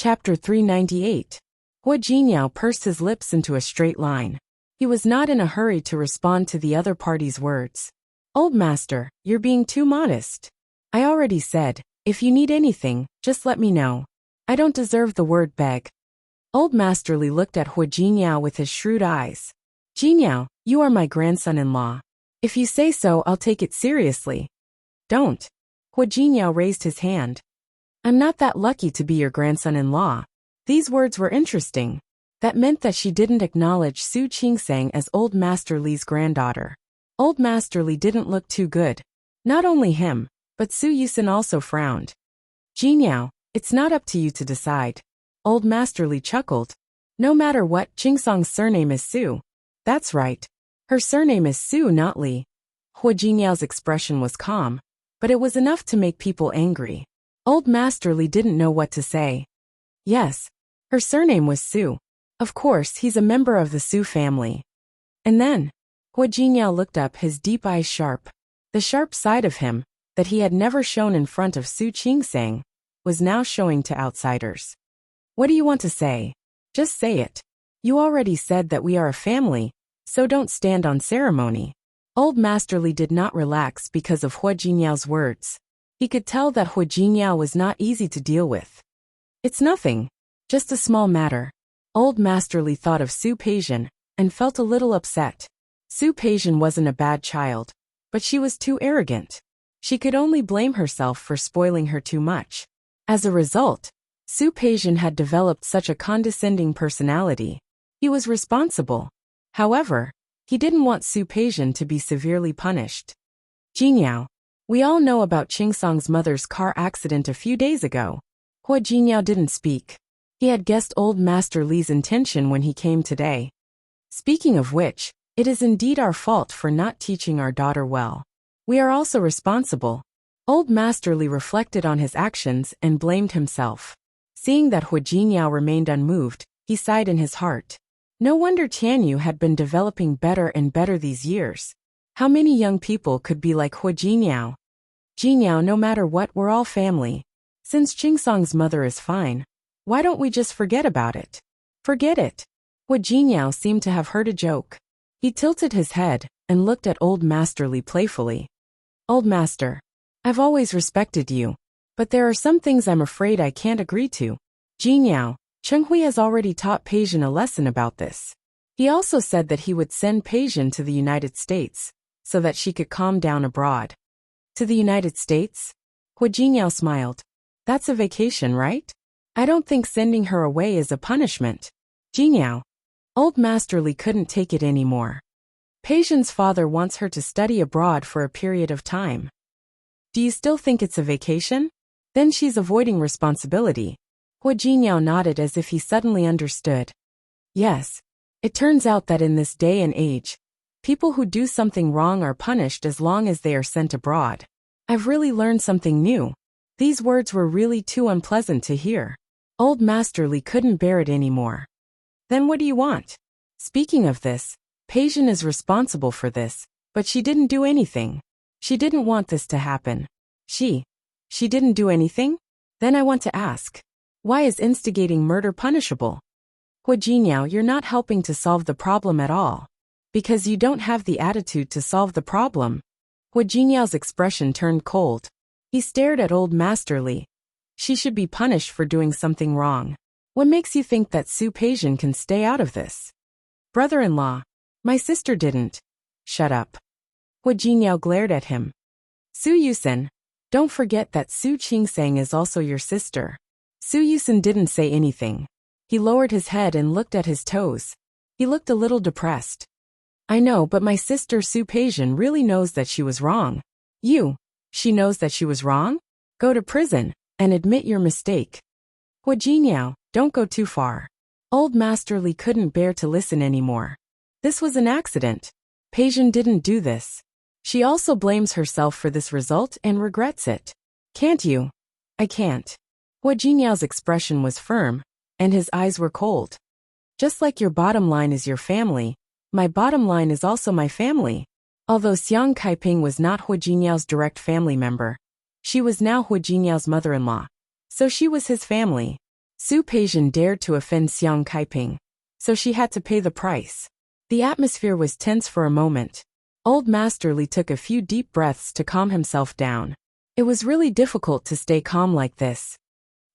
Chapter 398. Hua Jingyao pursed his lips into a straight line. He was not in a hurry to respond to the other party's words. Old master, you're being too modest. I already said, if you need anything, just let me know. I don't deserve the word beg. Old Masterly looked at Hua Jingyao with his shrewd eyes. Jingyao, you are my grandson-in-law. If you say so, I'll take it seriously. Don't. Hua Jingyao raised his hand. I'm not that lucky to be your grandson-in-law. These words were interesting. That meant that she didn't acknowledge Su Qingsang as Old Master Li's granddaughter. Old Master Li didn't look too good. Not only him, but Su Yusin also frowned. Jingyao, it's not up to you to decide. Old Master Li chuckled. No matter what, Qingsang's surname is Su. That's right. Her surname is Su, not Li. Hua Jingyao's expression was calm, but it was enough to make people angry. Old Master Li didn't know what to say. Yes, her surname was Su. Of course, he's a member of the Su family. And then, Hua Jingyao looked up, his deep eyes sharp. The sharp side of him, that he had never shown in front of Su Qingsang, was now showing to outsiders. What do you want to say? Just say it. You already said that we are a family, so don't stand on ceremony. Old Master Li did not relax because of Hua Jingyao's words. He could tell that Hua Jingyao was not easy to deal with. It's nothing. Just a small matter. Old Master Li thought of Su Peijian, and felt a little upset. Su Peijian wasn't a bad child, but she was too arrogant. She could only blame herself for spoiling her too much. As a result, Su Peijian had developed such a condescending personality. He was responsible. However, he didn't want Su Peijian to be severely punished. Jingyao, we all know about Qingsang's mother's car accident a few days ago. Hua Jingyao didn't speak. He had guessed Old Master Li's intention when he came today. Speaking of which, it is indeed our fault for not teaching our daughter well. We are also responsible. Old Master Li reflected on his actions and blamed himself. Seeing that Hua Jingyao remained unmoved, he sighed in his heart. No wonder Tianyu had been developing better and better these years. How many young people could be like Hua Jingyao? Jingyao, no matter what, we're all family. Since Qingsang's mother is fine, why don't we just forget about it? Forget it. Hua Jingyao seemed to have heard a joke. He tilted his head and looked at Old Master Li playfully. Old Master, I've always respected you, but there are some things I'm afraid I can't agree to. Jingyao, Chenghui has already taught Peijian a lesson about this. He also said that he would send Peijian to the United States, so that she could calm down abroad. To the United States? Hua Jingyao smiled. That's a vacation, right? I don't think sending her away is a punishment. Jingyao. Old Master Li couldn't take it anymore. Peijian's father wants her to study abroad for a period of time. Do you still think it's a vacation? Then she's avoiding responsibility. Hua Jingyao nodded as if he suddenly understood. Yes. It turns out that in this day and age, people who do something wrong are punished as long as they are sent abroad. I've really learned something new. These words were really too unpleasant to hear. Old Master Li couldn't bear it anymore. Then what do you want? Speaking of this, Peijian is responsible for this, but she didn't do anything. She didn't want this to happen. She didn't do anything? Then I want to ask, why is instigating murder punishable? Hua Jingyao, you're not helping to solve the problem at all. Because you don't have the attitude to solve the problem. Hua Jingyao's expression turned cold. He stared at Old Master Li. She should be punished for doing something wrong. What makes you think that Su Peijian can stay out of this? Brother-in-law, my sister didn't. Shut up. Hua Jingyao glared at him. Su Yusin, don't forget that Su Qingsang is also your sister. Su Yusin didn't say anything. He lowered his head and looked at his toes. He looked a little depressed. I know, but my sister Su Peijian really knows that she was wrong. She knows that she was wrong? Go to prison, and admit your mistake. Hua Jingyao, don't go too far. Old Master Li couldn't bear to listen anymore. This was an accident. Peijian didn't do this. She also blames herself for this result and regrets it. Can't you? I can't. Hua Jingyao's expression was firm, and his eyes were cold. Just like your bottom line is your family, my bottom line is also my family. Although Xiang Kaiping was not Hua Jingyao's direct family member, she was now Hua Jingyao's mother-in-law. So she was his family. Su Peijian dared to offend Xiang Kaiping, so she had to pay the price. The atmosphere was tense for a moment. Old Master Li took a few deep breaths to calm himself down. It was really difficult to stay calm like this.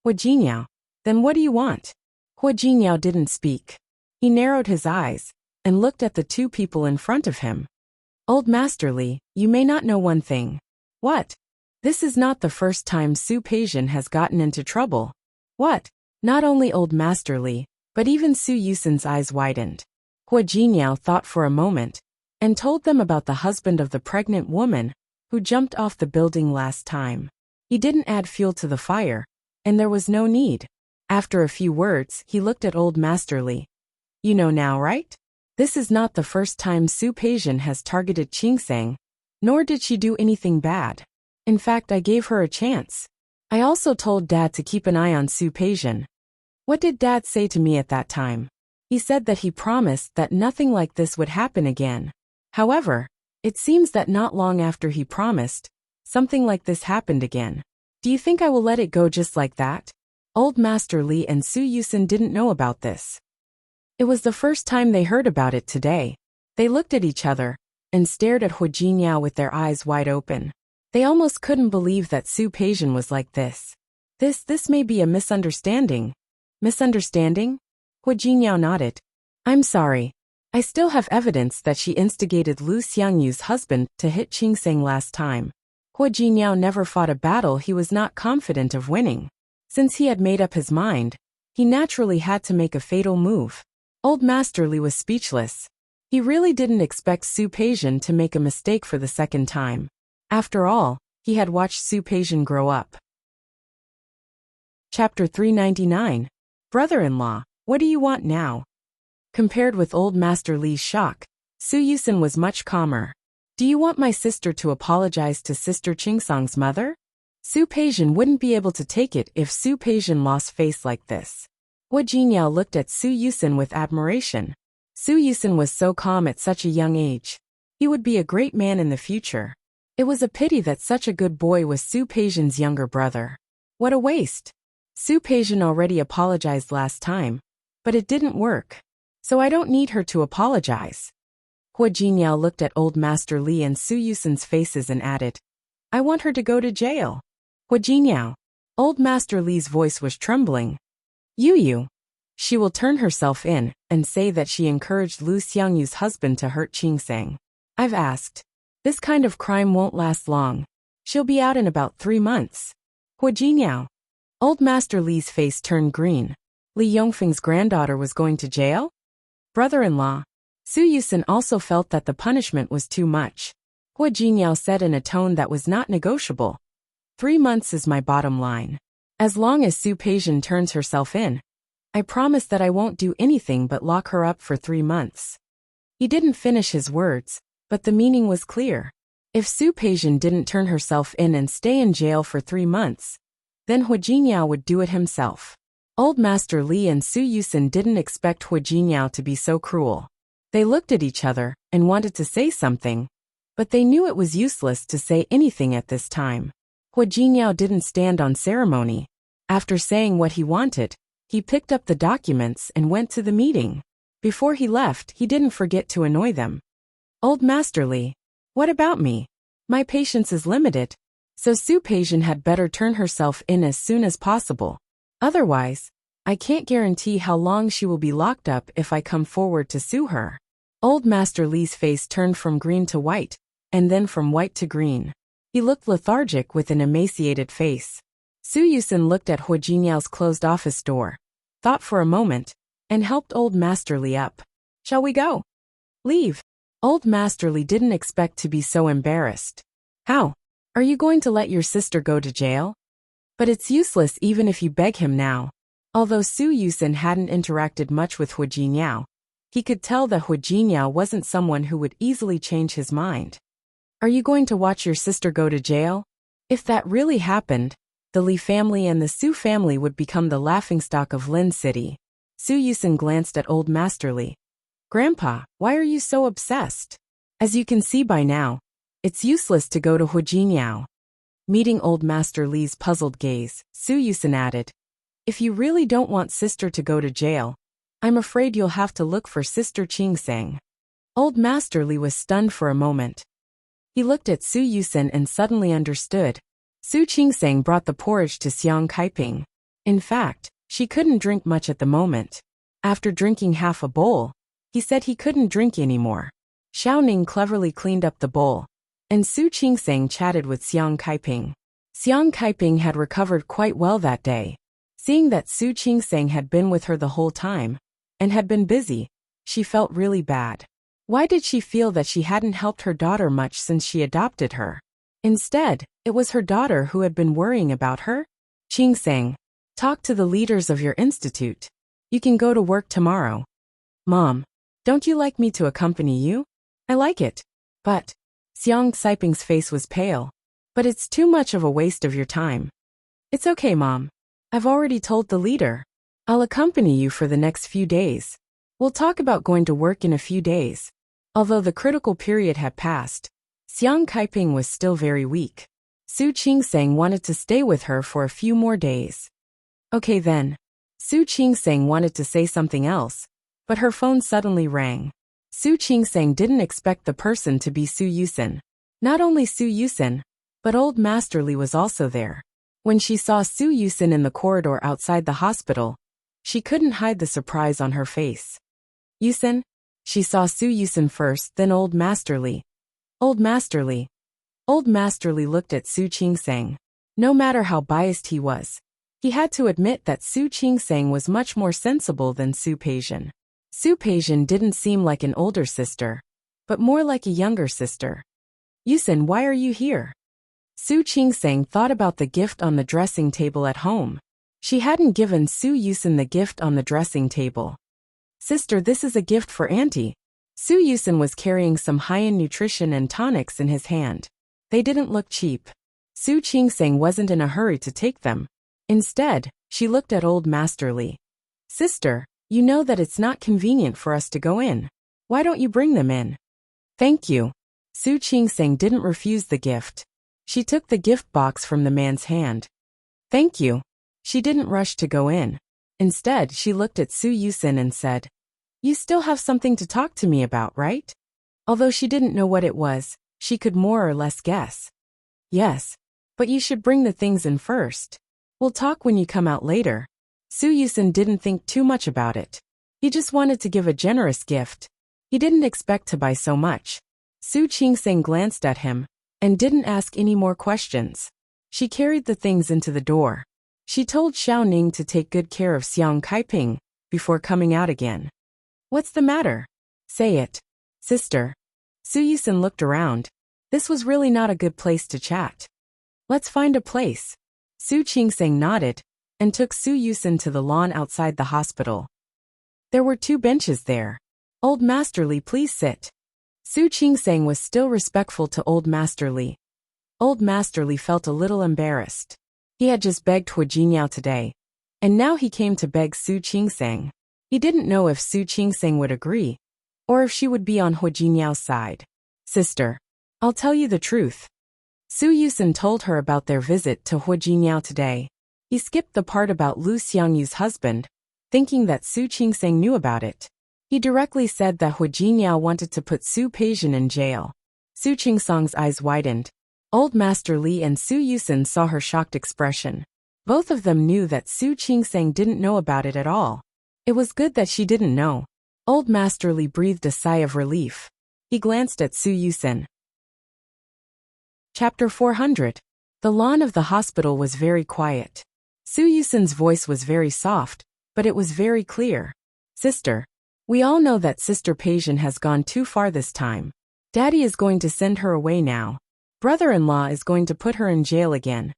Hua Jinyao, then what do you want? Hua Jinyao didn't speak. He narrowed his eyes and looked at the two people in front of him. Old Master Li, you may not know one thing. What? This is not the first time Su Peijian has gotten into trouble. What? Not only Old Master Li, but even Su Yusin's eyes widened. Hua Jinyao thought for a moment and told them about the husband of the pregnant woman who jumped off the building last time. He didn't add fuel to the fire, and there was no need. After a few words, he looked at Old Master Li. You know now, right? This is not the first time Su Peijian has targeted Qingsang, nor did she do anything bad. In fact, I gave her a chance. I also told Dad to keep an eye on Su Peijian. What did Dad say to me at that time? He said that he promised that nothing like this would happen again. However, it seems that not long after he promised, something like this happened again. Do you think I will let it go just like that? Old Master Li and Su Yusin didn't know about this. It was the first time they heard about it today. They looked at each other and stared at Hua Jinyao with their eyes wide open. They almost couldn't believe that Su Peijian was like this. This may be a misunderstanding. Misunderstanding? Hua Jinyao nodded. I'm sorry. I still have evidence that she instigated Lu Xiangyu's husband to hit Qingsang last time. Hua Jinyao never fought a battle he was not confident of winning. Since he had made up his mind, he naturally had to make a fatal move. Old Master Li was speechless. He really didn't expect Su Peijian to make a mistake for the second time. After all, he had watched Su Peijian grow up. Chapter 399. Brother-in-law, what do you want now? Compared with Old Master Li's shock, Su Yusin was much calmer. Do you want my sister to apologize to Sister Qingsang's mother? Su Peijian wouldn't be able to take it if Su Peijian lost face like this. Hua Jinyao looked at Su Yusin with admiration. Su Yusin was so calm at such a young age. He would be a great man in the future. It was a pity that such a good boy was Su Peijian's younger brother. What a waste. Su Peijian already apologized last time, but it didn't work. So I don't need her to apologize. Hua Jinyao looked at Old Master Li and Su Yusin's faces and added, I want her to go to jail. Hua Jinyao. Old Master Li's voice was trembling. She will turn herself in and say that she encouraged Lu Xiangyu's husband to hurt Qingsang. I've asked. This kind of crime won't last long. She'll be out in about 3 months. Hua Jinyao. Old Master Li's face turned green. Li Yongfeng's granddaughter was going to jail? Brother-in-law. Su Yusin also felt that the punishment was too much. Hua Jinyao said in a tone that was not negotiable. 3 months is my bottom line. As long as Su Peijian turns herself in, I promise that I won't do anything but lock her up for 3 months. He didn't finish his words, but the meaning was clear. If Su Peijian didn't turn herself in and stay in jail for 3 months, then Hua Jinyao would do it himself. Old Master Li and Su Yusin didn't expect Hua Jinyao to be so cruel. They looked at each other and wanted to say something, but they knew it was useless to say anything at this time. Hua Jinyao didn't stand on ceremony. After saying what he wanted, he picked up the documents and went to the meeting. Before he left, he didn't forget to annoy them. Old Master Li, what about me? My patience is limited, so Su Peijian had better turn herself in as soon as possible. Otherwise, I can't guarantee how long she will be locked up if I come forward to sue her. Old Master Li's face turned from green to white, and then from white to green. He looked lethargic with an emaciated face. Su Yusin looked at Hua Jinyao's closed office door, thought for a moment, and helped Old Master Li up. Shall we go? Leave. Old Master Li didn't expect to be so embarrassed. How? Are you going to let your sister go to jail? But it's useless even if you beg him now. Although Su Yusin hadn't interacted much with Hua Jinyao, he could tell that Hua Jinyao wasn't someone who would easily change his mind. Are you going to watch your sister go to jail? If that really happened, the Li family and the Su family would become the laughingstock of Lin City. Su Yusin glanced at Old Master Li. Grandpa, why are you so obsessed? As you can see by now, it's useless to go to Hua Jinyao. Meeting Old Master Li's puzzled gaze, Su Yusin added, If you really don't want sister to go to jail, I'm afraid you'll have to look for Sister Qingsang. Old Master Li was stunned for a moment. He looked at Su Yusin and suddenly understood. Su Qingsang brought the porridge to Xiang Kaiping. In fact, she couldn't drink much at the moment. After drinking half a bowl, he said he couldn't drink anymore. Xiao Ning cleverly cleaned up the bowl, and Su Qingsang chatted with Xiang Kaiping. Xiang Kaiping had recovered quite well that day. Seeing that Su Qingsang had been with her the whole time, and had been busy, she felt really bad. Why did she feel that she hadn't helped her daughter much since she adopted her? Instead, it was her daughter who had been worrying about her. Qingsang, talk to the leaders of your institute. You can go to work tomorrow. Mom, don't you like me to accompany you? I like it. But, Xiang Kaiping's face was pale. But it's too much of a waste of your time. It's okay, Mom. I've already told the leader. I'll accompany you for the next few days. We'll talk about going to work in a few days. Although the critical period had passed, Xiang Kaiping was still very weak. Su Qingsang wanted to stay with her for a few more days. Okay then. Su Qingsang wanted to say something else, but her phone suddenly rang. Su Qingsang didn't expect the person to be Su Yusin. Not only Su Yusin, but Old Master Li was also there. When she saw Su Yusin in the corridor outside the hospital, she couldn't hide the surprise on her face. Yusin? She saw Su Yusin first, then Old Master Li. Old Master Li. Old Master Li looked at Su Qingsang. No matter how biased he was, he had to admit that Su Qingsang was much more sensible than Su Peijian. Su Peijian didn't seem like an older sister, but more like a younger sister. Yusin, why are you here? Su Qingsang thought about the gift on the dressing table at home. She hadn't given Su Yusin the gift on the dressing table. Sister, this is a gift for Auntie. Su Yusin was carrying some high-end nutrition and tonics in his hand. They didn't look cheap. Su Qingsang wasn't in a hurry to take them. Instead, she looked at Old Master Li. Sister, you know that it's not convenient for us to go in. Why don't you bring them in? Thank you. Su Qingsang didn't refuse the gift. She took the gift box from the man's hand. Thank you. She didn't rush to go in. Instead, she looked at Su Yusin and said, You still have something to talk to me about, right? Although she didn't know what it was, she could more or less guess. Yes, but you should bring the things in first. We'll talk when you come out later. Su Yusin didn't think too much about it. He just wanted to give a generous gift. He didn't expect to buy so much. Su Qingsang glanced at him and didn't ask any more questions. She carried the things into the door. She told Xiao Ning to take good care of Xiang Kaiping before coming out again. What's the matter? Say it. Sister. Su Yusin looked around. This was really not a good place to chat. Let's find a place. Su Qingsang nodded and took Su Yusin to the lawn outside the hospital. There were 2 benches there. Old Master Li, please sit. Su Qingsang was still respectful to Old Master Li. Old Master Li felt a little embarrassed. He had just begged Hu Jingyao today, and now he came to beg Su Qingsang. He didn't know if Su Qingsang would agree, or if she would be on Hu Jinyao's side. Sister, I'll tell you the truth. Su Yusin told her about their visit to Hu Jingyao today. He skipped the part about Lu Xiangyu's husband, thinking that Su Qingsang knew about it. He directly said that Hu Jingyao wanted to put Su Peijian in jail. Su Qingsang's eyes widened. Old Master Li and Su Yusin saw her shocked expression. Both of them knew that Su Qingsang didn't know about it at all. It was good that she didn't know. Old Master Li breathed a sigh of relief. He glanced at Su Yusin. Chapter 400. The lawn of the hospital was very quiet. Su Yusin's voice was very soft, but it was very clear. Sister, we all know that Sister Peijian has gone too far this time. Daddy is going to send her away now. Brother-in-law is going to put her in jail again.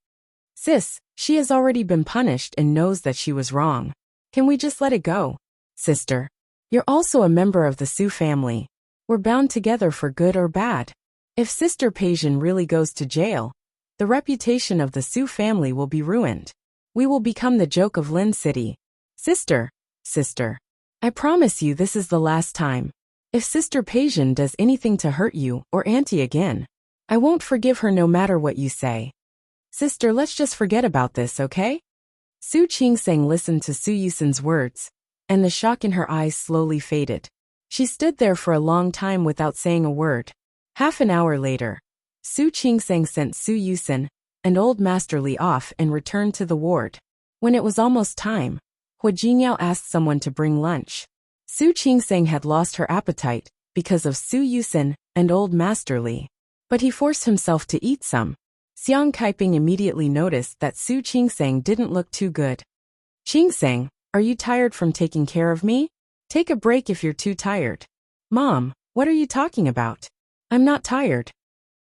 Sis, she has already been punished and knows that she was wrong. Can we just let it go? Sister, you're also a member of the Su family. We're bound together for good or bad. If Sister Peijian really goes to jail, the reputation of the Su family will be ruined. We will become the joke of Lin City. Sister, I promise you this is the last time. If Sister Peijian does anything to hurt you or Auntie again, I won't forgive her no matter what you say. Sister, let's just forget about this, okay? Su Qingseng listened to Su Yusin's words, and the shock in her eyes slowly faded. She stood there for a long time without saying a word. Half an hour later, Su Qingseng sent Su Yusin and Old Master Li off and returned to the ward. When it was almost time, Hua Jinyao asked someone to bring lunch. Su Qingseng had lost her appetite because of Su Yusin and Old Master Li, but he forced himself to eat some. Xiang Kaiping immediately noticed that Su Qingseng didn't look too good. Qingseng, are you tired from taking care of me? Take a break if you're too tired. Mom, what are you talking about? I'm not tired.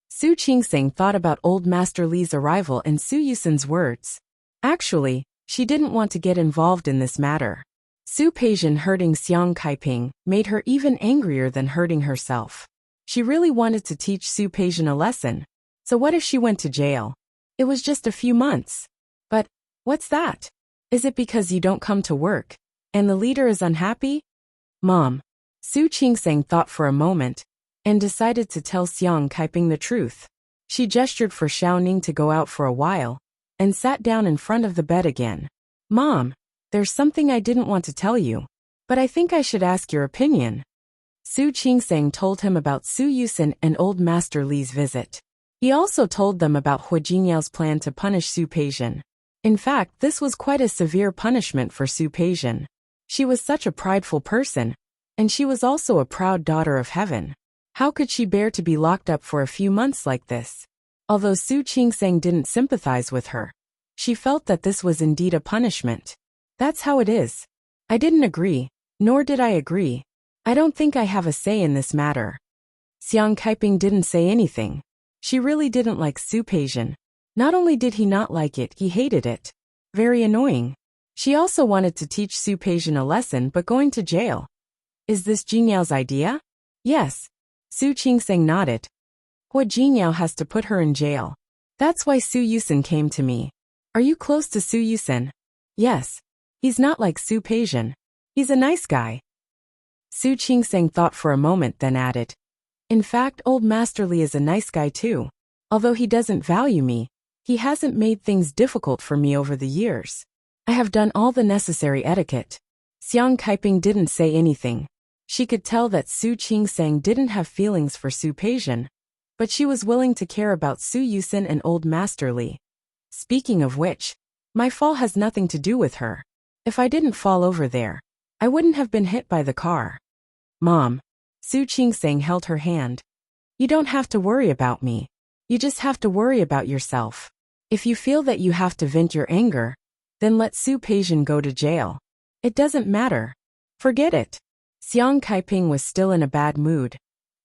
Su Qingseng thought about Old Master Li's arrival and Su Yusin's words. Actually, she didn't want to get involved in this matter. Su Peijian hurting Xiang Kaiping made her even angrier than hurting herself. She really wanted to teach Su Peijian a lesson. So what if she went to jail? It was just a few months. But, what's that? Is it because you don't come to work, and the leader is unhappy? Mom. Su Qingseng thought for a moment, and decided to tell Xiang Kaiping the truth. She gestured for Xiao Ning to go out for a while, and sat down in front of the bed again. Mom, there's something I didn't want to tell you, but I think I should ask your opinion. Su Qingseng told him about Su Yusin and Old Master Li's visit. He also told them about Hua Jinyao's plan to punish Su Peijian. In fact, this was quite a severe punishment for Su Peijian. She was such a prideful person, and she was also a proud daughter of heaven. How could she bear to be locked up for a few months like this? Although Su Qingseng didn't sympathize with her, she felt that this was indeed a punishment. That's how it is. I didn't agree, nor did I agree. I don't think I have a say in this matter. Xiang Kaiping didn't say anything. She really didn't like Su Peijian. Not only did he not like it, he hated it. Very annoying. She also wanted to teach Su Peijian a lesson but going to jail. Is this Jinyao's idea? Yes. Su Qingseng nodded. Hua Jinyao has to put her in jail. That's why Su Yusin came to me. Are you close to Su Yusin? Yes. He's not like Su Peijian. He's a nice guy. Su Qingseng thought for a moment then added. In fact, Old Master Li is a nice guy too. Although he doesn't value me, he hasn't made things difficult for me over the years. I have done all the necessary etiquette. Xiang Kaiping didn't say anything. She could tell that Su Qingseng didn't have feelings for Su Peijian, but she was willing to care about Su Yusin and Old Master Li. Speaking of which, my fall has nothing to do with her. If I didn't fall over there, I wouldn't have been hit by the car. Mom. Su Qingseng held her hand. You don't have to worry about me. You just have to worry about yourself. If you feel that you have to vent your anger, then let Su Peijian go to jail. It doesn't matter. Forget it. Xiang Kaiping was still in a bad mood,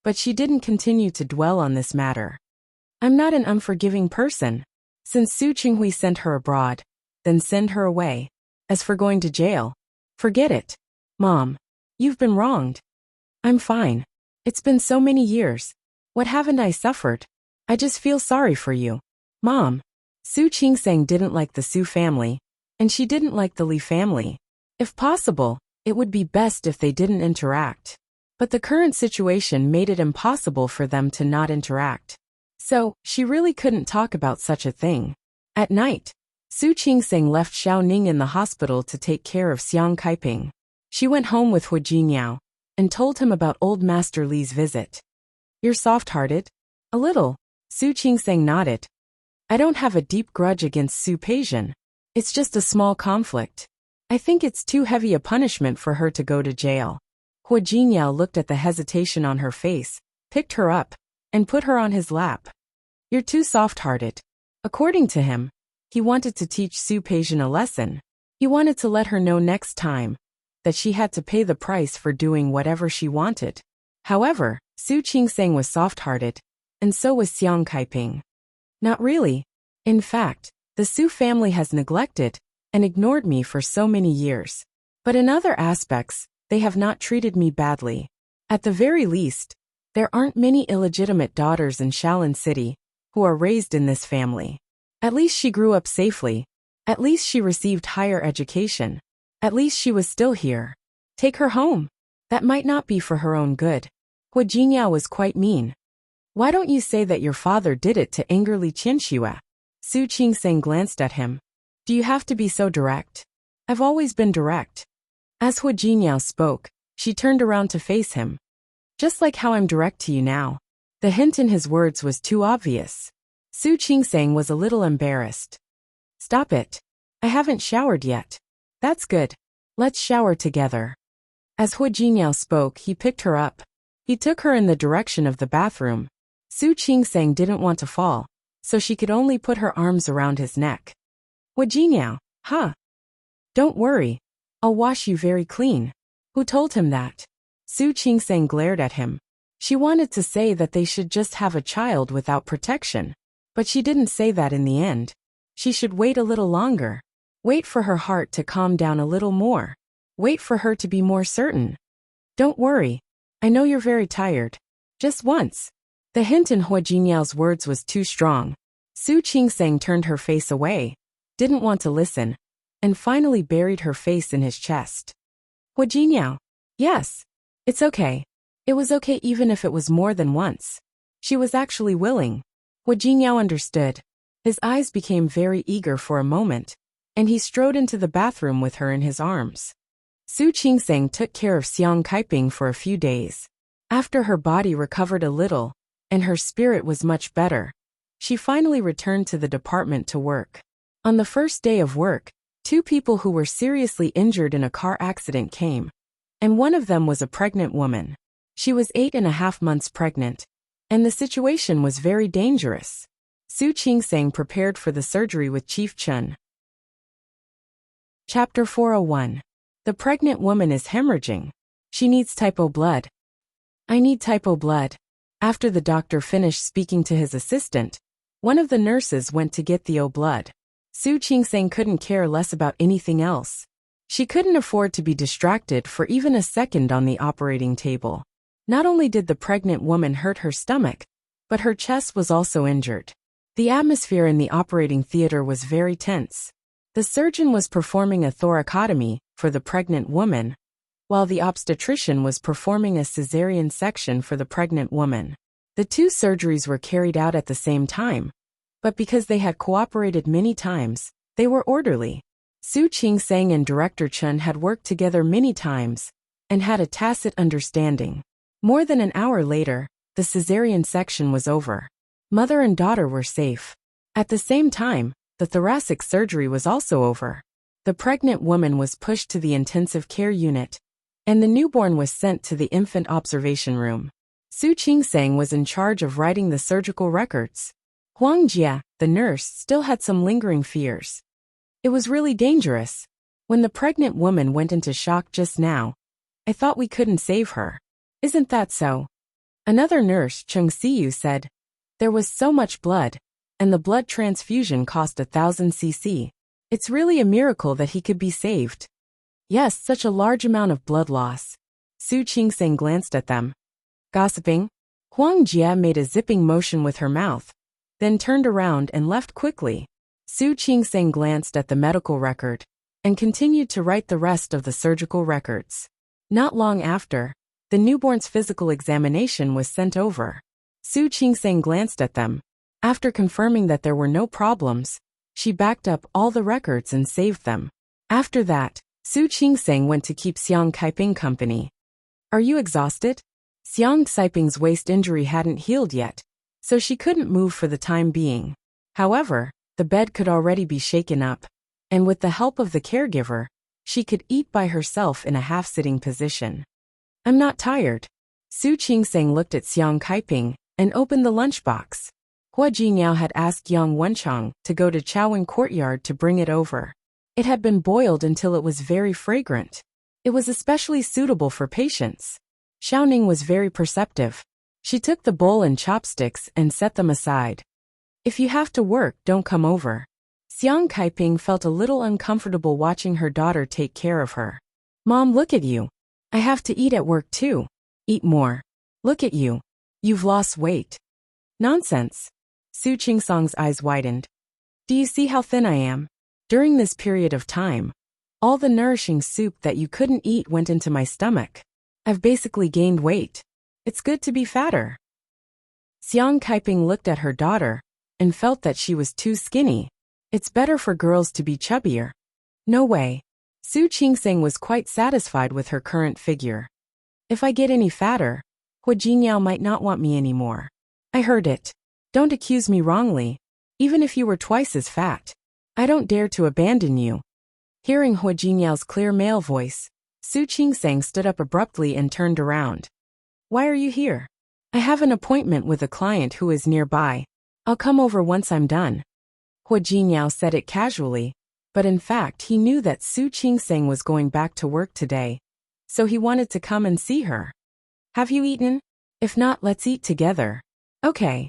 but she didn't continue to dwell on this matter. I'm not an unforgiving person. Since Su Qinghui sent her abroad, then send her away. As for going to jail, forget it. Mom, you've been wronged. I'm fine. It's been so many years. What haven't I suffered? I just feel sorry for you. Mom. Su Qingseng didn't like the Su family, and she didn't like the Li family. If possible, it would be best if they didn't interact. But the current situation made it impossible for them to not interact. So, she really couldn't talk about such a thing. At night, Su Qingseng left Xiao Ning in the hospital to take care of Xiang Kaiping. She went home with Hua Jinyao and told him about Old Master Li's visit. You're soft-hearted? A little. Su Qingseng nodded. I don't have a deep grudge against Su Peijian. It's just a small conflict. I think it's too heavy a punishment for her to go to jail. Hua Jinyao looked at the hesitation on her face, picked her up, and put her on his lap. You're too soft-hearted. According to him, he wanted to teach Su Peijian a lesson. He wanted to let her know next time that she had to pay the price for doing whatever she wanted. However, Su Qingseng was soft-hearted, and so was Xiang Kaiping. Not really. In fact, the Su family has neglected and ignored me for so many years. But in other aspects, they have not treated me badly. At the very least, there aren't many illegitimate daughters in Shaolin City who are raised in this family. At least she grew up safely. At least she received higher education. At least she was still here. Take her home. That might not be for her own good. Hua Jinyao was quite mean. Why don't you say that your father did it to anger Li Qianxue? Su Qingseng glanced at him. Do Do you have to be so direct? I've always been direct. As Hu Jiniao spoke, she turned around to face him. Just like how I'm direct to you now. The hint in his words was too obvious. Su Qingsang was a little embarrassed. Stop it. I haven't showered yet. That's good. Let's shower together. As Hu Jiniao spoke, he picked her up. He took her in the direction of the bathroom. Su Qingsang didn't want to fall, so she could only put her arms around his neck. Hu Jiniao, huh? Don't worry. I'll wash you very clean. Who told him that? Su Qingsang glared at him. She wanted to say that they should just have a child without protection. But she didn't say that in the end. She should wait a little longer. Wait for her heart to calm down a little more. Wait for her to be more certain. Don't worry. I know you're very tired. Just once. The hint in Hu Jiniao's words was too strong. Su Qingsang turned her face away, didn't want to listen, and finally buried her face in his chest. Hu Jiniao. Yes. It's okay. It was okay even if it was more than once. She was actually willing. Hu Jiniao understood. His eyes became very eager for a moment, and he strode into the bathroom with her in his arms. Su Qingsang took care of Xiang Kaiping for a few days. After her body recovered a little, and her spirit was much better, she finally returned to the department to work. On the first day of work, 2 people who were seriously injured in a car accident came, and one of them was a pregnant woman. She was 8.5 months pregnant, and the situation was very dangerous. Su Qingsang prepared for the surgery with Chief Chun. Chapter 401. The pregnant woman is hemorrhaging. She needs typo blood. I need typo blood. After the doctor finished speaking to his assistant, one of the nurses went to get the O blood. Su Qingsang couldn't care less about anything else. She couldn't afford to be distracted for even a second on the operating table. Not only did the pregnant woman hurt her stomach, but her chest was also injured. The atmosphere in the operating theater was very tense. The surgeon was performing a thoracotomy for the pregnant woman, while the obstetrician was performing a cesarean section for the pregnant woman. The 2 surgeries were carried out at the same time, but because they had cooperated many times, they were orderly. Su Qingsang and Director Chun had worked together many times and had a tacit understanding. More than an hour later, the cesarean section was over. Mother and daughter were safe. At the same time, the thoracic surgery was also over. The pregnant woman was pushed to the intensive care unit, and the newborn was sent to the infant observation room. Su Qingsang was in charge of writing the surgical records. Huang Jia, the nurse, still had some lingering fears. It was really dangerous. When the pregnant woman went into shock just now, I thought we couldn't save her. Isn't that so? Another nurse, Chung Siyu, said. There was so much blood, and the blood transfusion cost 1,000 cc. It's really a miracle that he could be saved. Yes, such a large amount of blood loss. Su Qingsang glanced at them. Gossiping? Huang Jia made a zipping motion with her mouth, then turned around and left quickly. Su Qingsang glanced at the medical record and continued to write the rest of the surgical records. Not long after, the newborn's physical examination was sent over. Su Qingsang glanced at them. After confirming that there were no problems, she backed up all the records and saved them. After that, Su Qingsang went to keep Xiang Kaiping company. Are you exhausted? Xiang Kaiping's waist injury hadn't healed yet, so she couldn't move for the time being. However, the bed could already be shaken up, and with the help of the caregiver, she could eat by herself in a half-sitting position. I'm not tired. Su Qingsang looked at Xiang Kaiping and opened the lunchbox. Hu Jiniao had asked Yang Wenchang to go to Chaowen Courtyard to bring it over. It had been boiled until it was very fragrant. It was especially suitable for patients. Xiaoning was very perceptive. She took the bowl and chopsticks and set them aside. If you have to work, don't come over. Xiang Kaiping felt a little uncomfortable watching her daughter take care of her. Mom, look at you. I have to eat at work too. Eat more. Look at you. You've lost weight. Nonsense. Su Qingsang's eyes widened. Do you see how thin I am? During this period of time, all the nourishing soup that you couldn't eat went into my stomach. I've basically gained weight. It's good to be fatter. Xiang Kaiping looked at her daughter and felt that she was too skinny. It's better for girls to be chubbier. No way. Su Qingseng was quite satisfied with her current figure. If I get any fatter, Hua Jinyao might not want me anymore. I heard it. Don't accuse me wrongly. Even if you were twice as fat, I don't dare to abandon you. Hearing Hua Jinyao's clear male voice, Su Qingseng stood up abruptly and turned around. Why are you here? I have an appointment with a client who is nearby. I'll come over once I'm done. Hua Jinyao said it casually, but in fact he knew that Su Qingseng was going back to work today, so he wanted to come and see her. Have you eaten? If not, let's eat together. Okay.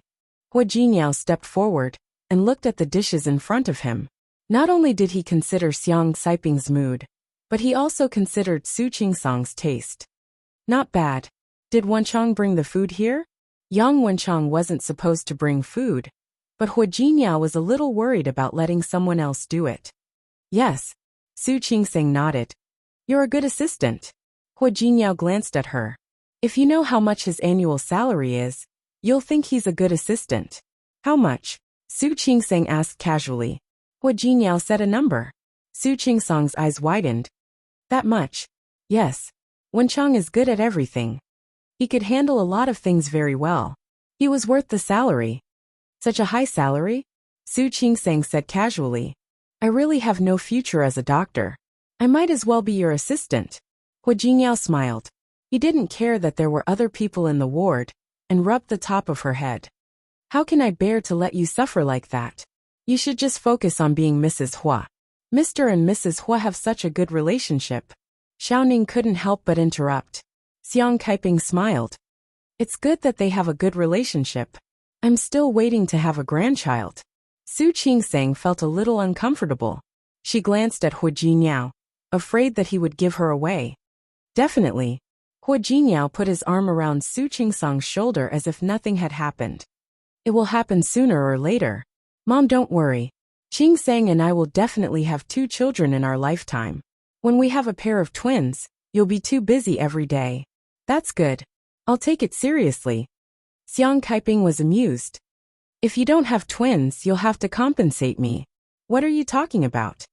Hua Jinyao stepped forward and looked at the dishes in front of him. Not only did he consider Xiang Saiping's mood, but he also considered Su Qingseng's taste. Not bad. Did Wenchang bring the food here? Yang Wenchang wasn't supposed to bring food, but Hua Jinyao was a little worried about letting someone else do it. Yes. Su Qingseng nodded. You're a good assistant. Hua Jinyao glanced at her. If you know how much his annual salary is, you'll think he's a good assistant. How much? Su Qingseng asked casually. Hua Jinyao said a number. Su Qingseng's eyes widened. That much? Yes. Wenchang is good at everything. He could handle a lot of things very well. He was worth the salary. Such a high salary? Su Qingseng said casually. I really have no future as a doctor. I might as well be your assistant. Hua Jinyao smiled. He didn't care that there were other people in the ward, and rubbed the top of her head. How can I bear to let you suffer like that? You should just focus on being Mrs. Hua. Mr. and Mrs. Hua have such a good relationship. Xiaoning couldn't help but interrupt. Xiang Kaiping smiled. It's good that they have a good relationship. I'm still waiting to have a grandchild. Su Qingseng felt a little uncomfortable. She glanced at Hua Jinyao, afraid that he would give her away. Definitely. Hua Jinyao put his arm around Su Qingseng's shoulder as if nothing had happened. It will happen sooner or later. Mom, don't worry. Qingseng and I will definitely have 2 children in our lifetime. When we have a pair of twins, you'll be too busy every day. That's good. I'll take it seriously. Xiang Kaiping was amused. If you don't have twins, you'll have to compensate me. What are you talking about?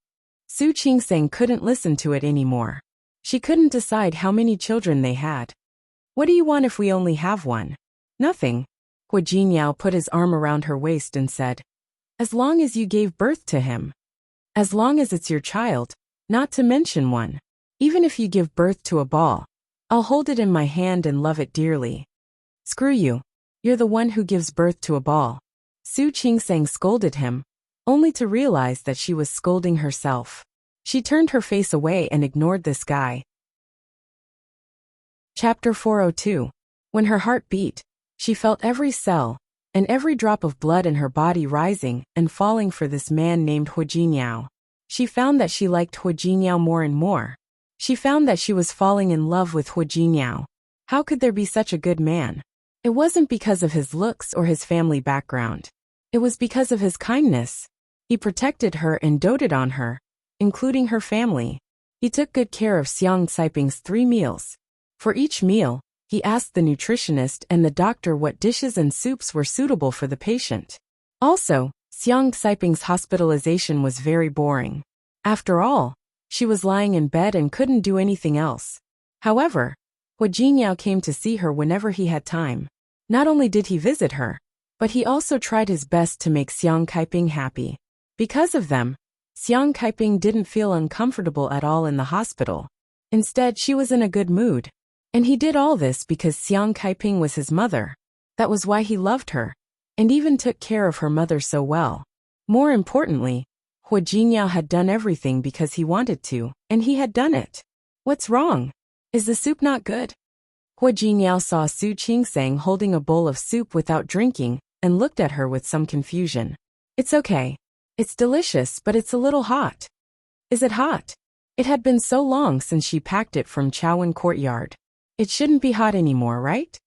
Su Qingseng couldn't listen to it anymore. She couldn't decide how many children they had. What do you want if we only have one? Nothing. Hua Jinyao put his arm around her waist and said, as long as you gave birth to him. As long as it's your child, not to mention one. Even if you give birth to a ball, I'll hold it in my hand and love it dearly. Screw you. You're the one who gives birth to a ball. Su Qingseng scolded him, only to realize that she was scolding herself. She turned her face away and ignored this guy. Chapter 402. When her heart beat, she felt every cell and every drop of blood in her body rising and falling for this man named Hua Jinyao. She found that she liked Hua Jinyao more and more. She found that she was falling in love with Hua Jinyao. How could there be such a good man? It wasn't because of his looks or his family background. It was because of his kindness. He protected her and doted on her, including her family. He took good care of Xiang Saiping's 3 meals. For each meal, he asked the nutritionist and the doctor what dishes and soups were suitable for the patient. Also, Xiang Saiping's hospitalization was very boring. After all, she was lying in bed and couldn't do anything else. However, Hua Jinyao came to see her whenever he had time. Not only did he visit her, but he also tried his best to make Xiang Kaiping happy. Because of them, Xiang Kaiping didn't feel uncomfortable at all in the hospital. Instead, she was in a good mood. And he did all this because Xiang Kaiping was his mother. That was why he loved her, and even took care of her mother so well. More importantly, Hua Jinyao had done everything because he wanted to, and he had done it. What's wrong? Is the soup not good? Hua Jinyao saw Su Qingseng holding a bowl of soup without drinking, and looked at her with some confusion. It's okay. It's delicious, but it's a little hot. Is it hot? It had been so long since she packed it from Chaowen Courtyard. It shouldn't be hot anymore, right?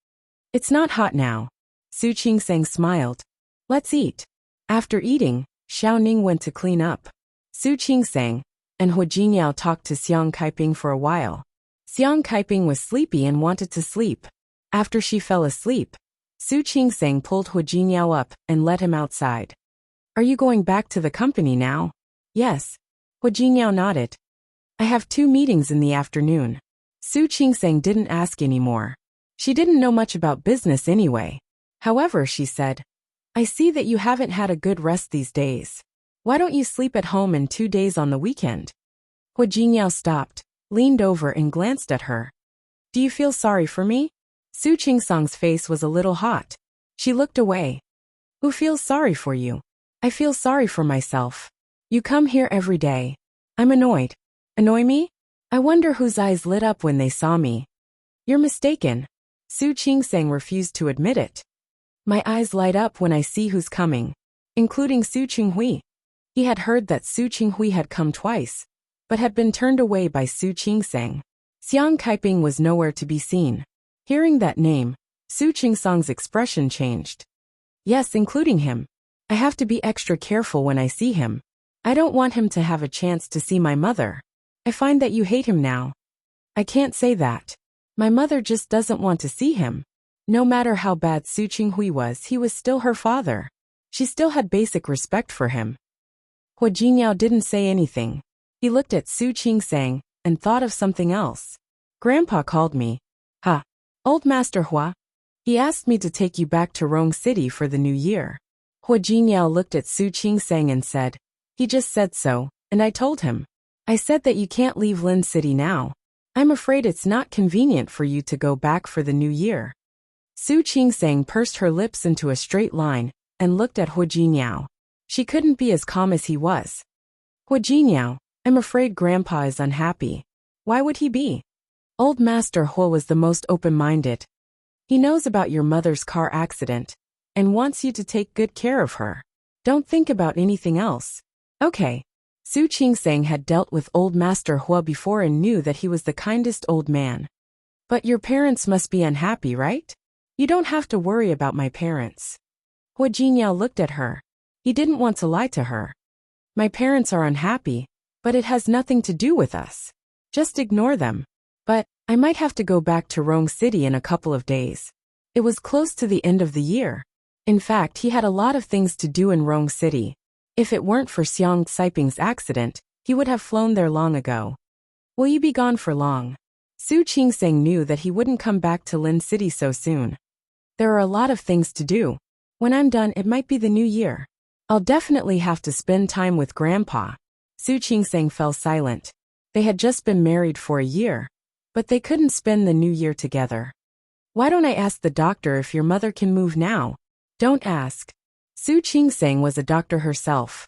It's not hot now. Su Qingseng smiled. Let's eat. After eating, Xiaoning went to clean up. Su Qingseng and Hua Jinyao talked to Xiang Kaiping for a while. Xiang Kaiping was sleepy and wanted to sleep. After she fell asleep, Su Qingseng pulled Hua Jinyao up and led him outside. Are you going back to the company now? Yes. Hua Jingyao nodded. I have 2 meetings in the afternoon. Su Qingseng didn't ask anymore. She didn't know much about business anyway. However, she said, I see that you haven't had a good rest these days. Why don't you sleep at home in 2 days on the weekend? Hua Jingyao stopped, leaned over and glanced at her. Do you feel sorry for me? Su Qingseng's face was a little hot. She looked away. Who feels sorry for you? I feel sorry for myself. You come here every day. I'm annoyed. Annoy me? I wonder whose eyes lit up when they saw me. You're mistaken. Su Qingseng refused to admit it. My eyes light up when I see who's coming, including Su Qinghui. He had heard that Su Qinghui had come twice, but had been turned away by Su Qingseng. Xiang Kaiping was nowhere to be seen. Hearing that name, Su Qingseng's expression changed. Yes, including him. I have to be extra careful when I see him. I don't want him to have a chance to see my mother. I find that you hate him now. I can't say that. My mother just doesn't want to see him. No matter how bad Su Qinghui was, he was still her father. She still had basic respect for him. Hua Jingyao didn't say anything. He looked at Su Qingseng and thought of something else. Grandpa called me. Ha! Old Master Hua. He asked me to take you back to Rong City for the new year. Hua Jingyao looked at Su Qingseng and said, he just said so, and I told him. I said that you can't leave Lin City now. I'm afraid it's not convenient for you to go back for the new year. Su Qingseng pursed her lips into a straight line and looked at Hua Jingyao. She couldn't be as calm as he was. Hua Jingyao, I'm afraid Grandpa is unhappy. Why would he be? Old Master Hua was the most open-minded. He knows about your mother's car accident and wants you to take good care of her. Don't think about anything else. Okay. Su Qingseng had dealt with Old Master Hua before and knew that he was the kindest old man. But your parents must be unhappy, right? You don't have to worry about my parents. Hua Jingyao looked at her. He didn't want to lie to her. My parents are unhappy, but it has nothing to do with us. Just ignore them. But I might have to go back to Rong City in a couple of days. It was close to the end of the year. In fact, he had a lot of things to do in Rong City. If it weren't for Xiang Kaiping's accident, he would have flown there long ago. Will you be gone for long? Su Qingseng knew that he wouldn't come back to Lin City so soon. There are a lot of things to do. When I'm done, it might be the new year. I'll definitely have to spend time with Grandpa. Su Qingseng fell silent. They had just been married for a year, but they couldn't spend the new year together. Why don't I ask the doctor if your mother can move now? Don't ask. Su Qingseng was a doctor herself.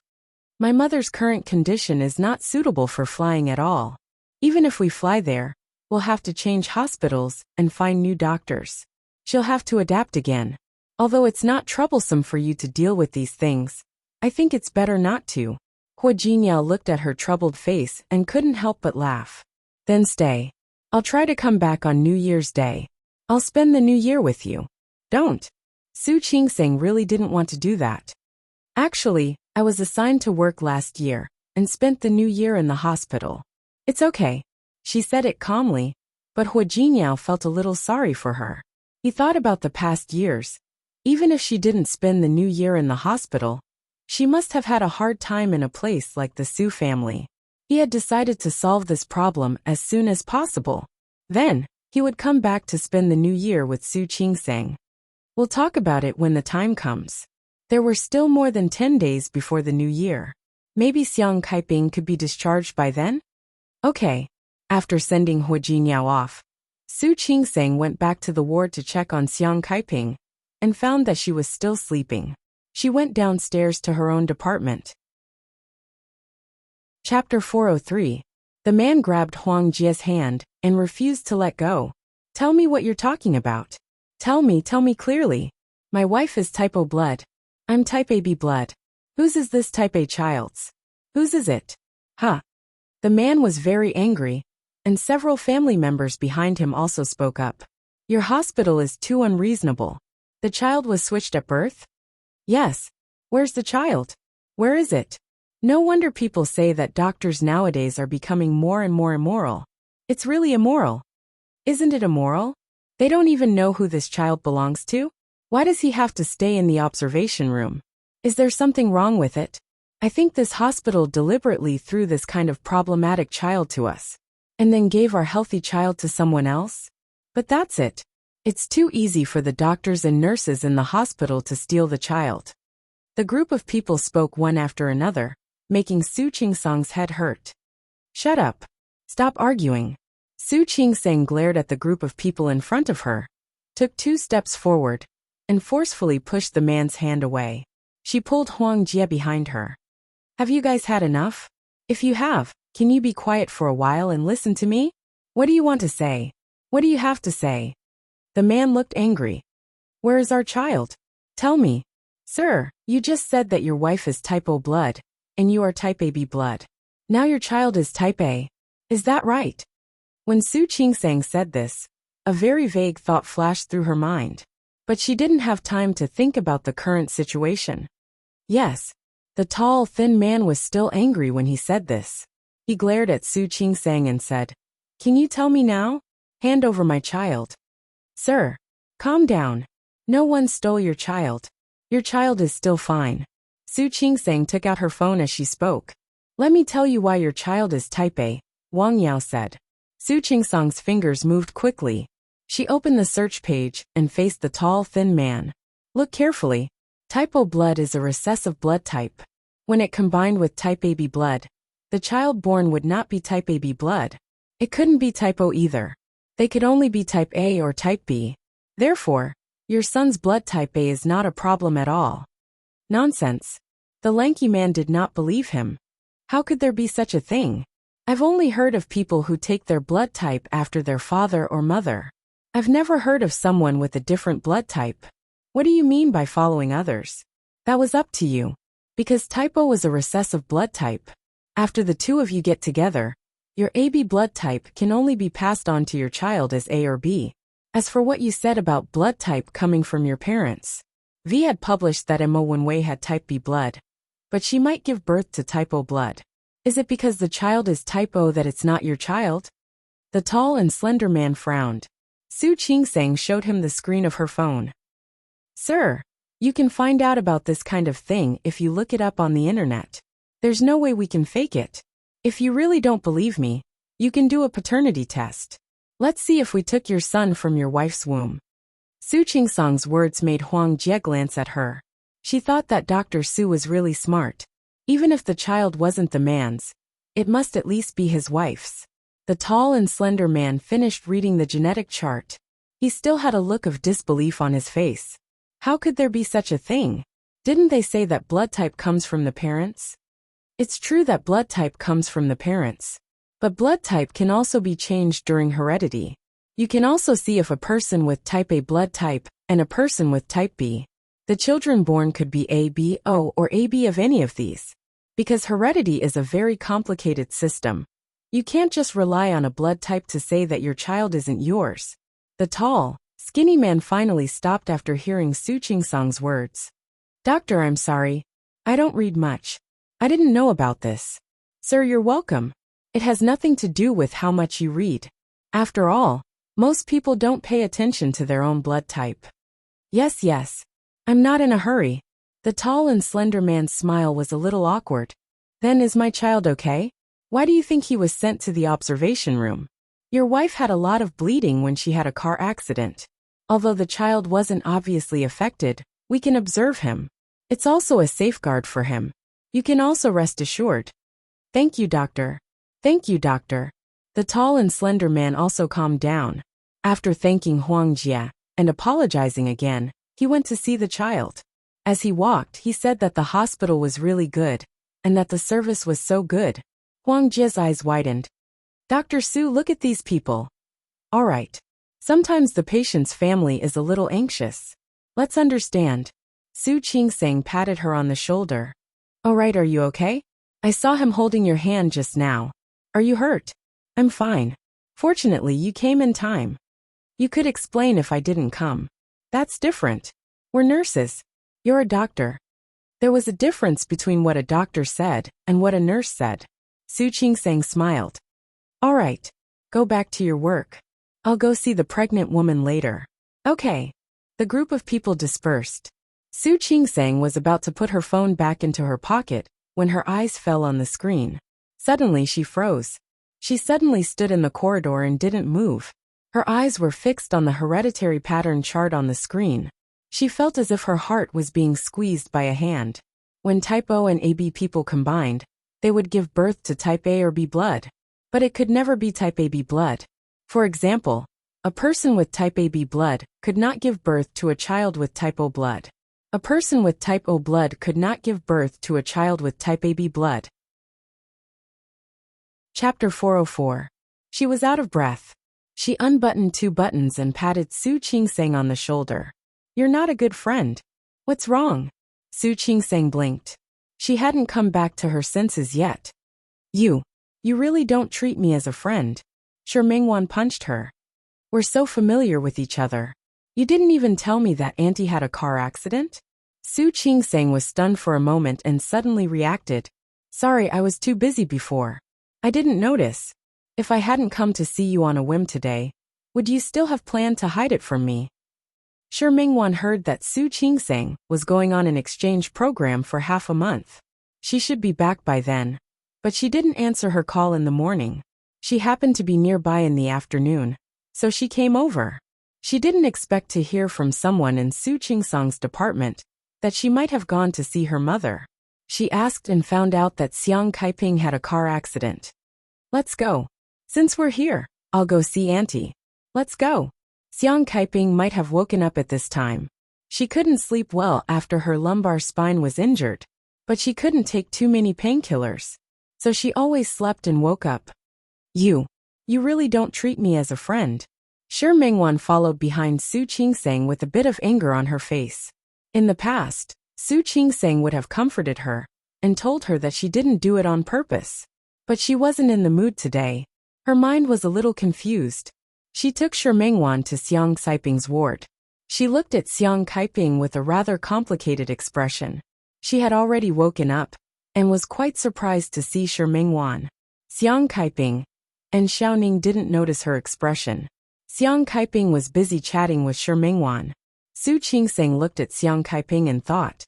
My mother's current condition is not suitable for flying at all. Even if we fly there, we'll have to change hospitals and find new doctors. She'll have to adapt again. Although it's not troublesome for you to deal with these things, I think it's better not to. Hua Jingyao looked at her troubled face and couldn't help but laugh. Then stay. I'll try to come back on New Year's Day. I'll spend the new year with you. Don't. Su Qingseng really didn't want to do that. Actually, I was assigned to work last year and spent the new year in the hospital. It's okay. She said it calmly, but Hua Jingyao felt a little sorry for her. He thought about the past years. Even if she didn't spend the new year in the hospital, she must have had a hard time in a place like the Su family. He had decided to solve this problem as soon as possible. Then, he would come back to spend the new year with Su Qingseng. We'll talk about it when the time comes. There were still more than 10 days before the new year. Maybe Xiang Kaiping could be discharged by then? Okay. After sending Hua Jingyao off, Su Qingseng went back to the ward to check on Xiang Kaiping and found that she was still sleeping. She went downstairs to her own department. Chapter 403. The man grabbed Huang Jie's hand and refused to let go. Tell me what you're talking about. Tell me clearly. My wife is type O blood. I'm type AB blood. Whose is this type A child's? Whose is it? Huh. The man was very angry, and several family members behind him also spoke up. Your hospital is too unreasonable. The child was switched at birth? Yes. Where's the child? Where is it? No wonder people say that doctors nowadays are becoming more and more immoral. It's really immoral. Isn't it immoral? They don't even know who this child belongs to? Why does he have to stay in the observation room? Is there something wrong with it? I think this hospital deliberately threw this kind of problematic child to us, and then gave our healthy child to someone else? But that's it. It's too easy for the doctors and nurses in the hospital to steal the child. The group of people spoke one after another, making Su Qingsang's head hurt. Shut up. Stop arguing. Su Qingsang glared at the group of people in front of her, took 2 steps forward, and forcefully pushed the man's hand away. She pulled Huang Jie behind her. Have you guys had enough? If you have, can you be quiet for a while and listen to me? What do you want to say? What do you have to say? The man looked angry. Where is our child? Tell me. Sir, you just said that your wife is type O blood, and you are type AB blood. Now your child is type A. Is that right? When Su Qingsang said this, a very vague thought flashed through her mind. But she didn't have time to think about the current situation. Yes. The tall, thin man was still angry when he said this. He glared at Su Qingsang and said, Can you tell me now? Hand over my child. Sir, calm down. No one stole your child. Your child is still fine. Su Qingsang took out her phone as she spoke. Let me tell you why your child is type A, Wang Yao said. Su Qingsang's fingers moved quickly. She opened the search page and faced the tall, thin man. Look carefully. Type O blood is a recessive blood type. When it combined with type AB blood, the child born would not be type AB blood. It couldn't be type O either. They could only be type A or type B. Therefore, your son's blood type A is not a problem at all. Nonsense. The lanky man did not believe him. How could there be such a thing? I've only heard of people who take their blood type after their father or mother. I've never heard of someone with a different blood type. What do you mean by following others? That was up to you. Because type O was a recessive blood type. After the two of you get together, your AB blood type can only be passed on to your child as A or B. As for what you said about blood type coming from your parents, V had published that Mo Wenwei had type B blood, but she might give birth to type O blood. Is it because the child is type O that it's not your child? The tall and slender man frowned. Su Qingsang showed him the screen of her phone. Sir, you can find out about this kind of thing if you look it up on the internet. There's no way we can fake it. If you really don't believe me, you can do a paternity test. Let's see if we took your son from your wife's womb. Su Qingsang's words made Huang Jie glance at her. She thought that Dr. Su was really smart. Even if the child wasn't the man's, it must at least be his wife's. The tall and slender man finished reading the genetic chart. He still had a look of disbelief on his face. How could there be such a thing? Didn't they say that blood type comes from the parents? It's true that blood type comes from the parents. But blood type can also be changed during heredity. You can also see if a person with type A blood type and a person with type B. The children born could be A, B, O, or AB of any of these. Because heredity is a very complicated system. You can't just rely on a blood type to say that your child isn't yours. The tall, skinny man finally stopped after hearing Su Qingsang's words. Doctor, I'm sorry. I don't read much. I didn't know about this. Sir, you're welcome. It has nothing to do with how much you read. After all, most people don't pay attention to their own blood type. Yes. I'm not in a hurry. The tall and slender man's smile was a little awkward. Then is my child okay? Why do you think he was sent to the observation room? Your wife had a lot of bleeding when she had a car accident. Although the child wasn't obviously affected, we can observe him. It's also a safeguard for him. You can also rest assured. Thank you, doctor. Thank you, doctor. The tall and slender man also calmed down. After thanking Huang Jie and apologizing again, he went to see the child. As he walked, he said that the hospital was really good, and that the service was so good. Huang Jie's eyes widened. Dr. Su, look at these people. All right. Sometimes the patient's family is a little anxious. Let's understand. Su Qingsang patted her on the shoulder. All right, are you okay? I saw him holding your hand just now. Are you hurt? I'm fine. Fortunately, you came in time. You could explain if I didn't come. That's different. We're nurses. You're a doctor. There was a difference between what a doctor said and what a nurse said. Su Qingsang smiled. All right. Go back to your work. I'll go see the pregnant woman later. Okay. The group of people dispersed. Su Qingsang was about to put her phone back into her pocket when her eyes fell on the screen. Suddenly she froze. She suddenly stood in the corridor and didn't move. Her eyes were fixed on the hereditary pattern chart on the screen. She felt as if her heart was being squeezed by a hand. When type O and AB people combined, they would give birth to type A or B blood. But it could never be type AB blood. For example, a person with type AB blood could not give birth to a child with type O blood. A person with type O blood could not give birth to a child with type AB blood. Chapter 404. She was out of breath. She unbuttoned 2 buttons and patted Su Qingsang on the shoulder. "You're not a good friend. What's wrong?" Su Qingsang blinked. She hadn't come back to her senses yet. You really don't treat me as a friend." Shi Mingwan punched her. "We're so familiar with each other. You didn't even tell me that Auntie had a car accident?" Su Qingsang was stunned for a moment and suddenly reacted. "Sorry, I was too busy before. I didn't notice. If I hadn't come to see you on a whim today, would you still have planned to hide it from me?" Shi Mingwan heard that Su Qingsang was going on an exchange program for half a month. She should be back by then. But she didn't answer her call in the morning. She happened to be nearby in the afternoon, so she came over. She didn't expect to hear from someone in Su Qingsang's department that she might have gone to see her mother. She asked and found out that Xiang Kaiping had a car accident. "Let's go. Since we're here, I'll go see Auntie. Let's go." Xiang Kaiping might have woken up at this time. She couldn't sleep well after her lumbar spine was injured, but she couldn't take too many painkillers. So she always slept and woke up. You really don't treat me as a friend." Shi Mingwan followed behind Su Qingsang with a bit of anger on her face. In the past, Su Qingsang would have comforted her and told her that she didn't do it on purpose. But she wasn't in the mood today. Her mind was a little confused. She took Shi Mingwan to Xiang Kaiping's ward. She looked at Xiang Kaiping with a rather complicated expression. She had already woken up and was quite surprised to see Shi Mingwan. Xiang Kaiping and Xiaoning didn't notice her expression. Xiang Kaiping was busy chatting with Shi Mingwan. Su Qingsang looked at Xiang Kaiping and thought,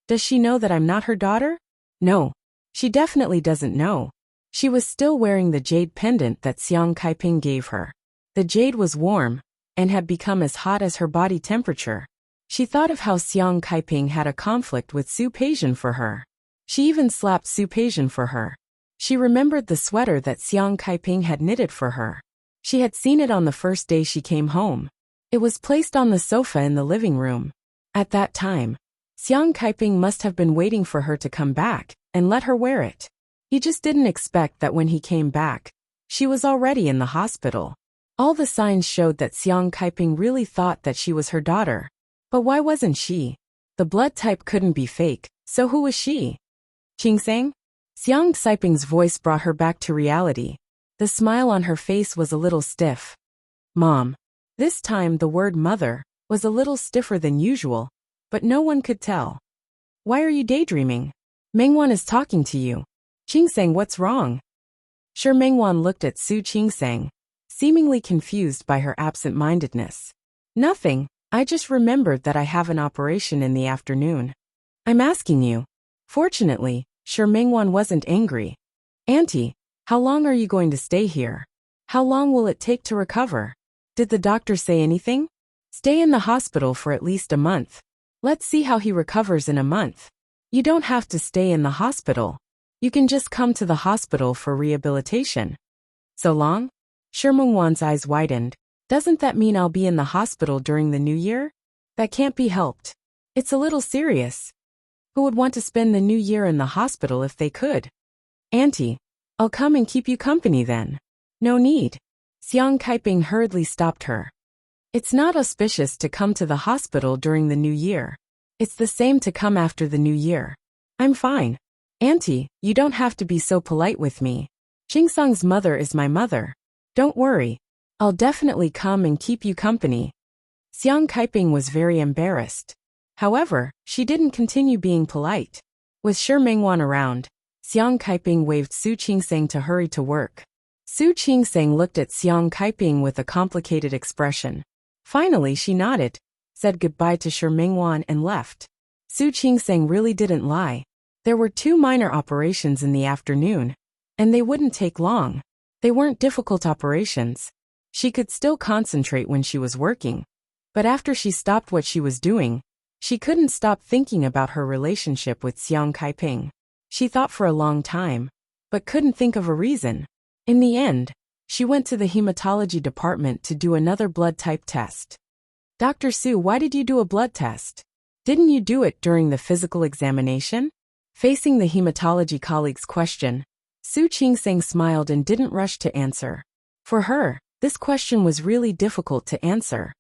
"Does she know that I'm not her daughter? No, she definitely doesn't know." She was still wearing the jade pendant that Xiang Kaiping gave her. The jade was warm and had become as hot as her body temperature. She thought of how Xiang Kaiping had a conflict with Su Peixian for her. She even slapped Su Peixian for her. She remembered the sweater that Xiang Kaiping had knitted for her. She had seen it on the first day she came home. It was placed on the sofa in the living room. At that time, Xiang Kaiping must have been waiting for her to come back and let her wear it. He just didn't expect that when he came back, she was already in the hospital. All the signs showed that Xiang Kaiping really thought that she was her daughter. But why wasn't she? The blood type couldn't be fake, so who was she? Qingsang? Xiang Kaiping's voice brought her back to reality. The smile on her face was a little stiff. "Mom." This time the word mother was a little stiffer than usual, but no one could tell. "Why are you daydreaming? Mingwan is talking to you." "Qingsang, what's wrong?" Shi Mingwan looked at Su Qingsang, seemingly confused by her absent-mindedness. "Nothing, I just remembered that I have an operation in the afternoon." "I'm asking you." Fortunately, Shi Mingwan wasn't angry. "Auntie, how long are you going to stay here? How long will it take to recover? Did the doctor say anything?" "Stay in the hospital for at least a month. Let's see how he recovers in a month." "You don't have to stay in the hospital. You can just come to the hospital for rehabilitation." "So long?" Shi Mingwan's eyes widened. "Doesn't that mean I'll be in the hospital during the new year? That can't be helped. It's a little serious. Who would want to spend the new year in the hospital if they could?" "Auntie, I'll come and keep you company then." "No need." Xiang Kaiping hurriedly stopped her. "It's not auspicious to come to the hospital during the new year. It's the same to come after the new year. I'm fine. Auntie, you don't have to be so polite with me. Qingsang's mother is my mother. Don't worry. I'll definitely come and keep you company." Xiang Kaiping was very embarrassed. However, she didn't continue being polite. With Shi Mingwan around, Xiang Kaiping waved Su Qingsang to hurry to work. Su Qingsang looked at Xiang Kaiping with a complicated expression. Finally she nodded, said goodbye to Shi Mingwan and left. Su Qingsang really didn't lie. There were 2 minor operations in the afternoon, and they wouldn't take long. They weren't difficult operations. She could still concentrate when she was working. But after she stopped what she was doing, she couldn't stop thinking about her relationship with Xiang Kaiping. She thought for a long time, but couldn't think of a reason. In the end, she went to the hematology department to do another blood type test. Dr. Su, why did you do a blood test? Didn't you do it during the physical examination? Facing the hematology colleague's question, Su Qingsang smiled and didn't rush to answer. For her, this question was really difficult to answer.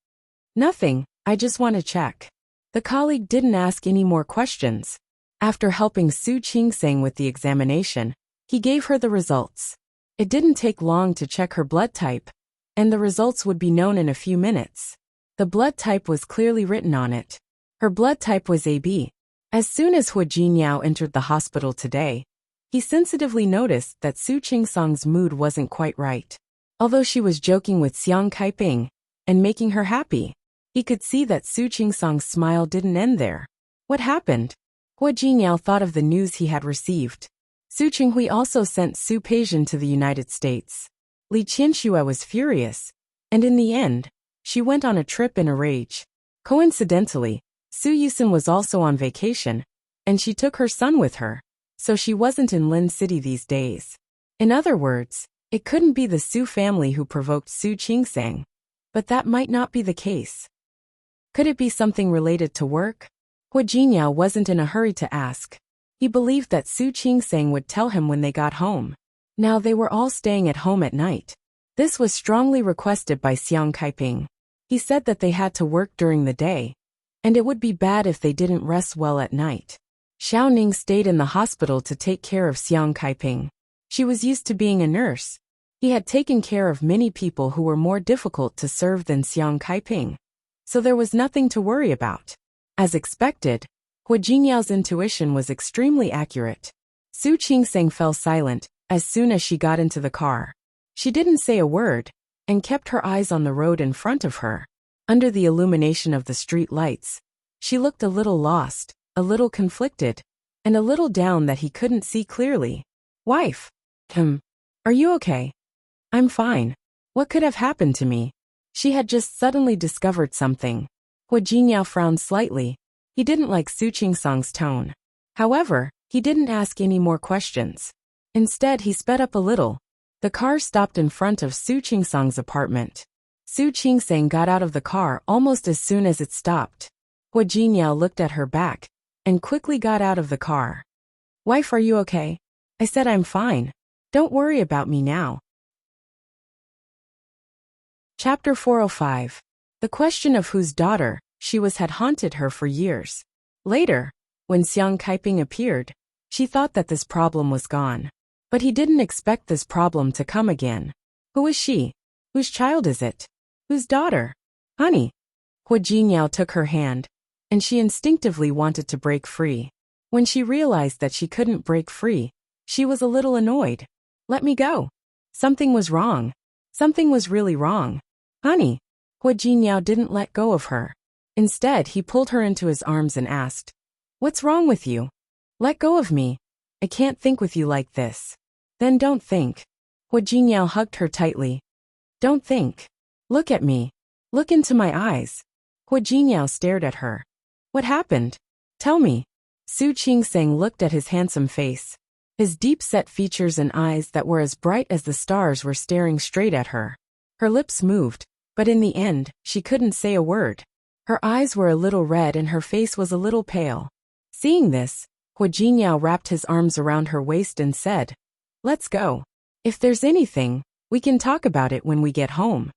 Nothing, I just want to check. The colleague didn't ask any more questions. After helping Su Qingsang with the examination, he gave her the results. It didn't take long to check her blood type, and the results would be known in a few minutes. The blood type was clearly written on it. Her blood type was AB. As soon as Hu Jinyao entered the hospital today, he sensitively noticed that Su Qingsang's mood wasn't quite right. Although she was joking with Xiang Kaiping and making her happy, he could see that Su Qingsang's smile didn't end there. What happened? Hu Jinyao thought of the news he had received. Su Qinghui also sent Su Peijian to the United States. Li Qianxue was furious, and in the end, she went on a trip in a rage. Coincidentally, Su Yusin was also on vacation, and she took her son with her, so she wasn't in Lin City these days. In other words, it couldn't be the Su family who provoked Su Qingsang, but that might not be the case. Could it be something related to work? Hu Jinyao wasn't in a hurry to ask. He believed that Su Qingsang would tell him when they got home. Now they were all staying at home at night. This was strongly requested by Xiang Kaiping. He said that they had to work during the day, and it would be bad if they didn't rest well at night. Xiao Ning stayed in the hospital to take care of Xiang Kaiping. She was used to being a nurse. He had taken care of many people who were more difficult to serve than Xiang Kaiping, so there was nothing to worry about. As expected, Hu Jinyao's intuition was extremely accurate. Su Qingsang fell silent as soon as she got into the car. She didn't say a word and kept her eyes on the road in front of her. Under the illumination of the street lights, she looked a little lost, a little conflicted, and a little down that he couldn't see clearly. Wife. Are you okay? I'm fine. What could have happened to me? She had just suddenly discovered something. Hu Jinyao frowned slightly. He didn't like Su Qingsang's tone. However, he didn't ask any more questions. Instead, he sped up a little. The car stopped in front of Su Qingsang's apartment. Su Qingsang got out of the car almost as soon as it stopped. Hu Jinyao looked at her back and quickly got out of the car. Wife, are you okay? I said I'm fine. Don't worry about me now. Chapter 405. The question of whose daughter she was had haunted her for years. Later, when Xiang Kaiping appeared, she thought that this problem was gone. But he didn't expect this problem to come again. Who is she? Whose child is it? Whose daughter? Honey. Hu Jinyao took her hand, and she instinctively wanted to break free. When she realized that she couldn't break free, she was a little annoyed. Let me go. Something was wrong. Something was really wrong. Honey. Hu Jinyao didn't let go of her. Instead, he pulled her into his arms and asked, What's wrong with you? Let go of me. I can't think with you like this. Then don't think. Hu Jinyao hugged her tightly. Don't think. Look at me. Look into my eyes. Hu Jinyao stared at her. What happened? Tell me. Su Qingsang looked at his handsome face. His deep-set features and eyes that were as bright as the stars were staring straight at her. Her lips moved, but in the end, she couldn't say a word. Her eyes were a little red and her face was a little pale. Seeing this, Hu Jinyao wrapped his arms around her waist and said, Let's go. If there's anything, we can talk about it when we get home.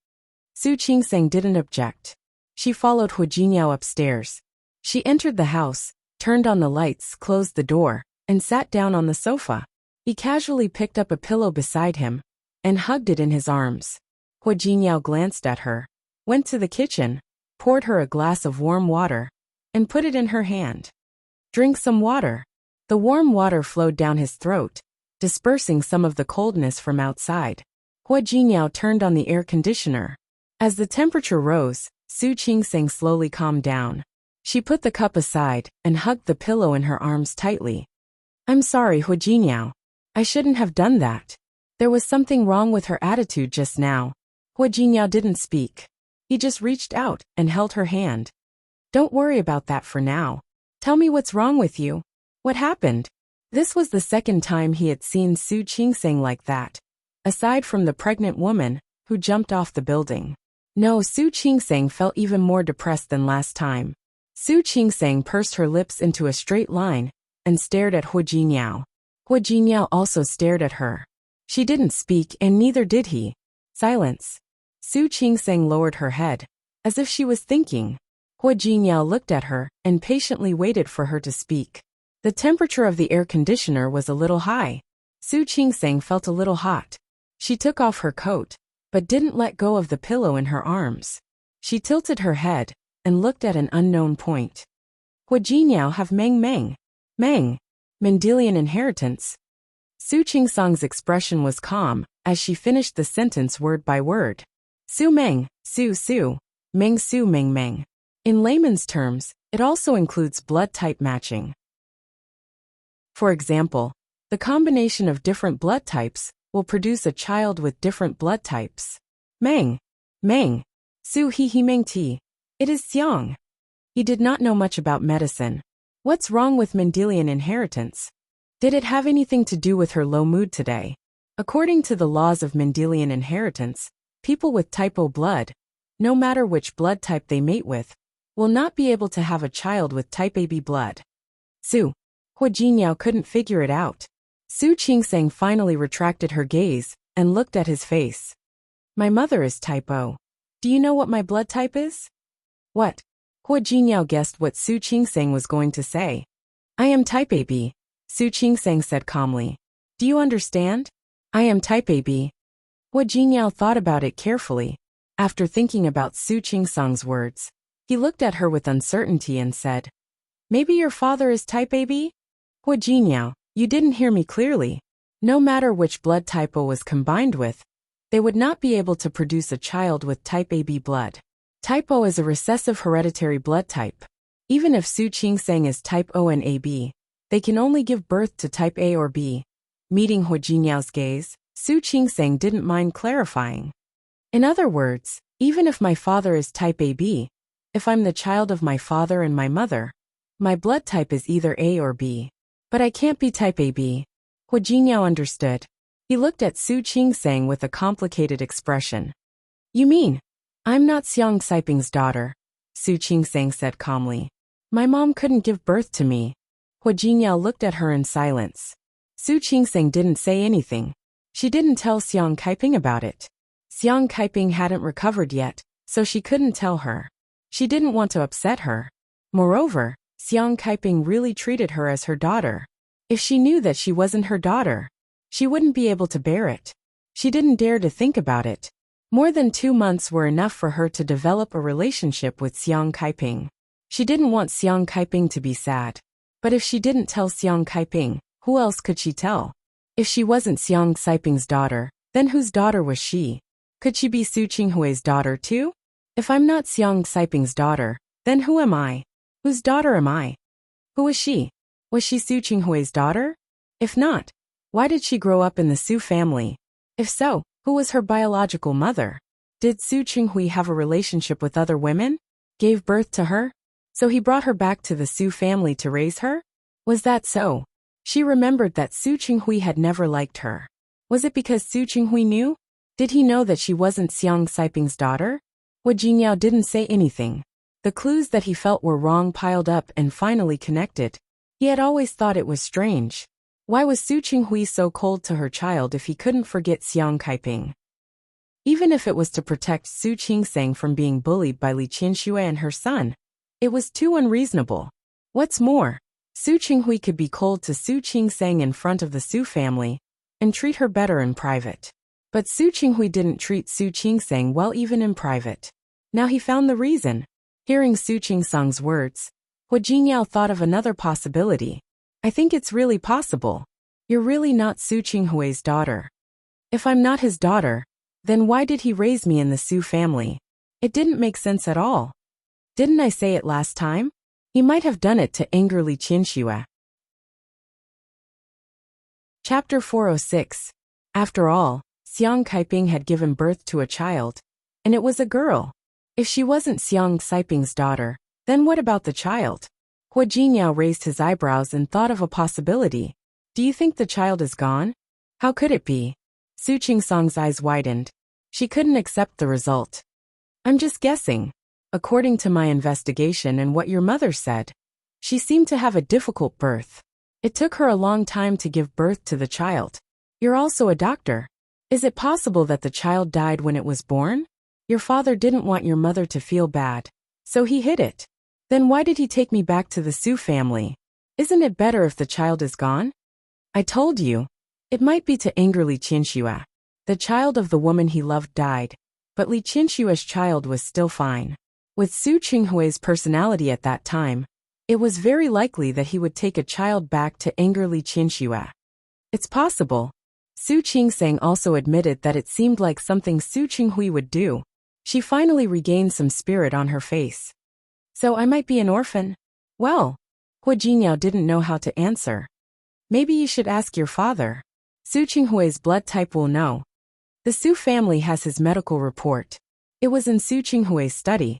Su Qingsang didn't object. She followed Hu Jinyao upstairs. She entered the house, turned on the lights, closed the door, and sat down on the sofa. He casually picked up a pillow beside him and hugged it in his arms. Hu Jinyao glanced at her, went to the kitchen, poured her a glass of warm water, and put it in her hand. Drink some water. The warm water flowed down his throat, dispersing some of the coldness from outside. Hu Jinyao turned on the air conditioner. As the temperature rose, Su Qingsang slowly calmed down. She put the cup aside and hugged the pillow in her arms tightly. I'm sorry, Huijinyao. I shouldn't have done that. There was something wrong with her attitude just now. Huijinyao didn't speak. He just reached out and held her hand. Don't worry about that for now. Tell me what's wrong with you. What happened? This was the second time he had seen Su Qingsang like that, aside from the pregnant woman who jumped off the building. No, Su Qingsang felt even more depressed than last time. Su Qingsang pursed her lips into a straight line and stared at Huijinyao. Huijinyao also stared at her. She didn't speak and neither did he. Silence. Su Qingsang lowered her head, as if she was thinking. Huijinyao looked at her and patiently waited for her to speak. The temperature of the air conditioner was a little high. Su Qingsang felt a little hot. She took off her coat, but didn't let go of the pillow in her arms. She tilted her head and looked at an unknown point. Huijinyao have Meng Meng. Meng. Mendelian inheritance. Su Qingsang's expression was calm as she finished the sentence word by word. Su Meng, Su Su, Meng Su Meng Meng. In layman's terms, it also includes blood type matching. For example, the combination of different blood types will produce a child with different blood types. Meng. Meng. Su He Meng Ti. It is Xiang. He did not know much about medicine. What's wrong with Mendelian inheritance? Did it have anything to do with her low mood today? According to the laws of Mendelian inheritance, people with type O blood, no matter which blood type they mate with, will not be able to have a child with type AB blood. Su. Huijinyao couldn't figure it out. Su Qingsang finally retracted her gaze and looked at his face. My mother is type O. Do you know what my blood type is? What? Huijinyao guessed what Su Qingsang was going to say. I am type AB, Su Qingsang said calmly. Do you understand? I am type AB. Huijinyao thought about it carefully. After thinking about Su Qingsang's words, he looked at her with uncertainty and said, Maybe your father is type AB? Huijinyao, you didn't hear me clearly. No matter which blood type O was combined with, they would not be able to produce a child with type AB blood. Type O is a recessive hereditary blood type. Even if Su Qingsang is type O and AB, they can only give birth to type A or B. Meeting Huijinyao's gaze, Su Qingsang didn't mind clarifying. In other words, even if my father is type AB, if I'm the child of my father and my mother, my blood type is either A or B. But I can't be type AB. Huijinyao understood. He looked at Su Qingsang with a complicated expression. You mean, I'm not Xiang Saiping's daughter, Su Qingsang said calmly. My mom couldn't give birth to me. Huijinyao looked at her in silence. Su Qingsang didn't say anything. She didn't tell Xiang Kaiping about it. Xiang Kaiping hadn't recovered yet, so she couldn't tell her. She didn't want to upset her. Moreover, Xiang Kaiping really treated her as her daughter. If she knew that she wasn't her daughter, she wouldn't be able to bear it. She didn't dare to think about it. More than 2 months were enough for her to develop a relationship with Xiang Kaiping. She didn't want Xiang Kaiping to be sad. But if she didn't tell Xiang Kaiping, who else could she tell? If she wasn't Xiang Saiping's daughter, then whose daughter was she? Could she be Su Qinghui's daughter too? If I'm not Xiang Saiping's daughter, then who am I? Whose daughter am I? Who was she? Was she Su Qinghui's daughter? If not, why did she grow up in the Su family? If so, who was her biological mother? Did Su Qinghui have a relationship with other women? Gave birth to her? So he brought her back to the Su family to raise her? Was that so? She remembered that Su Qinghui had never liked her. Was it because Su Qinghui knew? Did he know that she wasn't Xiang Saiping's daughter? Huijinyao didn't say anything. The clues that he felt were wrong piled up and finally connected. He had always thought it was strange. Why was Su Qinghui so cold to her child if he couldn't forget Xiang Kaiping? Even if it was to protect Su Qingsang from being bullied by Li Qianxue and her son, it was too unreasonable. What's more, Su Qinghui could be cold to Su Qingsang in front of the Su family and treat her better in private. But Su Qinghui didn't treat Su Qingsang well even in private. Now he found the reason. Hearing Su Qingsang's words, Huijinyao thought of another possibility. I think it's really possible. You're really not Su Qinghui's daughter. If I'm not his daughter, then why did he raise me in the Su family? It didn't make sense at all. Didn't I say it last time? He might have done it to anger Li Qianxue. Chapter 406. After all, Xiang Kaiping had given birth to a child, and it was a girl. If she wasn't Xiang Kaiping's daughter, then what about the child? Hua Jinyao raised his eyebrows and thought of a possibility. Do you think the child is gone? How could it be? Su Qingsang's eyes widened. She couldn't accept the result. I'm just guessing. According to my investigation and what your mother said, she seemed to have a difficult birth. It took her a long time to give birth to the child. You're also a doctor. Is it possible that the child died when it was born? Your father didn't want your mother to feel bad, so he hid it. Then why did he take me back to the Su family? Isn't it better if the child is gone? I told you. It might be to anger Li Qianxue. The child of the woman he loved died, but Li Qianxue's child was still fine. With Su Qinghui's personality at that time, it was very likely that he would take a child back to anger Li Qianxue. It's possible. Su Qingsang also admitted that it seemed like something Su Qinghui would do. She finally regained some spirit on her face. So I might be an orphan? Well, Hua Jinyao didn't know how to answer. Maybe you should ask your father. Su Qinghui's blood type will know. The Su family has his medical report. It was in Su Qinghui's study.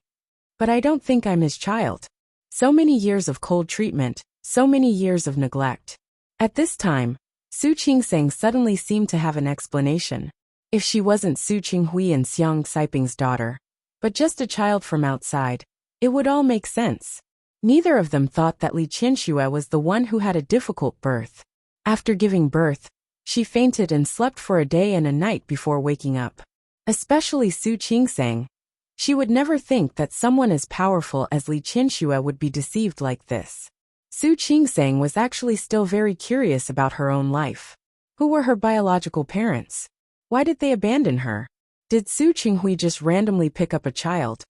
But I don't think I'm his child. So many years of cold treatment, so many years of neglect. At this time, Su Qingsang suddenly seemed to have an explanation. If she wasn't Su Qinghui and Xiang Kaiping's daughter, but just a child from outside, it would all make sense. Neither of them thought that Li Qianxue was the one who had a difficult birth. After giving birth, she fainted and slept for a day and a night before waking up. Especially Su Qingsang. She would never think that someone as powerful as Li Qianxue would be deceived like this. Su Qingsang was actually still very curious about her own life. Who were her biological parents? Why did they abandon her? Did Su Qinghui just randomly pick up a child?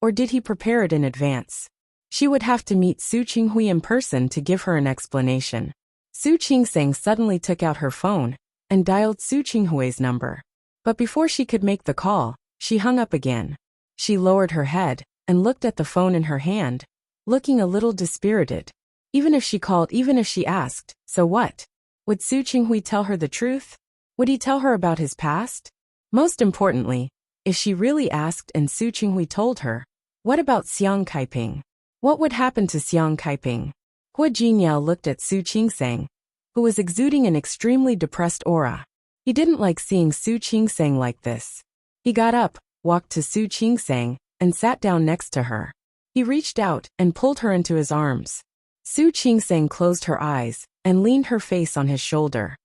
Or did he prepare it in advance? She would have to meet Su Qinghui in person to give her an explanation. Su Qingsang suddenly took out her phone and dialed Su Qinghui's number. But before she could make the call, she hung up again. She lowered her head and looked at the phone in her hand, looking a little dispirited. Even if she called, even if she asked, so what? Would Su Qinghui tell her the truth? Would he tell her about his past? Most importantly, if she really asked and Su Qinghui told her, what about Xiang Kaiping? What would happen to Xiang Kaiping? Hua Jinyao looked at Su Qingsang, who was exuding an extremely depressed aura. He didn't like seeing Su Qingsang like this. He got up, walked to Su Qingsang, and sat down next to her. He reached out and pulled her into his arms. Su Qingsang closed her eyes and leaned her face on his shoulder.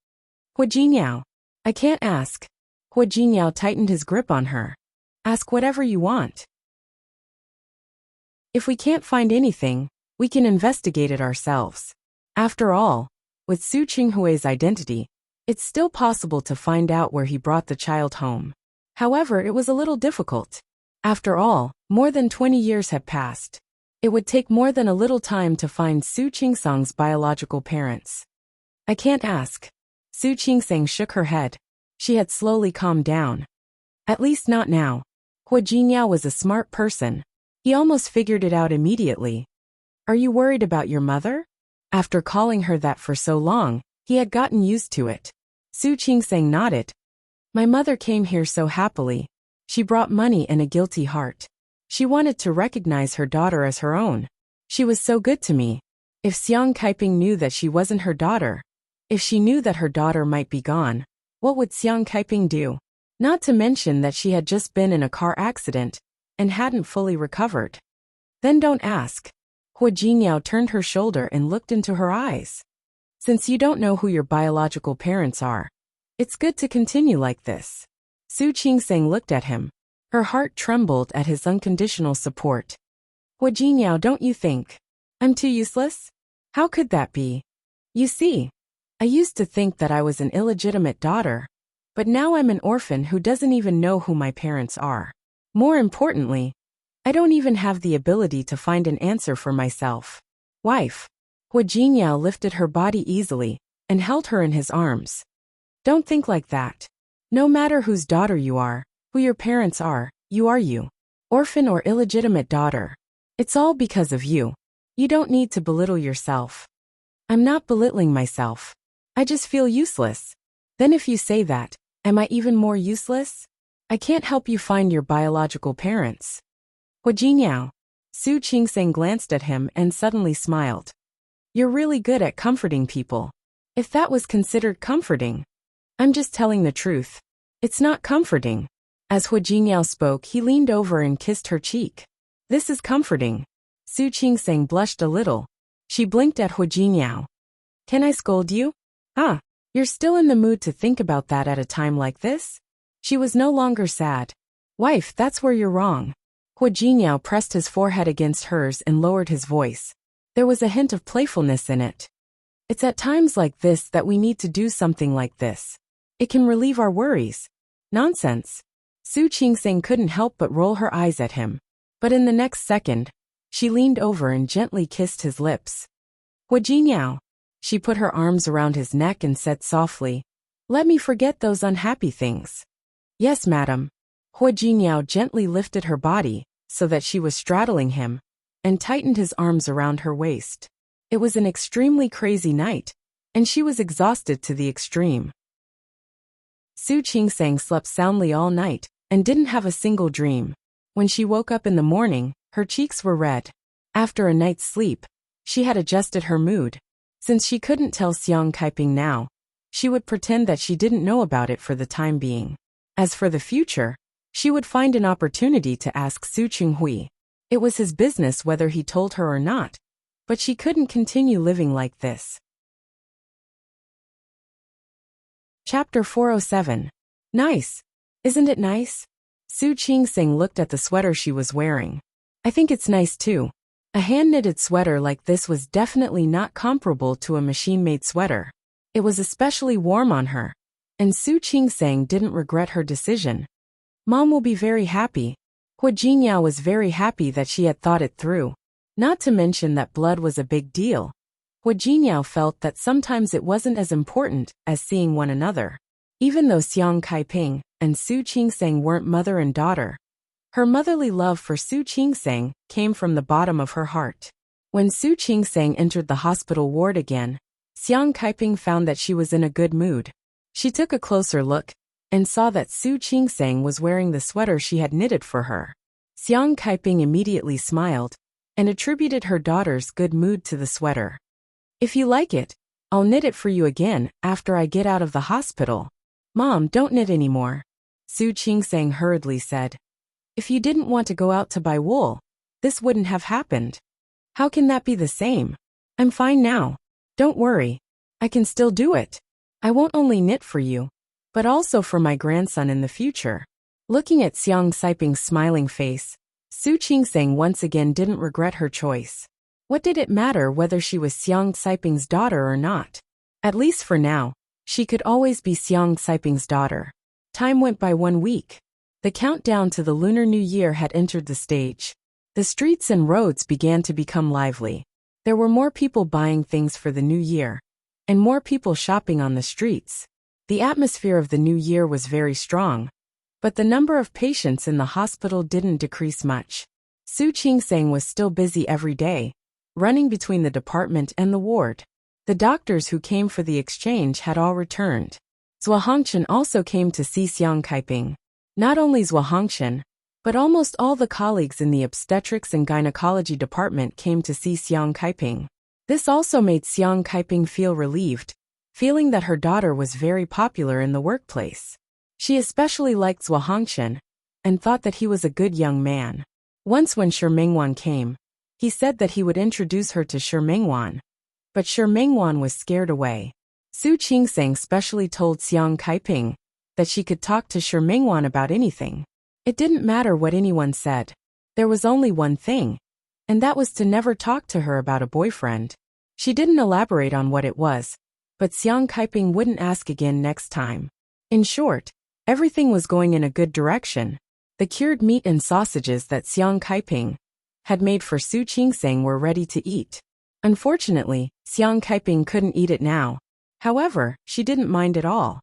Hua Jinyao. I can't ask. Hua Jinyao tightened his grip on her. Ask whatever you want. If we can't find anything, we can investigate it ourselves. After all, with Su Qinghui's identity, it's still possible to find out where he brought the child home. However, it was a little difficult. After all, more than 20 years had passed. It would take more than a little time to find Su Qingsang's biological parents. I can't ask. Su Qingsang shook her head. She had slowly calmed down. At least not now. Hua Jinyao was a smart person. He almost figured it out immediately. Are you worried about your mother? After calling her that for so long, he had gotten used to it. Su Qingsang nodded. My mother came here so happily. She brought money and a guilty heart. She wanted to recognize her daughter as her own. She was so good to me. If Xiang Kaiping knew that she wasn't her daughter, if she knew that her daughter might be gone, what would Xiang Kaiping do? Not to mention that she had just been in a car accident and hadn't fully recovered. Then don't ask. Hua Jinyao turned her shoulder and looked into her eyes. Since you don't know who your biological parents are, it's good to continue like this. Su Qingsang looked at him. Her heart trembled at his unconditional support. Hua Jinyao, don't you think I'm too useless? How could that be? You see, I used to think that I was an illegitimate daughter, but now I'm an orphan who doesn't even know who my parents are. More importantly, I don't even have the ability to find an answer for myself. Wife. Hua Jinyao lifted her body easily and held her in his arms. Don't think like that. No matter whose daughter you are, who your parents are, you are you. Orphan or illegitimate daughter. It's all because of you. You don't need to belittle yourself. I'm not belittling myself. I just feel useless. Then if you say that, am I even more useless? I can't help you find your biological parents. Huijiniao. Su Qingseng glanced at him and suddenly smiled. You're really good at comforting people. If that was considered comforting. I'm just telling the truth. It's not comforting. As Huijiniao spoke, he leaned over and kissed her cheek. This is comforting. Su Qingseng blushed a little. She blinked at Huijiniao. Can I scold you? Ah, you're still in the mood to think about that at a time like this? She was no longer sad. Wife, that's where you're wrong. Huijiniao pressed his forehead against hers and lowered his voice. There was a hint of playfulness in it. It's at times like this that we need to do something like this. It can relieve our worries. Nonsense. Su Qingseng couldn't help but roll her eyes at him. But in the next second, she leaned over and gently kissed his lips. Huijiniao. She put her arms around his neck and said softly, let me forget those unhappy things. Yes, madam. Huijiniao gently lifted her body, so that she was straddling him, and tightened his arms around her waist. It was an extremely crazy night, and she was exhausted to the extreme. Su Qingseng slept soundly all night, and didn't have a single dream. When she woke up in the morning, her cheeks were red. After a night's sleep, she had adjusted her mood. Since she couldn't tell Xiang Kaiping now, she would pretend that she didn't know about it for the time being. As for the future, she would find an opportunity to ask Su Qinghui. It was his business whether he told her or not, but she couldn't continue living like this. Chapter 407. Nice. Isn't it nice? Su Qingseng looked at the sweater she was wearing. I think it's nice too. A hand-knitted sweater like this was definitely not comparable to a machine-made sweater. It was especially warm on her, and Su Qingseng didn't regret her decision. Mom will be very happy. Huijiniao was very happy that she had thought it through. Not to mention that blood was a big deal. Huijiniao felt that sometimes it wasn't as important as seeing one another. Even though Xiang Kaiping and Su Qingseng weren't mother and daughter, her motherly love for Su Qingseng came from the bottom of her heart. When Su Qingseng entered the hospital ward again, Xiang Kaiping found that she was in a good mood. She took a closer look and saw that Su Qingseng was wearing the sweater she had knitted for her. Xiang Kaiping immediately smiled and attributed her daughter's good mood to the sweater. If you like it, I'll knit it for you again after I get out of the hospital. Mom, don't knit anymore. Su Qingseng hurriedly said. If you didn't want to go out to buy wool, this wouldn't have happened. How can that be the same? I'm fine now. Don't worry. I can still do it. I won't only knit for you, but also for my grandson in the future. Looking at Xiang Kaiping's smiling face, Su Qingseng once again didn't regret her choice. What did it matter whether she was Xiang Kaiping's daughter or not? At least for now, she could always be Xiang Kaiping's daughter. Time went by 1 week. The countdown to the Lunar New Year had entered the stage. The streets and roads began to become lively. There were more people buying things for the new year, and more people shopping on the streets. The atmosphere of the new year was very strong, but the number of patients in the hospital didn't decrease much. Su Qingseng was still busy every day, running between the department and the ward. The doctors who came for the exchange had all returned. Zhua Hongchen also came to see Xiang Kaiping. Not only Zhua Hongchen, but almost all the colleagues in the obstetrics and gynecology department came to see Xiang Kaiping. This also made Xiang Kaiping feel relieved, feeling that her daughter was very popular in the workplace. She especially liked Zhua Hongchen, and thought that he was a good young man. Once when Shi Mengwan came, he said that he would introduce her to Shi Mengwan, but Shi Mengwan was scared away. Su Qingseng specially told Xiang Kaiping that she could talk to Shi Mengwan about anything. It didn't matter what anyone said. There was only one thing, and that was to never talk to her about a boyfriend. She didn't elaborate on what it was, but Xiang Kaiping wouldn't ask again next time. In short, everything was going in a good direction. The cured meat and sausages that Xiang Kaiping had made for Su Qingseng were ready to eat. Unfortunately, Xiang Kaiping couldn't eat it now. However, she didn't mind at all.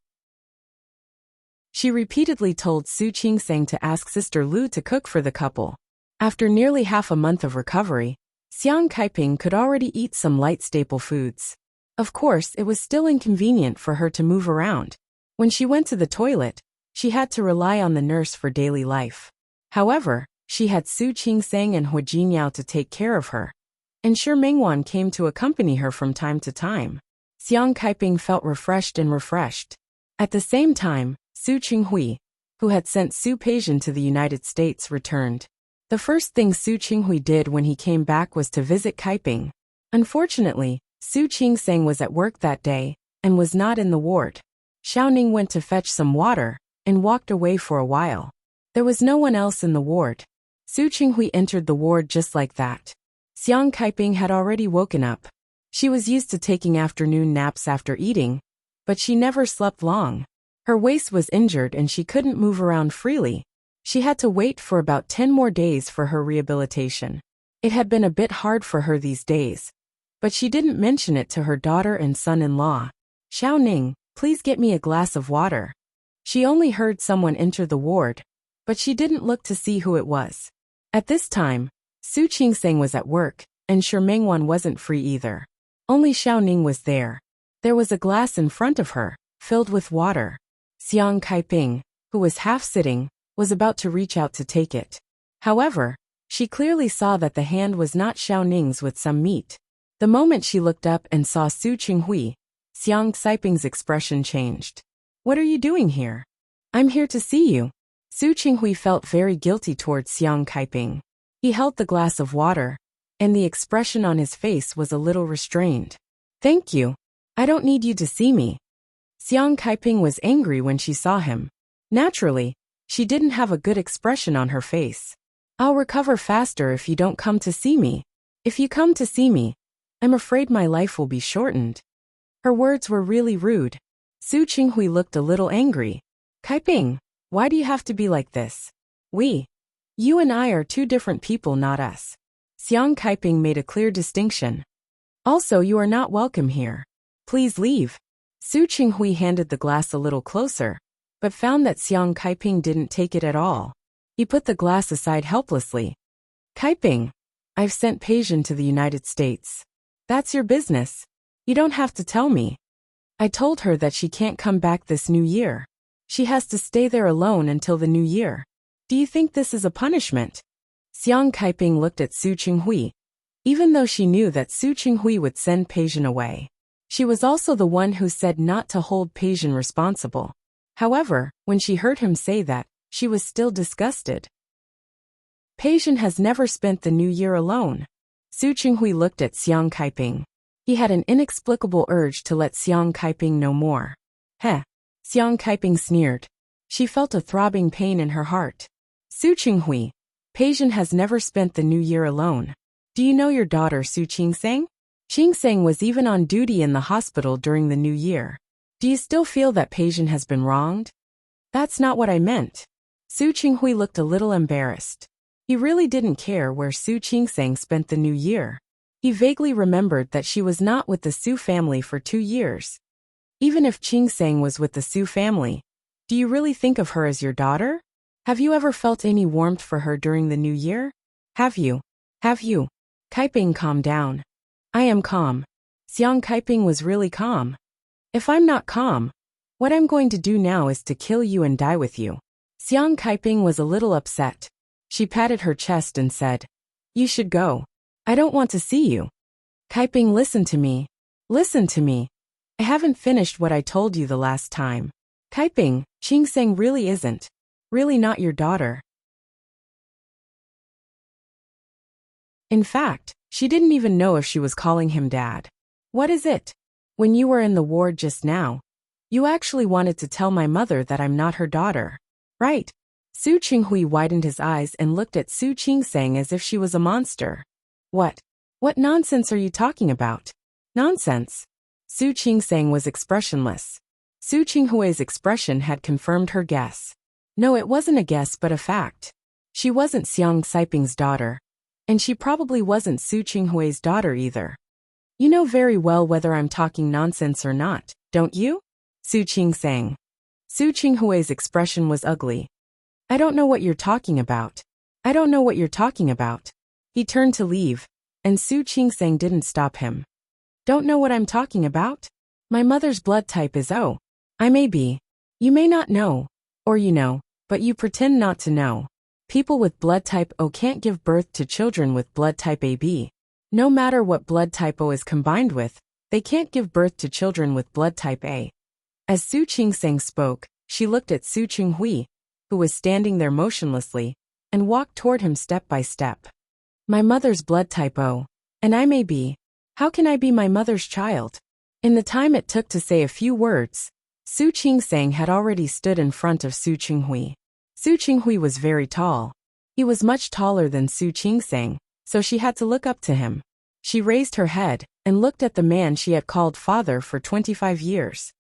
She repeatedly told Su Qingseng to ask Sister Lu to cook for the couple. After nearly half a month of recovery, Xiang Kaiping could already eat some light staple foods. Of course, it was still inconvenient for her to move around. When she went to the toilet, she had to rely on the nurse for daily life. However, she had Su Qingsang and Hua Jinyao to take care of her, and Shi Mingwan came to accompany her from time to time. Xiang Kaiping felt refreshed. At the same time, Su Qinghui, who had sent Su Peijian to the United States, returned. The first thing Su Qinghui did when he came back was to visit Kaiping. Unfortunately, Su Qingsang was at work that day and was not in the ward. Xiao Ning went to fetch some water and walked away for a while. There was no one else in the ward. Su Qinghui entered the ward just like that. Xiang Kaiping had already woken up. She was used to taking afternoon naps after eating, but she never slept long. Her waist was injured and she couldn't move around freely. She had to wait for about 10 more days for her rehabilitation. It had been a bit hard for her these days, but she didn't mention it to her daughter and son-in-law. Xiao Ning, please get me a glass of water. She only heard someone enter the ward, but she didn't look to see who it was. At this time, Su Qingsang was at work, and Shi Mingwan wasn't free either. Only Xiao Ning was there. There was a glass in front of her, filled with water. Xiang Kaiping, who was half sitting, was about to reach out to take it. However, she clearly saw that the hand was not Xiao Ning's with some meat. The moment she looked up and saw Su Qinghui, Xiang Kaiping's expression changed. What are you doing here? I'm here to see you. Su Qinghui felt very guilty towards Xiang Kaiping. He held the glass of water, and the expression on his face was a little restrained. Thank you. I don't need you to see me. Xiang Kaiping was angry when she saw him. Naturally, she didn't have a good expression on her face. I'll recover faster if you don't come to see me. If you come to see me, I'm afraid my life will be shortened. Her words were really rude. Su Qinghui looked a little angry. Kaiping, why do you have to be like this? You and I are two different people, not us. Xiang Kaiping made a clear distinction. Also, you are not welcome here. Please leave. Su Qinghui handed the glass a little closer, but found that Xiang Kaiping didn't take it at all. He put the glass aside helplessly. Kaiping, I've sent Peijian to the United States. That's your business. You don't have to tell me. I told her that she can't come back this new year. She has to stay there alone until the new year. Do you think this is a punishment? Xiang Kaiping looked at Su Qinghui. Even though she knew that Su Qinghui would send Peijian away, she was also the one who said not to hold Peijian responsible. However, when she heard him say that, she was still disgusted. Peijian has never spent the new year alone. Su Qinghui looked at Xiang Kaiping. He had an inexplicable urge to let Xiang Kaiping know more. Heh. Xiang Kaiping sneered. She felt a throbbing pain in her heart. Su Qinghui, Peijian has never spent the new year alone. Do you know your daughter Su Qingsang? Qingsang was even on duty in the hospital during the new year. Do you still feel that Peijian has been wronged? That's not what I meant. Su Qinghui looked a little embarrassed. He really didn't care where Su Qingsang spent the new year. He vaguely remembered that she was not with the Su family for 2 years. Even if Qingsang was with the Su family, do you really think of her as your daughter? Have you ever felt any warmth for her during the new year? Have you? Kaiping, calm down. I am calm. Xiang Kaiping was really calm. If I'm not calm, what I'm going to do now is to kill you and die with you. Xiang Kaiping was a little upset. She patted her chest and said, You should go. I don't want to see you. Kaiping, listen to me. Listen to me. I haven't finished what I told you the last time. Kaiping, Qingsang really isn't. Really not your daughter. In fact, she didn't even know if she was calling him dad. What is it? When you were in the ward just now, you actually wanted to tell my mother that I'm not her daughter. Right? Su Qinghui widened his eyes and looked at Su Qingsang as if she was a monster. What? What nonsense are you talking about? Nonsense. Su Qingsang was expressionless. Su Qinghui's expression had confirmed her guess. No, it wasn't a guess but a fact. She wasn't Xiang Kaiping's daughter. And she probably wasn't Su Qinghui's daughter either. You know very well whether I'm talking nonsense or not, don't you? Su Qingsang. Su Qinghui's expression was ugly. I don't know what you're talking about. I don't know what you're talking about. He turned to leave, and Su Qingsang didn't stop him. Don't know what I'm talking about? My mother's blood type is O. I may be. You may not know, or you know, but you pretend not to know. People with blood type O can't give birth to children with blood type AB. No matter what blood type O is combined with, they can't give birth to children with blood type A. As Su Qingsang spoke, she looked at Su Qinghui, who was standing there motionlessly, and walked toward him step by step. My mother's blood type O, and I may be. How can I be my mother's child? In the time it took to say a few words, Su Qingsang had already stood in front of Su Qinghui. Su Qinghui was very tall. He was much taller than Su Qingsang, so she had to look up to him. She raised her head and looked at the man she had called father for 25 years.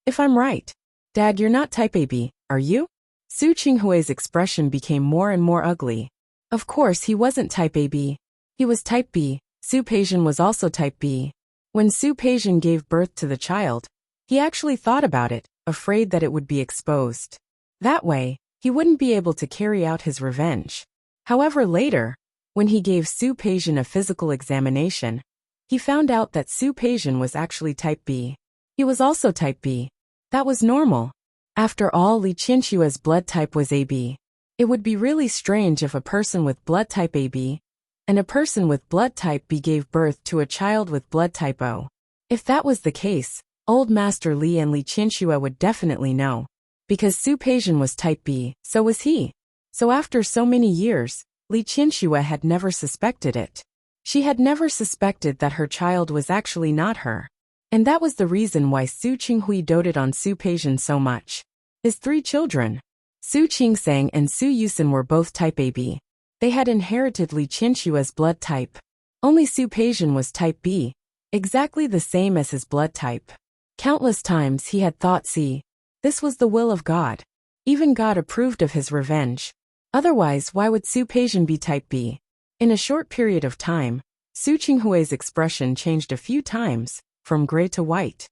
If I'm right, Dad, you're not type AB, are you? Su Qinghui's expression became more and more ugly. Of course he wasn't type AB. He was type B. Su Peijian was also type B. When Su Peijian gave birth to the child, he actually thought about it, afraid that it would be exposed. That way, he wouldn't be able to carry out his revenge. However, later, when he gave Su Peijian a physical examination, he found out that Su Peijian was actually type B. He was also type B. That was normal. After all, Li Qinshua's blood type was AB. It would be really strange if a person with blood type AB and a person with blood type B gave birth to a child with blood type O. If that was the case, Old Master Li and Li Qinshuo would definitely know. Because Su Peijian was type B, so was he. So after so many years, Li Qinshuo had never suspected it. She had never suspected that her child was actually not her. And that was the reason why Su Qinghui doted on Su Peijian so much. His 3 children, Su Qingsang and Su Yusin, were both type AB. They had inherited Li Qinshua's blood type. Only Su Peijian was type B, exactly the same as his blood type. Countless times he had thought, see, this was the will of God. Even God approved of his revenge. Otherwise, why would Su Peijian be type B? In a short period of time, Su Qinghui's expression changed a few times, from gray to white.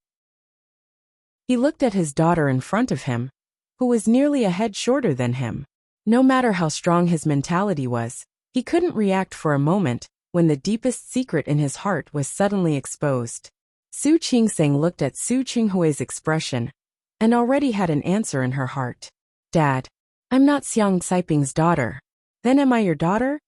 He looked at his daughter in front of him, who was nearly a head shorter than him. No matter how strong his mentality was, he couldn't react for a moment when the deepest secret in his heart was suddenly exposed. Su Qingsang looked at Su Qinghui's expression and already had an answer in her heart. Dad, I'm not Xiang Caiping's daughter. Then am I your daughter?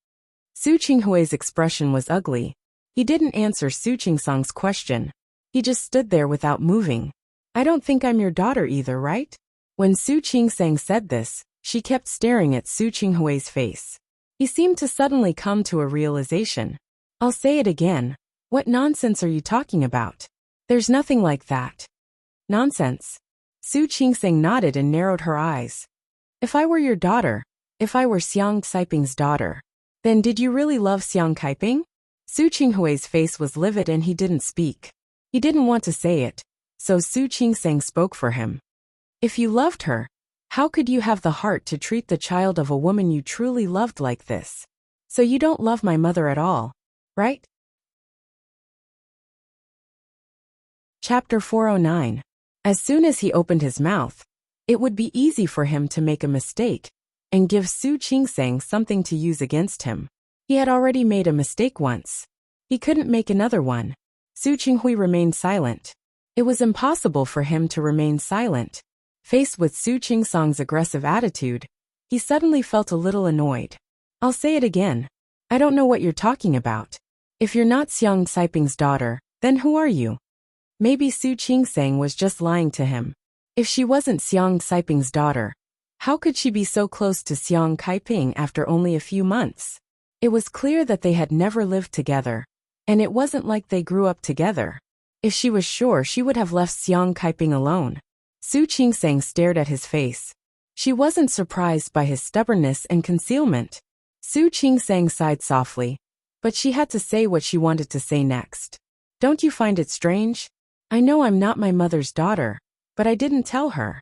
Su Qinghui's expression was ugly. He didn't answer Su Qingsang's question. He just stood there without moving. I don't think I'm your daughter either, right? When Su Qingsang said this, she kept staring at Su Qinghui's face. He seemed to suddenly come to a realization. I'll say it again. What nonsense are you talking about? There's nothing like that. Nonsense. Su Qingsang nodded and narrowed her eyes. If I were your daughter, if I were Xiang Caiping's daughter, then did you really love Xiang Caiping? Su Qinghui's face was livid and he didn't speak. He didn't want to say it, so Su Qingsang spoke for him. If you loved her, how could you have the heart to treat the child of a woman you truly loved like this? So you don't love my mother at all, right? Chapter 409. As soon as he opened his mouth, it would be easy for him to make a mistake and give Su Qingsang something to use against him. He had already made a mistake once. He couldn't make another one. Su Qinghui remained silent. It was impossible for him to remain silent. Faced with Su Qingsang's aggressive attitude, he suddenly felt a little annoyed. I'll say it again. I don't know what you're talking about. If you're not Xiang Caiping's daughter, then who are you? Maybe Su Qingsang was just lying to him. If she wasn't Xiang Caiping's daughter, how could she be so close to Xiang Caiping after only a few months? It was clear that they had never lived together, and it wasn't like they grew up together. If she was sure, she would have left Xiang Caiping alone. Su Qingsang stared at his face. She wasn't surprised by his stubbornness and concealment. Su Qingsang sighed softly, but she had to say what she wanted to say next. Don't you find it strange? I know I'm not my mother's daughter, but I didn't tell her.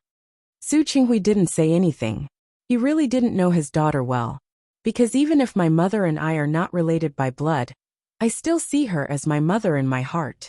Su Qinghui didn't say anything. He really didn't know his daughter well. Because even if my mother and I are not related by blood, I still see her as my mother in my heart.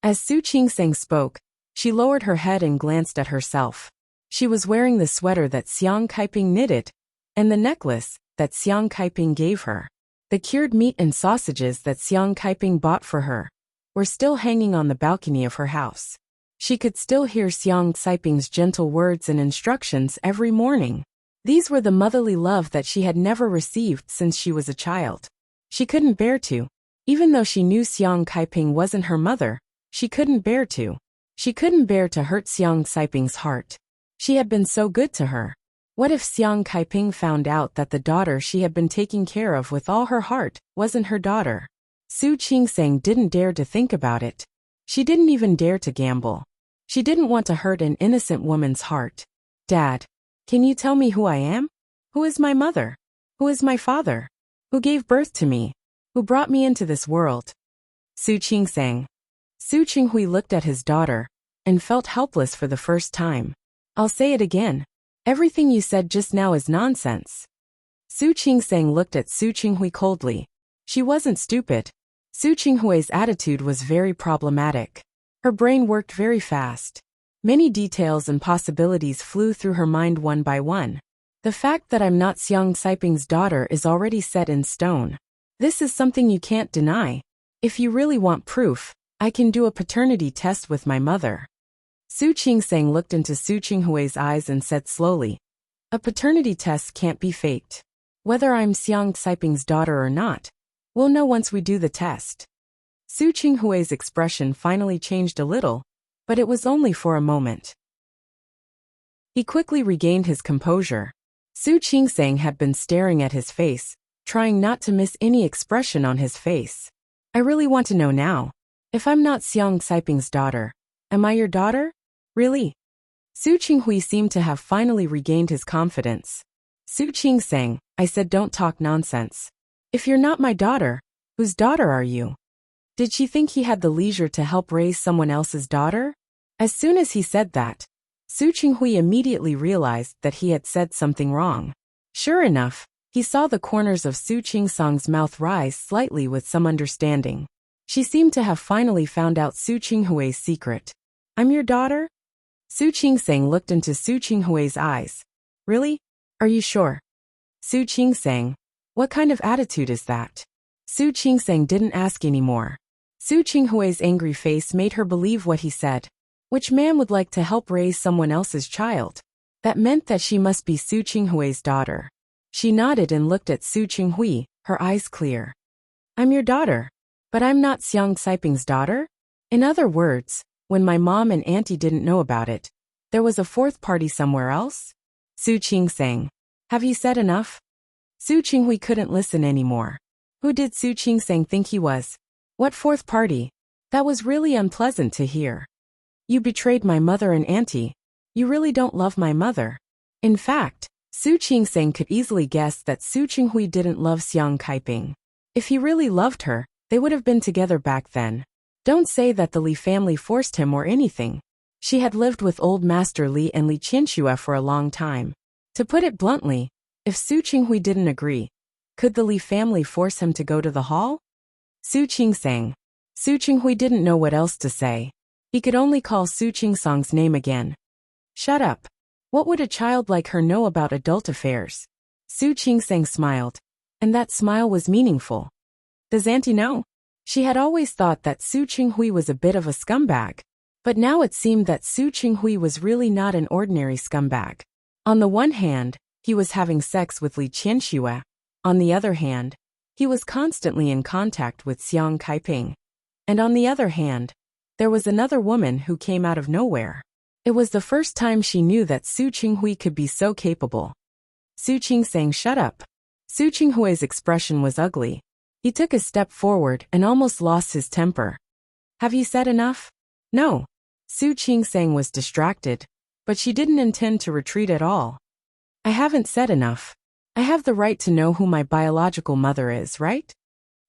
As Su Qingsang spoke, she lowered her head and glanced at herself. She was wearing the sweater that Xiang Caiping knitted, and the necklace that Xiang Caiping gave her. The cured meat and sausages that Xiang Kaiping bought for her were still hanging on the balcony of her house. She could still hear Xiang Kaiping's gentle words and instructions every morning. These were the motherly love that she had never received since she was a child. She couldn't bear to. Even though she knew Xiang Kaiping wasn't her mother, she couldn't bear to. She couldn't bear to hurt Xiang Kaiping's heart. She had been so good to her. What if Xiang Kaiping found out that the daughter she had been taking care of with all her heart wasn't her daughter? Su Qingsang didn't dare to think about it. She didn't even dare to gamble. She didn't want to hurt an innocent woman's heart. Dad, can you tell me who I am? Who is my mother? Who is my father? Who gave birth to me? Who brought me into this world? Su Qingsang. Su Qinghui looked at his daughter and felt helpless for the first time. I'll say it again. Everything you said just now is nonsense. Su Qingsang looked at Su Qinghui coldly. She wasn't stupid. Su Qinghui's attitude was very problematic. Her brain worked very fast. Many details and possibilities flew through her mind one by one. The fact that I'm not Xiang Kaiping's daughter is already set in stone. This is something you can't deny. If you really want proof, I can do a paternity test with my mother. Su Qingsang looked into Su Qinghui's eyes and said slowly, a paternity test can't be faked. Whether I'm Xiang Kaiping's daughter or not, we'll know once we do the test. Su Qinghui's expression finally changed a little, but it was only for a moment. He quickly regained his composure. Su Qingsang had been staring at his face, trying not to miss any expression on his face. I really want to know now. If I'm not Xiang Kaiping's daughter, am I your daughter? Really? Su Qinghui seemed to have finally regained his confidence. Su Qingsang, I said don't talk nonsense. If you're not my daughter, whose daughter are you? Did she think he had the leisure to help raise someone else's daughter? As soon as he said that, Su Qinghui immediately realized that he had said something wrong. Sure enough, he saw the corners of Su Qingsang's mouth rise slightly with some understanding. She seemed to have finally found out Su Qinghui's secret. I'm your daughter? Su Qingsang looked into Su Qinghui's eyes. Really? Are you sure? Su Qingsang, what kind of attitude is that? Su Qingsang didn't ask anymore. Su Qinghui's angry face made her believe what he said. Which man would like to help raise someone else's child? That meant that she must be Su Qinghui's daughter. She nodded and looked at Su Qinghui, her eyes clear. I'm your daughter. But I'm not Xiang Kaiping's daughter? In other words, when my mom and auntie didn't know about it, there was a fourth party somewhere else? Su Qingsang. Have you said enough? Su Qinghui couldn't listen anymore. Who did Su Qingsang think he was? What fourth party? That was really unpleasant to hear. You betrayed my mother and auntie. You really don't love my mother. In fact, Su Qingsang could easily guess that Su Qinghui didn't love Xiang Kaiping. If he really loved her, they would have been together back then. Don't say that the Li family forced him or anything. She had lived with old Master Li and Li Qianxue for a long time. To put it bluntly, if Su Qinghui didn't agree, could the Li family force him to go to the hall? Su Qingsang. Su Qinghui didn't know what else to say. He could only call Su Qingsang's name again. Shut up. What would a child like her know about adult affairs? Su Qingsang smiled, and that smile was meaningful. Does auntie know? She had always thought that Su Qinghui was a bit of a scumbag, but now it seemed that Su Qinghui was really not an ordinary scumbag. On the one hand, he was having sex with Li Qianxue. On the other hand, he was constantly in contact with Xiang Kaiping. And on the other hand, there was another woman who came out of nowhere. It was the first time she knew that Su Qinghui could be so capable. Su Qingsang, shut up. Su Qinghui's expression was ugly. He took a step forward and almost lost his temper. Have you said enough? No. Su Qingsang was distracted, but she didn't intend to retreat at all. I haven't said enough. I have the right to know who my biological mother is, right?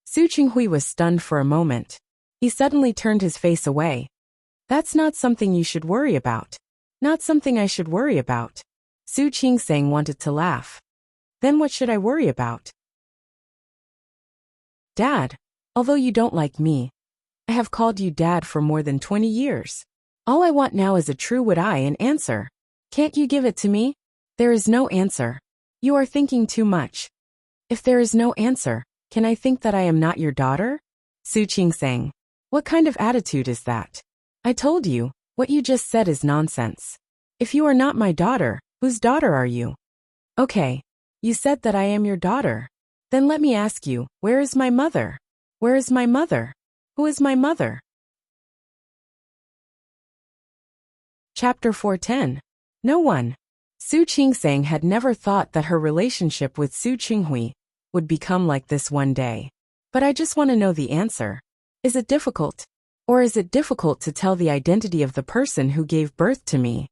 Su Qinghui was stunned for a moment. He suddenly turned his face away. That's not something you should worry about. Not something I should worry about. Su Qingsang wanted to laugh. Then what should I worry about? Dad, although you don't like me, I have called you Dad for more than 20 years. All I want now is a true would I an answer. Can't you give it to me? There is no answer. You are thinking too much. If there is no answer, Can I think that I am not your daughter? Su Qing sang. What kind of attitude is that? I told you, what you just said is nonsense. If you are not my daughter, whose daughter are you? Okay. You said that I am your daughter. Then let me ask you, where is my mother? Where is my mother? Who is my mother? Chapter 410. No one. Su Qingsang had never thought that her relationship with Su Qinghui would become like this one day. But I just want to know the answer. Is it difficult? Or is it difficult to tell the identity of the person who gave birth to me?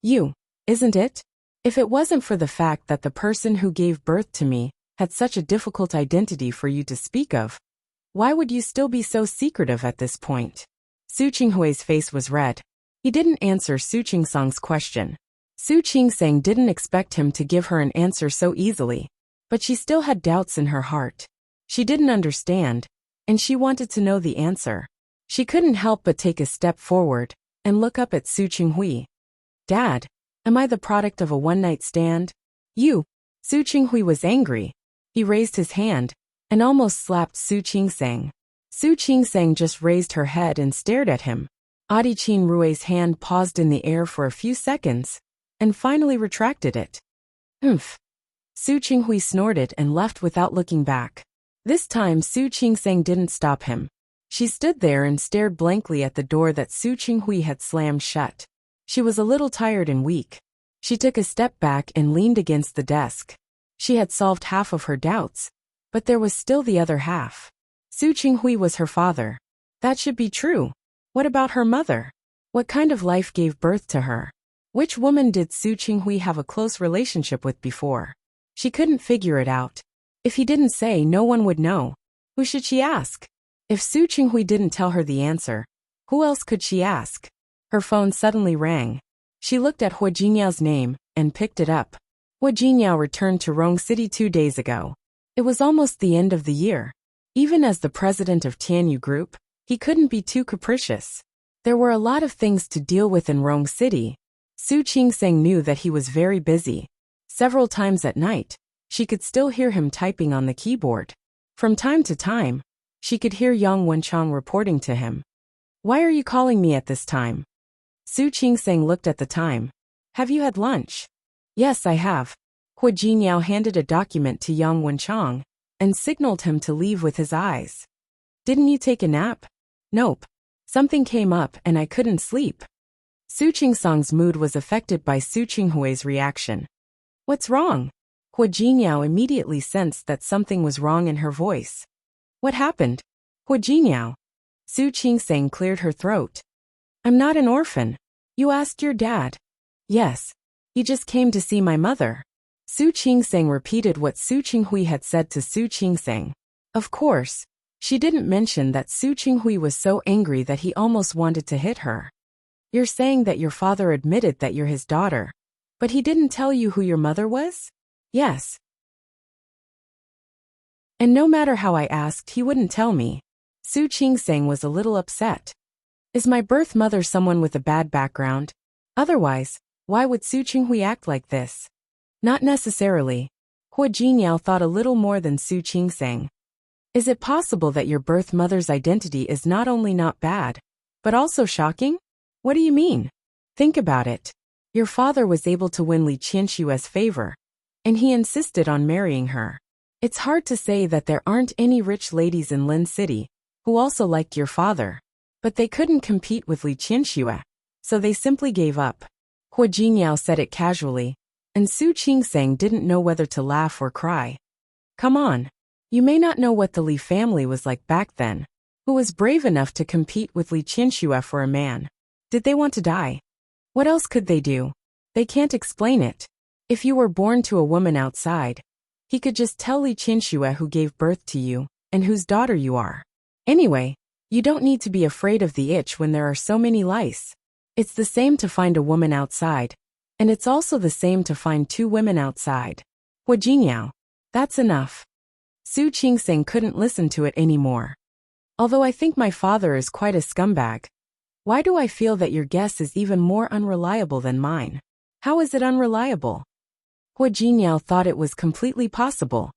You, isn't it? If it wasn't for the fact that the person who gave birth to me had such a difficult identity for you to speak of, why would you still be so secretive at this point? Su Qinghui's face was red. He didn't answer Su Qingsang's question. Su Qingsang didn't expect him to give her an answer so easily, but she still had doubts in her heart. She didn't understand, and she wanted to know the answer. She couldn't help but take a step forward and look up at Su Qinghui. Dad, am I the product of a one-night stand? You. Su Qinghui was angry. He raised his hand and almost slapped Su Qingsang. Su Qingsang just raised her head and stared at him. Adi Qin Rui's hand paused in the air for a few seconds and finally retracted it. Humph. Su Qinghui snorted and left without looking back. This time Su Qingsang didn't stop him. She stood there and stared blankly at the door that Su Qinghui had slammed shut. She was a little tired and weak. She took a step back and leaned against the desk. She had solved half of her doubts, but there was still the other half. Su Qinghui was her father. That should be true. What about her mother? What kind of life gave birth to her? Which woman did Su Qinghui have a close relationship with before? She couldn't figure it out. If he didn't say, no one would know. Who should she ask? If Su Qinghui didn't tell her the answer, who else could she ask? Her phone suddenly rang. She looked at Hua Jinyao's name and picked it up. Hua Jinyao returned to Rong City 2 days ago. It was almost the end of the year. Even as the president of Tianyu Group, he couldn't be too capricious. There were a lot of things to deal with in Rong City. Su Qingsang knew that he was very busy. Several times at night, she could still hear him typing on the keyboard. From time to time, she could hear Yang Wenchang reporting to him. Why are you calling me at this time? Su Qingsang looked at the time. Have you had lunch? Yes, I have. Hua Jinyao handed a document to Yang Wenchang and signaled him to leave with his eyes. Didn't you take a nap? Nope. Something came up and I couldn't sleep. Su Qingsang's mood was affected by Su Qinghui's reaction. What's wrong? Hua Jinyao immediately sensed that something was wrong in her voice. What happened? Hua Jinyao. Su Qingsang cleared her throat. I'm not an orphan. You asked your dad. Yes. He just came to see my mother. Su Qingsang repeated what Su Qinghui had said to Su Qingsang. Of course, she didn't mention that Su Qinghui was so angry that he almost wanted to hit her. You're saying that your father admitted that you're his daughter, but he didn't tell you who your mother was? Yes. And no matter how I asked, he wouldn't tell me. Su Qingsang was a little upset. Is my birth mother someone with a bad background? Otherwise, why would Su Qinghui act like this? Not necessarily. Hua Jinyao thought a little more than Su Qingsang. Is it possible that your birth mother's identity is not only not bad, but also shocking? What do you mean? Think about it. Your father was able to win Li Qianshua's favor, and he insisted on marrying her. It's hard to say that there aren't any rich ladies in Lin City who also liked your father, but they couldn't compete with Li Qianshua, so they simply gave up. Hua Jinyao said it casually, and Su Qingsang didn't know whether to laugh or cry. Come on. You may not know what the Li family was like back then. Who was brave enough to compete with Li Qianshua for a man? Did they want to die? What else could they do? They can't explain it. If you were born to a woman outside, he could just tell Li Qianshua who gave birth to you and whose daughter you are. Anyway, you don't need to be afraid of the itch when there are so many lice. It's the same to find a woman outside, and it's also the same to find 2 women outside. Hua Jinyao. That's enough. Su Qingsang couldn't listen to it anymore. Although I think my father is quite a scumbag, why do I feel that your guess is even more unreliable than mine? How is it unreliable? Hua Jinyao thought it was completely possible.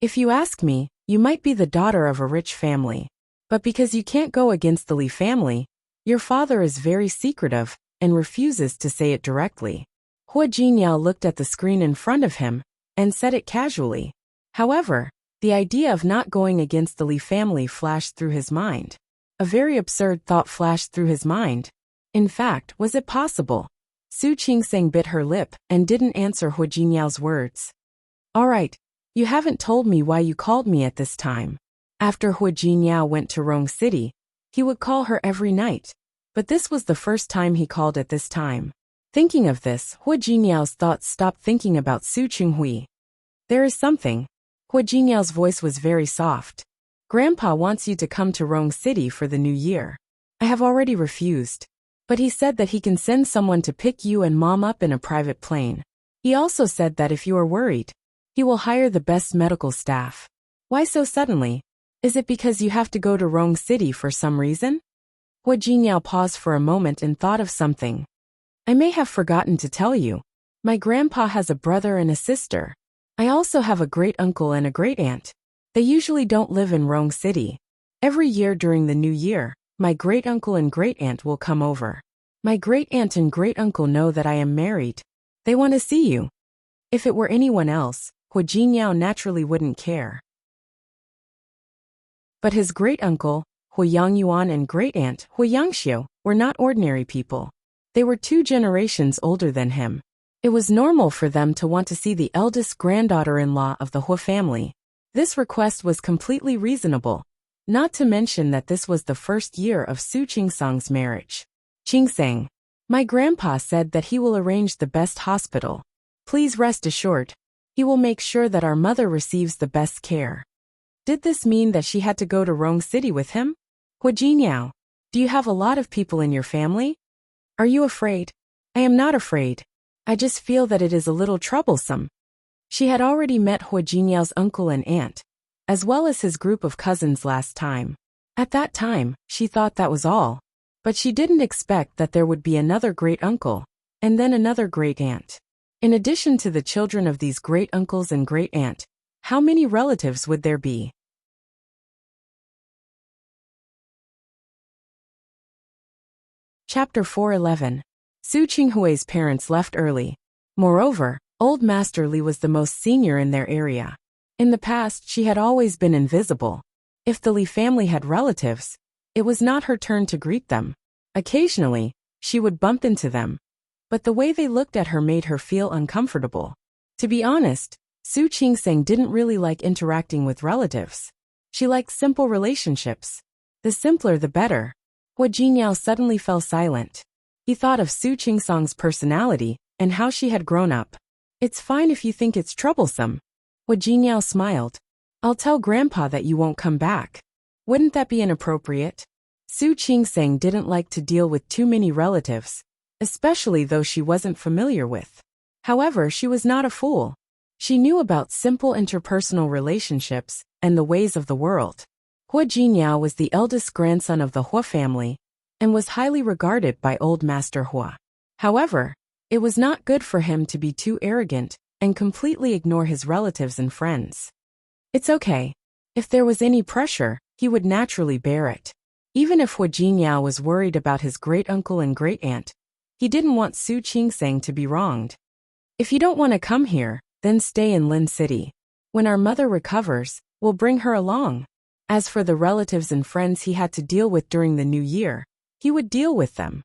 If you ask me, You might be the daughter of a rich family, but because you can't go against the Li family, your father is very secretive and refuses to say it directly. Hua Jinyao looked at the screen in front of him and said it casually. However, the idea of not going against the Li family flashed through his mind. A very absurd thought flashed through his mind. In fact, was it possible? Su Qingseng bit her lip and didn't answer Hua Jinyao's words. All right, you haven't told me why you called me at this time. After Hua Jinyao went to Rong City, he would call her every night, but this was the first time he called at this time. Thinking of this, Hua Jinyao's thoughts stopped thinking about Su Qinghui. There is something. Hua Jinyao's voice was very soft. Grandpa wants you to come to Rong City for the new year. I have already refused. But he said that he can send someone to pick you and Mom up in a private plane. He also said that if you are worried, he will hire the best medical staff. Why so suddenly? Is it because you have to go to Rong City for some reason? Hua Jinyao paused for a moment and thought of something. I may have forgotten to tell you. My grandpa has a brother and a sister. I also have a great-uncle and a great-aunt. They usually don't live in Rong City. Every year during the new year, my great-uncle and great-aunt will come over. My great-aunt and great-uncle know that I am married. They want to see you. If it were anyone else, Hua Jinyao naturally wouldn't care. But his great-uncle, Hua Yangyuan, and great-aunt, Hua Yangxiu, were not ordinary people. They were 2 generations older than him. It was normal for them to want to see the eldest granddaughter-in-law of the Hua family. This request was completely reasonable, not to mention that this was the first year of Su Qingsang's marriage. Qingsang, my grandpa said that he will arrange the best hospital. Please rest assured. He will make sure that our mother receives the best care. Did this mean that she had to go to Rong City with him? Hua Jinyao, do you have a lot of people in your family? Are you afraid? I am not afraid. I just feel that it is a little troublesome. She had already met Hua Jinyao's uncle and aunt, as well as his group of cousins last time. At that time, she thought that was all. But she didn't expect that there would be another great-uncle, and then another great-aunt. In addition to the children of these great-uncles and great-aunt, how many relatives would there be? Chapter 411. Su Qinghui's parents left early. Moreover, Old Master Li was the most senior in their area. In the past, she had always been invisible. If the Li family had relatives, it was not her turn to greet them. Occasionally, she would bump into them. But the way they looked at her made her feel uncomfortable. To be honest, Su Qingseng didn't really like interacting with relatives. She liked simple relationships. The simpler the better. Hua Jinyao suddenly fell silent. He thought of Su Qingsang's personality and how she had grown up. It's fine if you think it's troublesome. Hua Jinyao smiled. I'll tell Grandpa that you won't come back. Wouldn't that be inappropriate? Su Qingseng didn't like to deal with too many relatives, especially those she wasn't familiar with. However, she was not a fool. She knew about simple interpersonal relationships and the ways of the world. Hua Jinyao was the eldest grandson of the Hua family and was highly regarded by Old Master Hua. However, it was not good for him to be too arrogant and completely ignore his relatives and friends. It's okay. If there was any pressure, he would naturally bear it. Even if Hua Jinyao was worried about his great-uncle and great-aunt, he didn't want Su Qingseng to be wronged. If you don't want to come here, then stay in Lin City. When our mother recovers, we'll bring her along. As for the relatives and friends he had to deal with during the new year, he would deal with them.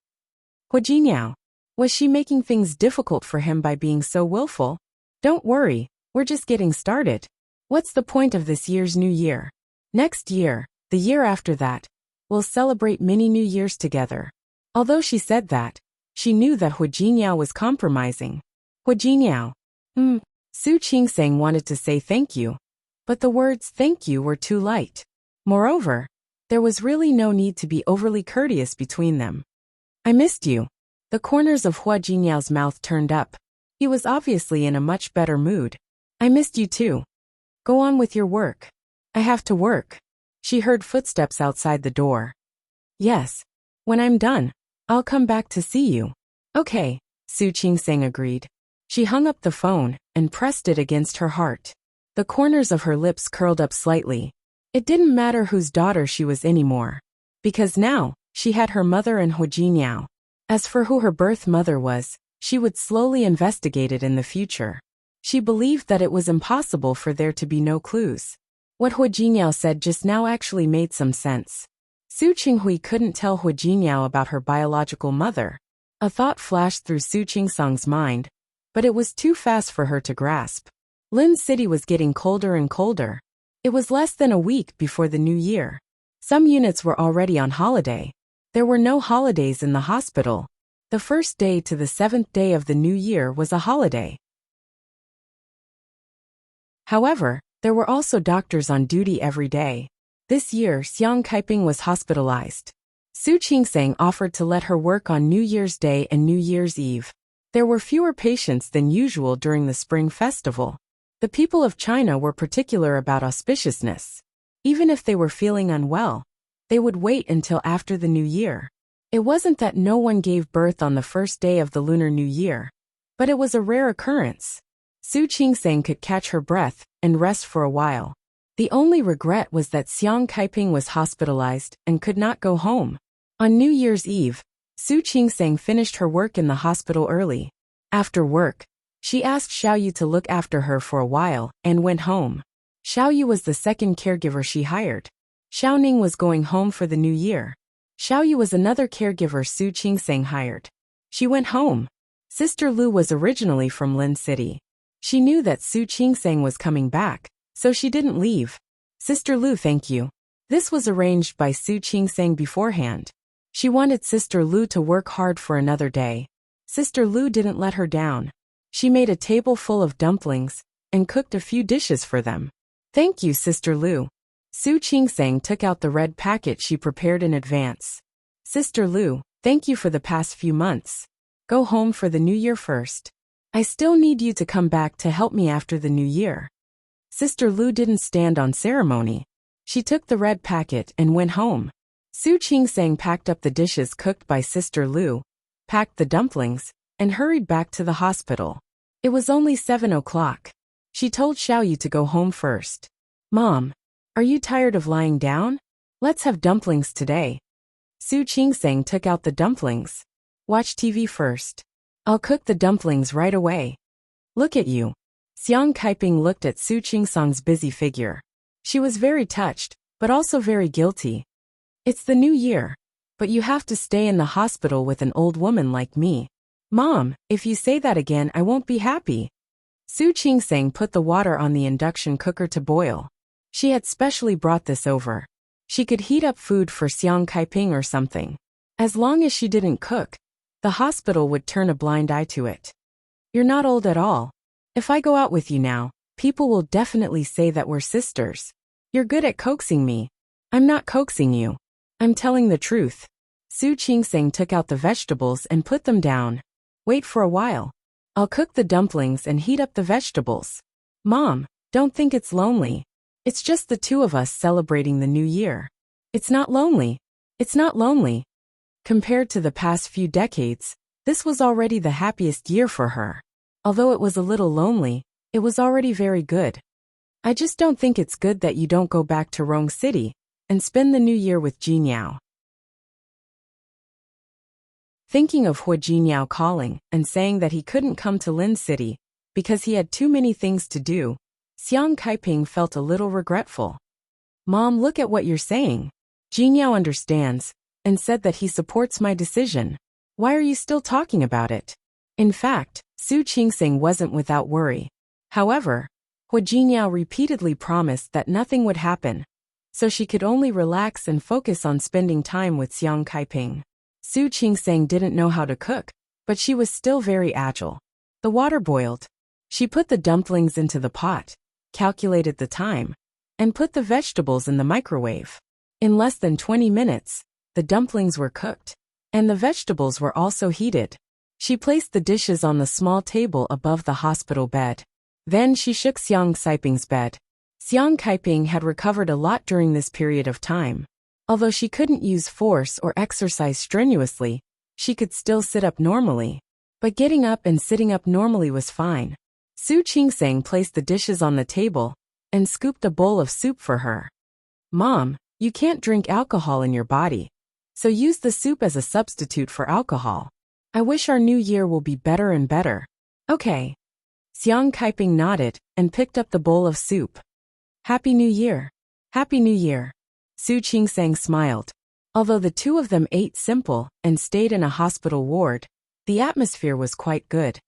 Hua Jinyao, was she making things difficult for him by being so willful? Don't worry, we're just getting started. What's the point of this year's new year? Next year, the year after that, we'll celebrate many New Years together. Although she said that, she knew that Hua Jinyao was compromising. Hua Jinyao. Su Qingseng wanted to say thank you, but the words thank you were too light. Moreover, there was really no need to be overly courteous between them. I missed you. The corners of Hua Jinyao's mouth turned up. He was obviously in a much better mood. I missed you too. Go on with your work. I have to work. She heard footsteps outside the door. Yes. When I'm done, I'll come back to see you. Okay, Su Qingseng agreed. She hung up the phone and pressed it against her heart. The corners of her lips curled up slightly. It didn't matter whose daughter she was anymore. Because now, she had her mother and Huijinyao. As for who her birth mother was, she would slowly investigate it in the future. She believed that it was impossible for there to be no clues. What Huijinyao said just now actually made some sense. Su Qinghui couldn't tell Huijinyao about her biological mother. A thought flashed through Su Qingsang's mind, but it was too fast for her to grasp. Lin City was getting colder and colder. It was less than a week before the new year. Some units were already on holiday. There were no holidays in the hospital. The first day to the 7th day of the new year was a holiday. However, there were also doctors on duty every day. This year, Xiang Kaiping was hospitalized. Su Qingsang offered to let her work on New Year's Day and New Year's Eve. There were fewer patients than usual during the Spring Festival. The people of China were particular about auspiciousness. Even if they were feeling unwell, they would wait until after the New Year. It wasn't that no one gave birth on the first day of the Lunar New Year, but it was a rare occurrence. Su Qingsang could catch her breath and rest for a while. The only regret was that Xiang Kaiping was hospitalized and could not go home. On New Year's Eve, Su Qingsang finished her work in the hospital early. After work, she asked Xiaoyu to look after her for a while and went home. Xiaoyu was the second caregiver she hired. Xiaoning was going home for the new year. Xiaoyu was another caregiver Su Qingsang hired. She went home. Sister Lu was originally from Lin City. She knew that Su Qingsang was coming back, so she didn't leave. Sister Lu, thank you. This was arranged by Su Qingsang beforehand. She wanted Sister Lu to work hard for another day. Sister Lu didn't let her down. She made a table full of dumplings and cooked a few dishes for them. Thank you, Sister Lu. Su Qingsang took out the red packet she prepared in advance. Sister Lu, thank you for the past few months. Go home for the new year first. I still need you to come back to help me after the new year. Sister Lu didn't stand on ceremony. She took the red packet and went home. Su Qingsang packed up the dishes cooked by Sister Lu, packed the dumplings, and hurried back to the hospital. It was only 7 o'clock. She told Xiaoyu to go home first. Mom, are you tired of lying down? Let's have dumplings today. Su Qingsang took out the dumplings. Watch TV first. I'll cook the dumplings right away. Look at you. Xiang Kaiping looked at Su Qingsang's busy figure. She was very touched, but also very guilty. It's the new year, but you have to stay in the hospital with an old woman like me. Mom, if you say that again, I won't be happy. Su Qingsang put the water on the induction cooker to boil. She had specially brought this over. She could heat up food for Xiang Kaiping or something. As long as she didn't cook, the hospital would turn a blind eye to it. You're not old at all. If I go out with you now, people will definitely say that we're sisters. You're good at coaxing me. I'm not coaxing you. I'm telling the truth. Su Qingsang took out the vegetables and put them down. Wait for a while. I'll cook the dumplings and heat up the vegetables. Mom, don't think it's lonely. It's just the two of us celebrating the new year. It's not lonely. It's not lonely. Compared to the past few decades, this was already the happiest year for her. Although it was a little lonely, it was already very good. I just don't think it's good that you don't go back to Rong City and spend the new year with Jinyao. Thinking of Huijinyao calling and saying that he couldn't come to Lin City because he had too many things to do, Xiang Kaiping felt a little regretful. Mom, look at what you're saying. Jinyao understands and said that he supports my decision. Why are you still talking about it? In fact, Su Qingsang wasn't without worry. However, Huijinyao repeatedly promised that nothing would happen, so she could only relax and focus on spending time with Xiang Kaiping. Su Qingsang didn't know how to cook, but she was still very agile. The water boiled. She put the dumplings into the pot, calculated the time, and put the vegetables in the microwave. In less than 20 minutes, the dumplings were cooked, and the vegetables were also heated. She placed the dishes on the small table above the hospital bed. Then she shook Xiang Kaiping's bed. Xiang Kaiping had recovered a lot during this period of time. Although she couldn't use force or exercise strenuously, she could still sit up normally. But getting up and sitting up normally was fine. Su Qingsang placed the dishes on the table and scooped a bowl of soup for her. Mom, you can't drink alcohol in your body, so use the soup as a substitute for alcohol. I wish our new year will be better and better. Okay. Xiang Kaiping nodded and picked up the bowl of soup. Happy New Year. Happy New Year. Su Qingsang smiled. Although the two of them ate simple and stayed in a hospital ward, the atmosphere was quite good.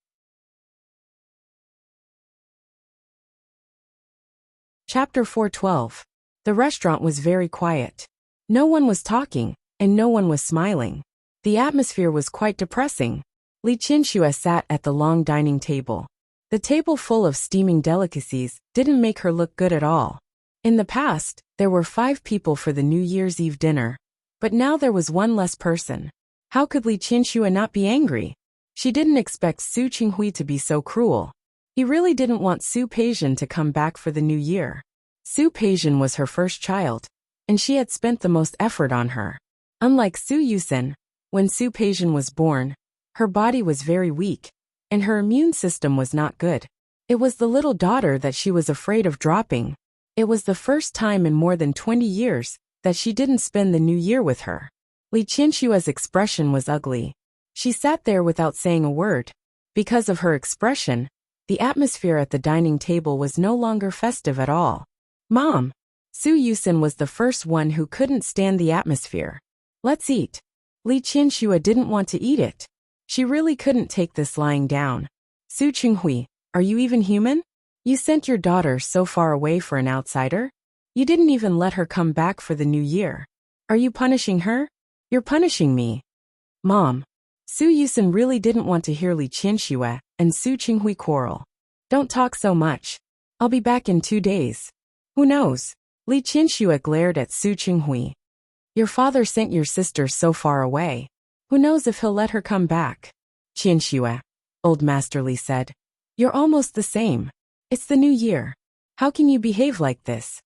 Chapter 412. The restaurant was very quiet. No one was talking, and no one was smiling. The atmosphere was quite depressing. Li Qinxue sat at the long dining table. The table full of steaming delicacies didn't make her look good at all. In the past, there were 5 people for the New Year's Eve dinner, but now there was one less person. How could Li Qinxue not be angry? She didn't expect Su Qinghui to be so cruel. He really didn't want Su Peijian to come back for the new year. Su Peijian was her first child, and she had spent the most effort on her. Unlike Su Yusen, when Su Peijian was born, her body was very weak, and her immune system was not good. It was the little daughter that she was afraid of dropping. It was the first time in more than 20 years that she didn't spend the new year with her. Li Qinshue's expression was ugly. She sat there without saying a word. Because of her expression, the atmosphere at the dining table was no longer festive at all. Mom! Su Yusen was the first one who couldn't stand the atmosphere. Let's eat. Li Qinxue didn't want to eat it. She really couldn't take this lying down. Su Qinghui, are you even human? You sent your daughter so far away for an outsider? You didn't even let her come back for the new year. Are you punishing her? You're punishing me. Mom. Su Yusen really didn't want to hear Li Qinxue and Su Qinghui quarrel. Don't talk so much. I'll be back in 2 days. Who knows? Li Qinxue glared at Su Qinghui. Your father sent your sister so far away. Who knows if he'll let her come back? Qinxue, Old Master Li said. You're almost the same. It's the new year. How can you behave like this?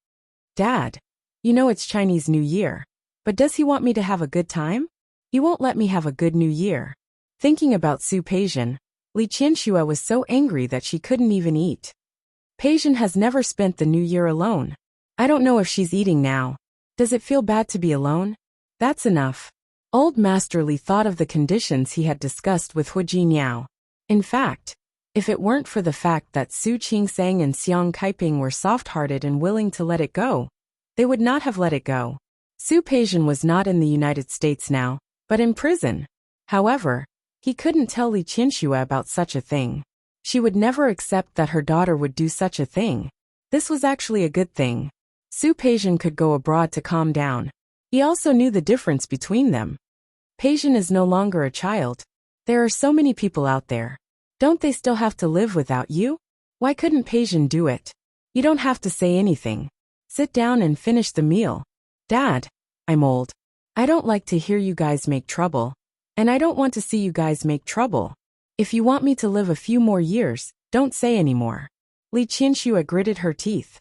Dad, you know it's Chinese New Year. But does he want me to have a good time? He won't let me have a good new year. Thinking about Su Peijian, Li Qinxue was so angry that she couldn't even eat. Peijian has never spent the new year alone. I don't know if she's eating now. Does it feel bad to be alone? That's enough. Old Master Li thought of the conditions he had discussed with Hu Jiniao. In fact, if it weren't for the fact that Su Qingsang and Xiang Kaiping were soft-hearted and willing to let it go, they would not have let it go. Su Peijian was not in the United States now, but in prison. However, he couldn't tell Li Qinxue about such a thing. She would never accept that her daughter would do such a thing. This was actually a good thing. Su Peijian could go abroad to calm down. He also knew the difference between them. Peijian is no longer a child. There are so many people out there. Don't they still have to live without you? Why couldn't Peijian do it? You don't have to say anything. Sit down and finish the meal. Dad, I'm old. I don't like to hear you guys make trouble. And I don't want to see you guys make trouble. If you want me to live a few more years, don't say anymore. Li Qinxue gritted her teeth.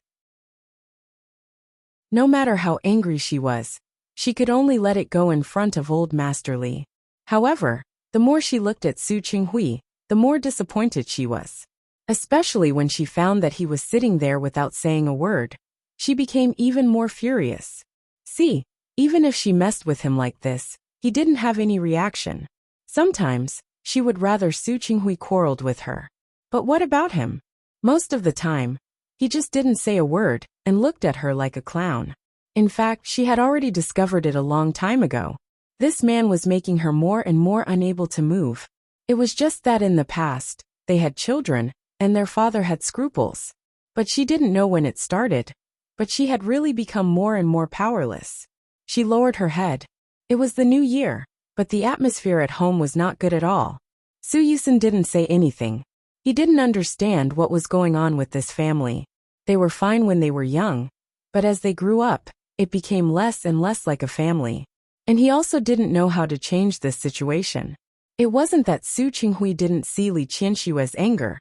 No matter how angry she was, she could only let it go in front of Old Master Li. However, the more she looked at Su Qinghui, the more disappointed she was. Especially when she found that he was sitting there without saying a word. She became even more furious. See, even if she messed with him like this, he didn't have any reaction. Sometimes, she would rather Su Qinghui quarreled with her. But what about him? Most of the time, he just didn't say a word and looked at her like a clown. In fact, she had already discovered it a long time ago. This man was making her more and more unable to move. It was just that in the past, they had children, and their father had scruples. But she didn't know when it started. But she had really become more and more powerless. She lowered her head. It was the new year, but the atmosphere at home was not good at all. Su Yusen didn't say anything. He didn't understand what was going on with this family. They were fine when they were young, but as they grew up, it became less and less like a family. And he also didn't know how to change this situation. It wasn't that Su Qinghui didn't see Li Qinshue's anger.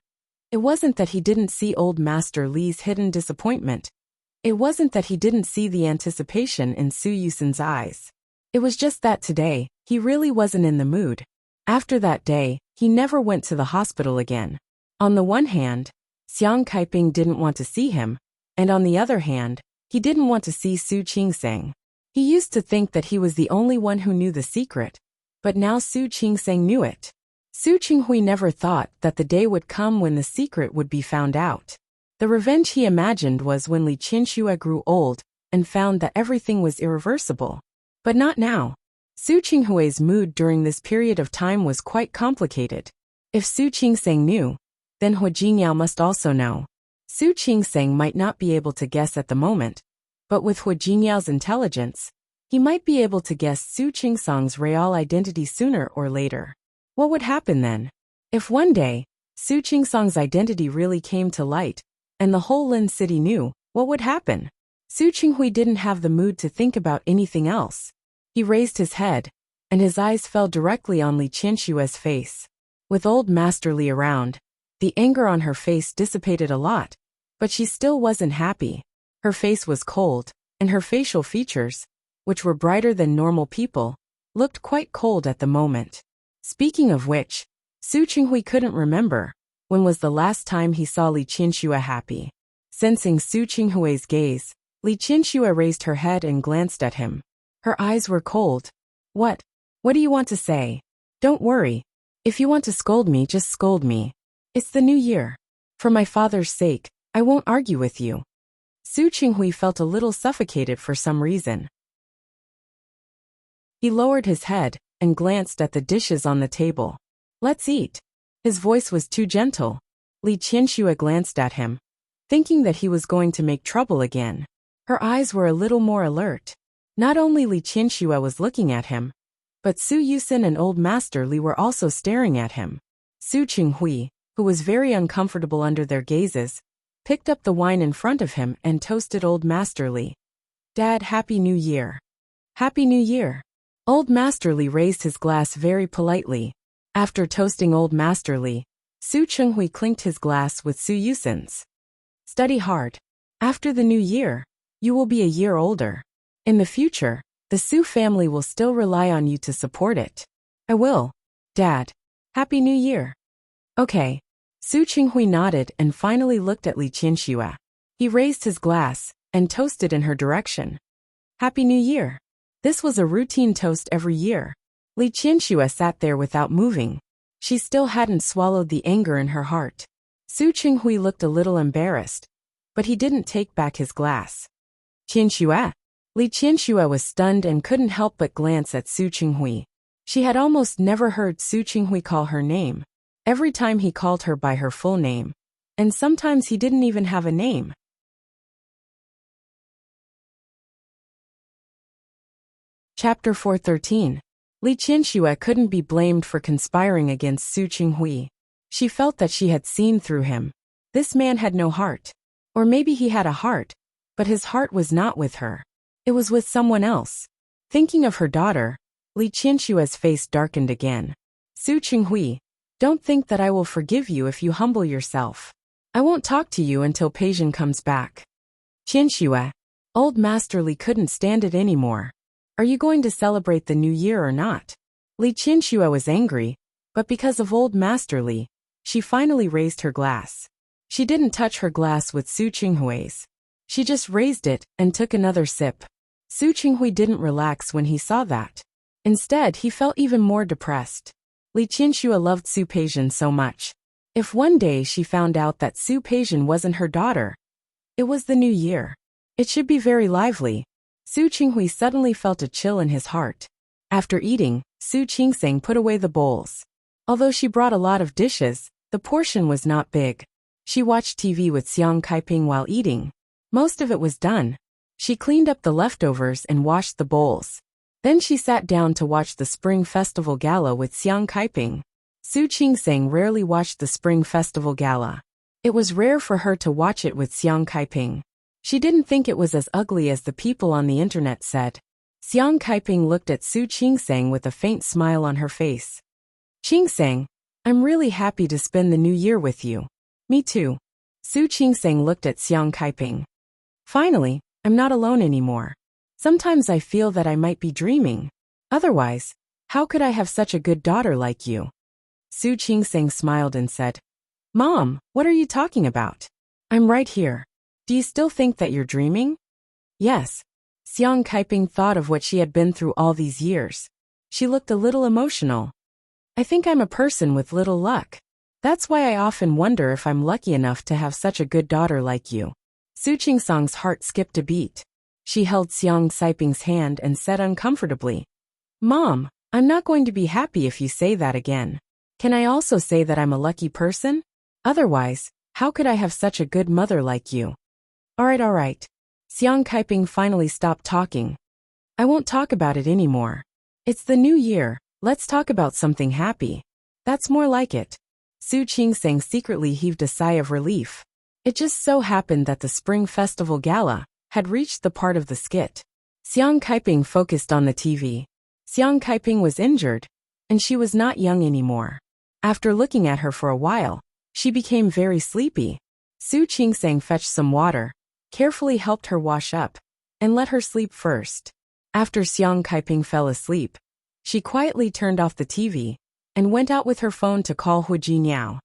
It wasn't that he didn't see Old Master Li's hidden disappointment. It wasn't that he didn't see the anticipation in Su Yusen's eyes. It was just that today, he really wasn't in the mood. After that day, he never went to the hospital again. On the one hand, Xiang Kaiping didn't want to see him, And on the other hand, he didn't want to see Su Qingseng. He used to think that he was the only one who knew the secret, but now Su Qingseng knew it. Su Qinghui never thought that the day would come when the secret would be found out. The revenge he imagined was when Li Qianxue grew old and found that everything was irreversible. But not now. Su Qinghui's mood during this period of time was quite complicated. If Su Qingseng knew, then Hu Jingyao must also know. Su Qingseng might not be able to guess at the moment, but with Hu Jingyao's intelligence, he might be able to guess Su Qingseng's real identity sooner or later. What would happen then? If one day, Su Qingseng's identity really came to light, and the whole Lin city knew, what would happen? Su Qinghui didn't have the mood to think about anything else. He raised his head, and his eyes fell directly on Li Qianshue's face. With old Master Li around, the anger on her face dissipated a lot, but she still wasn't happy. Her face was cold, and her facial features, which were brighter than normal people, looked quite cold at the moment. Speaking of which, Su Qinghui couldn't remember when was the last time he saw Li Qianxue happy. Sensing Su Qinghui's gaze, Li Qianxue raised her head and glanced at him. Her eyes were cold. What do you want to say? Don't worry. If you want to scold me, just scold me. It's the new year. For my father's sake, I won't argue with you. Su Qinghui felt a little suffocated for some reason. He lowered his head and glanced at the dishes on the table. Let's eat. His voice was too gentle. Li Qianxue glanced at him, thinking that he was going to make trouble again. Her eyes were a little more alert. Not only Li Qianxue was looking at him, but Su Yusin and Old Master Li were also staring at him. Su Qinghui, who was very uncomfortable under their gazes, picked up the wine in front of him and toasted Old Master Li. Dad, Happy New Year. Happy New Year. Old Master Li raised his glass very politely. After toasting Old Master Li, Su Qinghui clinked his glass with Su Yusin's. Study hard. After the new year, you will be a year older. In the future, the Su family will still rely on you to support it. I will. Dad. Happy New Year. Okay. Su Qinghui nodded and finally looked at Li Qianxue. He raised his glass and toasted in her direction. Happy New Year. This was a routine toast every year. Li Qianxue sat there without moving. She still hadn't swallowed the anger in her heart. Su Qinghui looked a little embarrassed, but he didn't take back his glass. Qianxue? Li Qianxue was stunned and couldn't help but glance at Su Qinghui. She had almost never heard Su Qinghui call her name. Every time he called her by her full name, and sometimes he didn't even have a name. Chapter 413. Li Qianxue couldn't be blamed for conspiring against Su Qinghui. She felt that she had seen through him. This man had no heart. Or maybe he had a heart, but his heart was not with her. It was with someone else. Thinking of her daughter, Li Qianshue's face darkened again. Su Qinghui, don't think that I will forgive you if you humble yourself. I won't talk to you until Peijin comes back. Qianxue. Old Master Li couldn't stand it anymore. Are you going to celebrate the new year or not? Li Qianxue was angry, but because of Old Master Li, she finally raised her glass. She didn't touch her glass with Su Qinghui's. She just raised it and took another sip. Su Qinghui didn't relax when he saw that. Instead, he felt even more depressed. Li Qianxue loved Su Peijin so much. If one day she found out that Su Peijin wasn't her daughter, it was the new year. It should be very lively. Su Qinghui suddenly felt a chill in his heart. After eating, Su Qingseng put away the bowls. Although she brought a lot of dishes, the portion was not big. She watched TV with Xiang Kaiping while eating. Most of it was done. She cleaned up the leftovers and washed the bowls. Then she sat down to watch the Spring Festival Gala with Xiang Kaiping. Su Qingseng rarely watched the Spring Festival Gala. It was rare for her to watch it with Xiang Kaiping. She didn't think it was as ugly as the people on the internet said. Xiang Kaiping looked at Su Qingseng with a faint smile on her face. Qingseng, I'm really happy to spend the new year with you. Me too. Su Qingseng looked at Xiang Kaiping. Finally, I'm not alone anymore. Sometimes I feel that I might be dreaming. Otherwise, how could I have such a good daughter like you? Su Qingseng smiled and said, Mom, what are you talking about? I'm right here. Do you still think that you're dreaming? Yes. Xiang Kaiping thought of what she had been through all these years. She looked a little emotional. I think I'm a person with little luck. That's why I often wonder if I'm lucky enough to have such a good daughter like you. Su Qingsang's heart skipped a beat. She held Xiang Kaiping's hand and said uncomfortably, Mom, I'm not going to be happy if you say that again. Can I also say that I'm a lucky person? Otherwise, how could I have such a good mother like you? All right. Xiang Kaiping finally stopped talking. I won't talk about it anymore. It's the new year, let's talk about something happy. That's more like it. Su Qingsang secretly heaved a sigh of relief. It just so happened that the Spring Festival Gala had reached the part of the skit. Xiang Kaiping focused on the TV. Xiang Kaiping was injured, and she was not young anymore. After looking at her for a while, she became very sleepy. Su Qingsang fetched some water, carefully helped her wash up, and let her sleep first. After Xiang Kaiping fell asleep, she quietly turned off the TV and went out with her phone to call Hu Jiniao.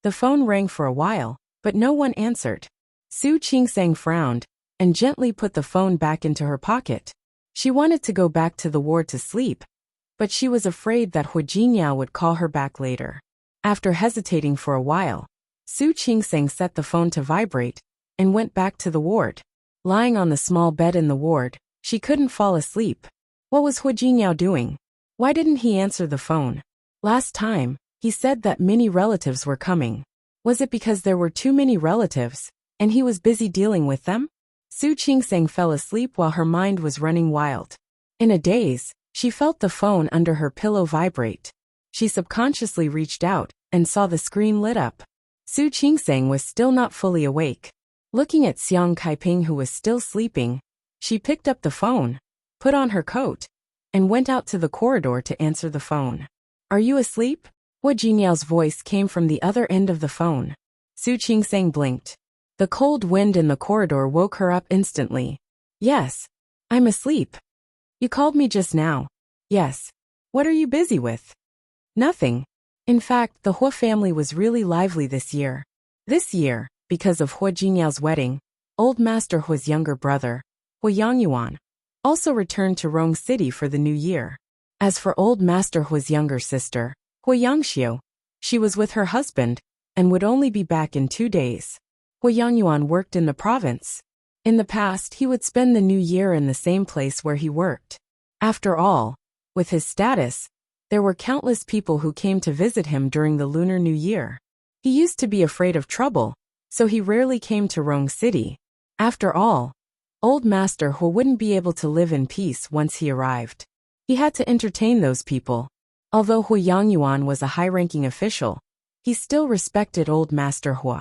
The phone rang for a while, but no one answered. Su Qingsang frowned and gently put the phone back into her pocket. She wanted to go back to the ward to sleep, but she was afraid that Hu Jiniao would call her back later. After hesitating for a while, Su Qingsang set the phone to vibrate and went back to the ward. Lying on the small bed in the ward, she couldn't fall asleep. What was Hu Jiniao doing? Why didn't he answer the phone? Last time, he said that many relatives were coming. Was it because there were too many relatives, and he was busy dealing with them? Su Qingsang fell asleep while her mind was running wild. In a daze, she felt the phone under her pillow vibrate. She subconsciously reached out and saw the screen lit up. Su Qingsang was still not fully awake. Looking at Xiang Kaiping, who was still sleeping, she picked up the phone, put on her coat, and went out to the corridor to answer the phone. Are you asleep? Hu Jiniao's voice came from the other end of the phone. Su Qingsang blinked. The cold wind in the corridor woke her up instantly. Yes, I'm asleep. You called me just now. Yes. What are you busy with? Nothing. In fact, the Hu family was really lively this year. This year, because of Hu Jiniao's wedding, old Master Hu's younger brother, Hu Yangyuan, also returned to Rong City for the new year. As for old Master Hu's younger sister, Hu Yangxiu, she was with her husband and would only be back in 2 days. Hu Yangyuan worked in the province. In the past, he would spend the new year in the same place where he worked. After all, with his status, there were countless people who came to visit him during the Lunar New Year. He used to be afraid of trouble, so he rarely came to Rong City. After all, old Master Hu wouldn't be able to live in peace once he arrived. He had to entertain those people. Although Hu Yangyuan was a high-ranking official, he still respected old Master Hu.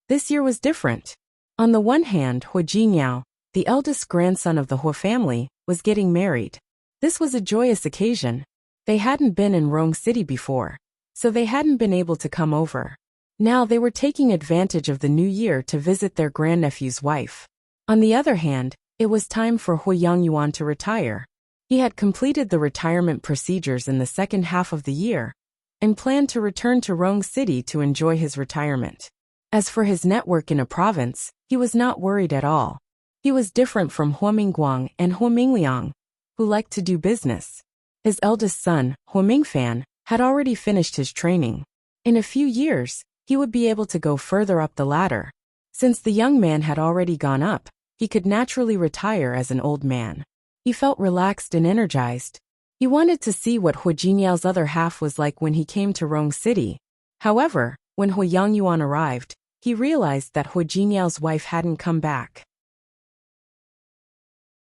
This year was different. On the one hand, Hu Jiniao, the eldest grandson of the Hu family, was getting married. This was a joyous occasion. They hadn't been in Rong City before, so they hadn't been able to come over. Now they were taking advantage of the new year to visit their grandnephew's wife. On the other hand, it was time for Hu Yangyuan to retire. He had completed the retirement procedures in the second half of the year and planned to return to Rong City to enjoy his retirement. As for his network in a province, he was not worried at all. He was different from Hu Mingguang and Hu Mingliang, who liked to do business. His eldest son, Hu Mingfan, had already finished his training. In a few years, he would be able to go further up the ladder. Since the young man had already gone up, he could naturally retire as an old man. He felt relaxed and energized. He wanted to see what Hu Jiniao's other half was like when he came to Rong City. However, when Hu Yangyuan arrived, he realized that Hu Jiniao's wife hadn't come back.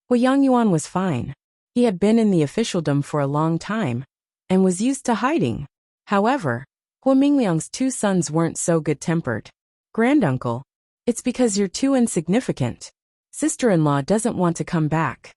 Hu Yangyuan was fine. He had been in the officialdom for a long time and was used to hiding. However, Hu Mingliang's 2 sons weren't so good-tempered. Granduncle, it's because you're too insignificant. Sister-in-law doesn't want to come back.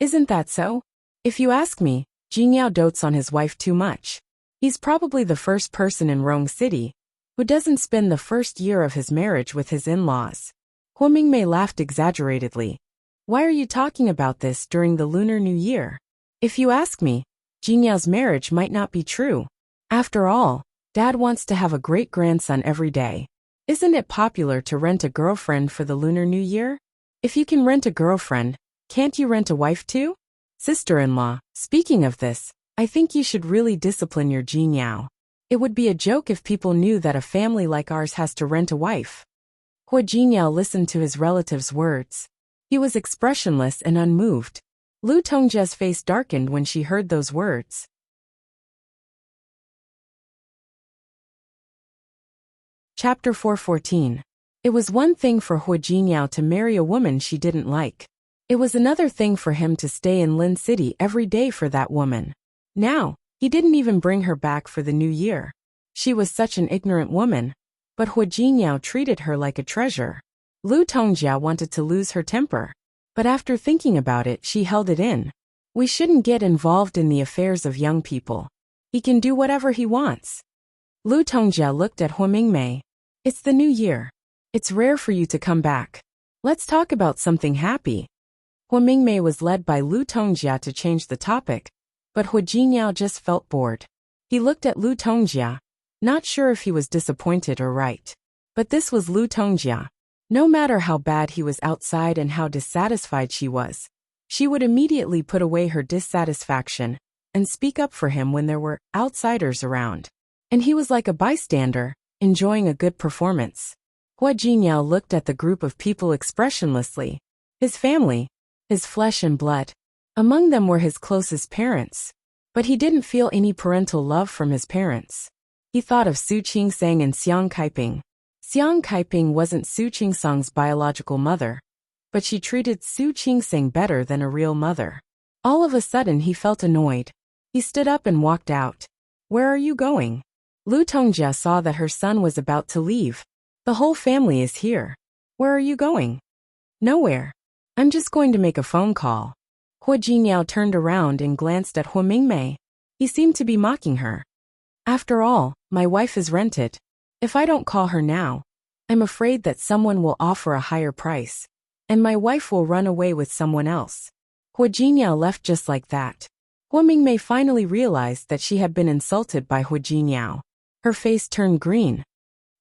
Isn't that so? If you ask me, Jiniao dotes on his wife too much. He's probably the first person in Rong City who doesn't spend the first year of his marriage with his in-laws. Hu Mingmei laughed exaggeratedly. Why are you talking about this during the Lunar New Year? If you ask me, Jiniao's marriage might not be true. After all, Dad wants to have a great-grandson every day. Isn't it popular to rent a girlfriend for the Lunar New Year? If you can rent a girlfriend, can't you rent a wife too? Sister-in-law, speaking of this, I think you should really discipline your Jinyao. It would be a joke if people knew that a family like ours has to rent a wife. Hua Jinyao listened to his relative's words. He was expressionless and unmoved. Lu Tongjia's face darkened when she heard those words. Chapter 414. It was one thing for Hua Jinyao to marry a woman she didn't like. It was another thing for him to stay in Lin City every day for that woman. Now, he didn't even bring her back for the new year. She was such an ignorant woman, but Hua Jinyao treated her like a treasure. Lu Tongjia wanted to lose her temper, but after thinking about it, she held it in. We shouldn't get involved in the affairs of young people. He can do whatever he wants. Lu Tongjia looked at Hua Mingmei. It's the new year. It's rare for you to come back. Let's talk about something happy. Hua Mingmei was led by Lu Tongjia to change the topic, but Hua Jinyao just felt bored. He looked at Lu Tongjia, not sure if he was disappointed or right. But this was Lu Tongjia. No matter how bad he was outside and how dissatisfied she was, she would immediately put away her dissatisfaction and speak up for him when there were outsiders around. And he was like a bystander, enjoying a good performance. Hua Jinyao looked at the group of people expressionlessly. His family, his flesh and blood. Among them were his closest parents. But he didn't feel any parental love from his parents. He thought of Su Qingsang and Xiang Kaiping. Xiang Kaiping wasn't Su Qingsang's biological mother, but she treated Su Qingsang better than a real mother. All of a sudden he felt annoyed. He stood up and walked out. Where are you going? Lu Tongjia saw that her son was about to leave. The whole family is here. Where are you going? Nowhere. I'm just going to make a phone call. Hua Jinyao turned around and glanced at Hua Mingmei. He seemed to be mocking her. After all, my wife is rented. If I don't call her now, I'm afraid that someone will offer a higher price, and my wife will run away with someone else. Hua Jinyao left just like that. Hua Mingmei finally realized that she had been insulted by Hua Jinyao. Her face turned green.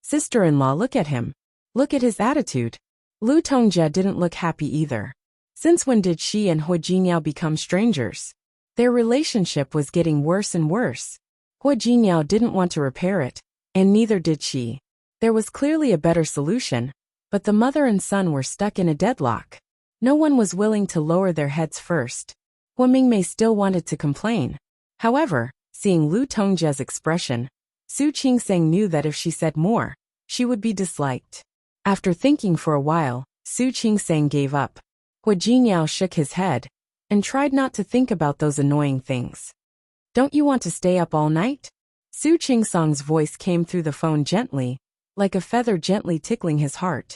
Sister-in-law, look at him. Look at his attitude. Lu Tongjia didn't look happy either. Since when did she and Hua Jinyao become strangers? Their relationship was getting worse and worse. Hua Jinyao didn't want to repair it, and neither did she. There was clearly a better solution, but the mother and son were stuck in a deadlock. No one was willing to lower their heads first. Hua Mingmei still wanted to complain. However, seeing Lu Tongjia's expression, Su Qingsang knew that if she said more, she would be disliked. After thinking for a while, Su Qingsang gave up. Hua Jinyao shook his head and tried not to think about those annoying things. Don't you want to stay up all night? Su Qingsang's voice came through the phone gently, like a feather gently tickling his heart.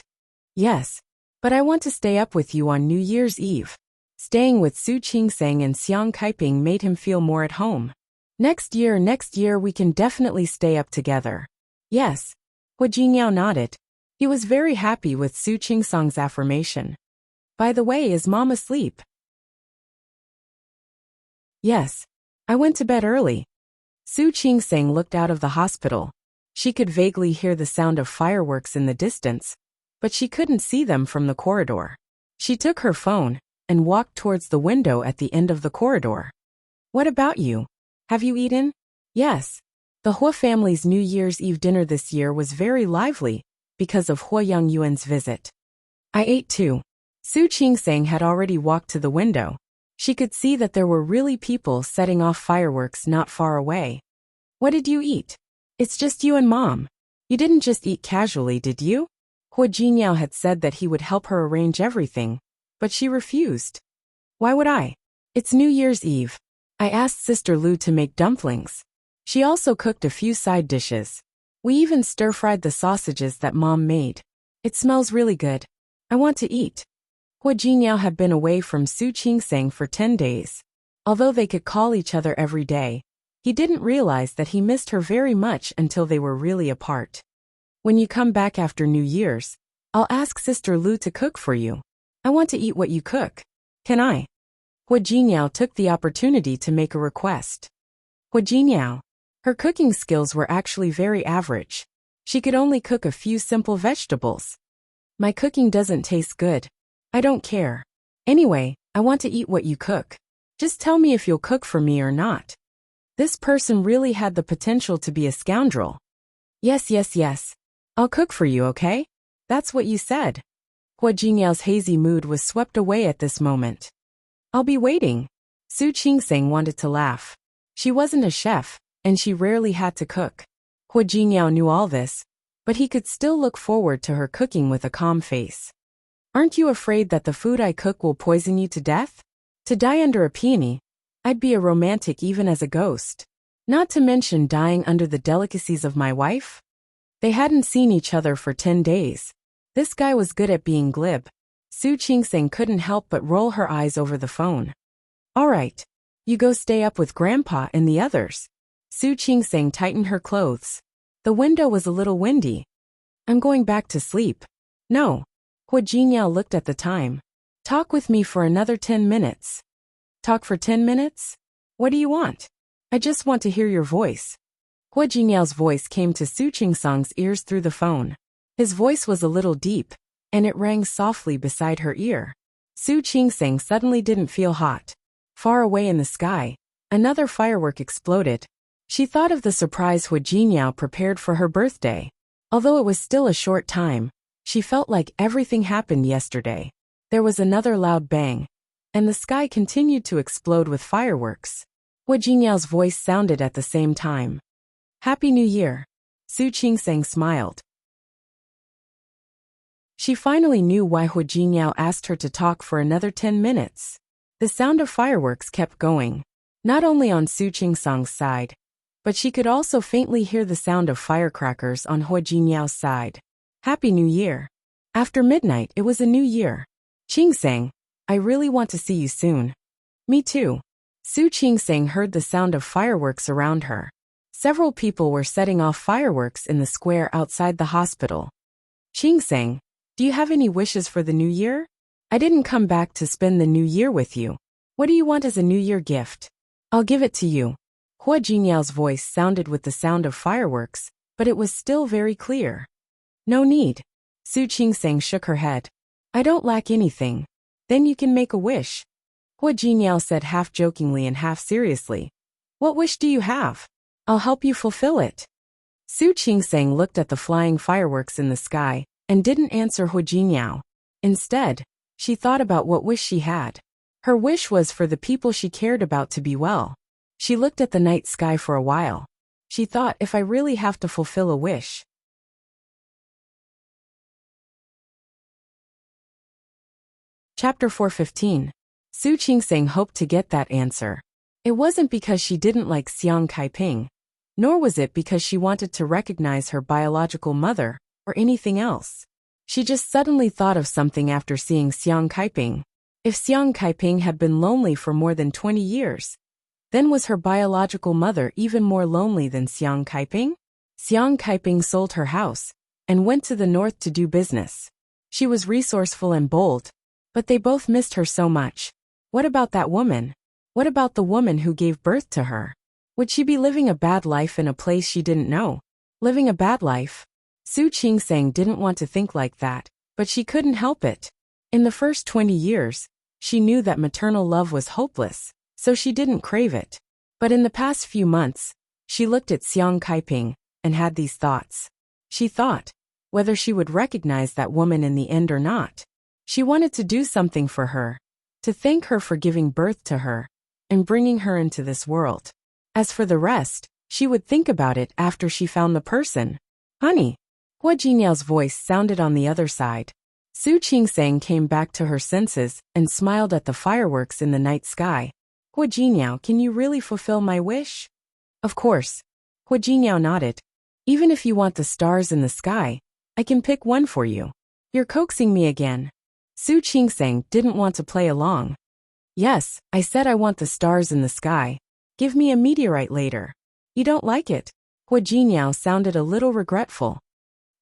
Yes, but I want to stay up with you on New Year's Eve. Staying with Su Qingsang and Xiang Kaiping made him feel more at home. Next year we can definitely stay up together. Yes. Hua Jinyao nodded. He was very happy with Su Qingsang's affirmation. By the way, is Mom asleep? Yes. I went to bed early. Su Qingsang looked out of the hospital. She could vaguely hear the sound of fireworks in the distance, but she couldn't see them from the corridor. She took her phone and walked towards the window at the end of the corridor. What about you? Have you eaten? Yes. The Hua family's New Year's Eve dinner this year was very lively because of Hua Yongyuan's visit. I ate too. Su Qingsang had already walked to the window. She could see that there were really people setting off fireworks not far away. What did you eat? It's just you and Mom. You didn't just eat casually, did you? Hua Jinyao had said that he would help her arrange everything, but she refused. Why would I? It's New Year's Eve. I asked Sister Lu to make dumplings. She also cooked a few side dishes. We even stir-fried the sausages that Mom made. It smells really good. I want to eat. Hua Jinyao had been away from Su Qingsang for 10 days. Although they could call each other every day, he didn't realize that he missed her very much until they were really apart. When you come back after New Year's, I'll ask Sister Lu to cook for you. I want to eat what you cook. Can I? Hua Jinyao took the opportunity to make a request. Hua Jinyao. Her cooking skills were actually very average. She could only cook a few simple vegetables. My cooking doesn't taste good. I don't care. Anyway, I want to eat what you cook. Just tell me if you'll cook for me or not. This person really had the potential to be a scoundrel. Yes, yes, yes. I'll cook for you, okay? That's what you said. Hua Jinyao's hazy mood was swept away at this moment. I'll be waiting. Su Qingseng wanted to laugh. She wasn't a chef, and she rarely had to cook. Hua Jinyao knew all this, but he could still look forward to her cooking with a calm face. Aren't you afraid that the food I cook will poison you to death? To die under a peony? I'd be a romantic even as a ghost. Not to mention dying under the delicacies of my wife? They hadn't seen each other for 10 days. This guy was good at being glib. Su Qingseng couldn't help but roll her eyes over the phone. All right. You go stay up with Grandpa and the others. Su Qingseng tightened her clothes. The window was a little windy. I'm going back to sleep. No. Hua Jinyao looked at the time. Talk with me for another 10 minutes. Talk for 10 minutes? What do you want? I just want to hear your voice. Hua Jinyao's voice came to Su Qingseng's ears through the phone. His voice was a little deep, and it rang softly beside her ear. Su Qingseng suddenly didn't feel hot. Far away in the sky, another firework exploded. She thought of the surprise Hua Jinyao prepared for her birthday. Although it was still a short time, she felt like everything happened yesterday. There was another loud bang, and the sky continued to explode with fireworks. Hua Jinyao's voice sounded at the same time. Happy New Year. Su Qingseng smiled. She finally knew why Hua Jinyao asked her to talk for another 10 minutes. The sound of fireworks kept going, not only on Su Qingseng's side, but she could also faintly hear the sound of firecrackers on Hua Jinyao's side. Happy New Year. After midnight it was a new year. Qingseng, I really want to see you soon. Me too. Su Qingseng heard the sound of fireworks around her. Several people were setting off fireworks in the square outside the hospital. Qingseng, do you have any wishes for the new year? I didn't come back to spend the new year with you. What do you want as a new year gift? I'll give it to you. Hua Jinyao's voice sounded with the sound of fireworks, but it was still very clear. No need. Su Qingseng shook her head. I don't lack anything. Then you can make a wish. Hua Jinyao said half jokingly and half seriously. What wish do you have? I'll help you fulfill it. Su Qingseng looked at the flying fireworks in the sky and didn't answer Hua Jinyao. Instead, she thought about what wish she had. Her wish was for the people she cared about to be well. She looked at the night sky for a while. She thought, if I really have to fulfill a wish. Chapter 415. Su Qingseng hoped to get that answer. It wasn't because she didn't like Xiang Kaiping, nor was it because she wanted to recognize her biological mother or anything else. She just suddenly thought of something after seeing Xiang Kaiping. If Xiang Kaiping had been lonely for more than 20 years, then was her biological mother even more lonely than Xiang Kaiping? Xiang Kaiping sold her house and went to the north to do business. She was resourceful and bold, but they both missed her so much. What about that woman? What about the woman who gave birth to her? Would she be living a bad life in a place she didn't know? Living a bad life? Su Qingseng didn't want to think like that, but she couldn't help it. In the first 20 years, she knew that maternal love was hopeless, so she didn't crave it. But in the past few months, she looked at Xiang Kaiping and had these thoughts. She thought whether she would recognize that woman in the end or not. She wanted to do something for her, to thank her for giving birth to her and bringing her into this world. As for the rest, she would think about it after she found the person. Honey. Hua Jinyao's voice sounded on the other side. Su Qingseng came back to her senses and smiled at the fireworks in the night sky. Hua Jinyao, can you really fulfill my wish? Of course. Hua Jinyao nodded. Even if you want the stars in the sky, I can pick one for you. You're coaxing me again. Su Qingseng didn't want to play along. Yes, I said I want the stars in the sky. Give me a meteorite later. You don't like it? Hua Jinyao sounded a little regretful.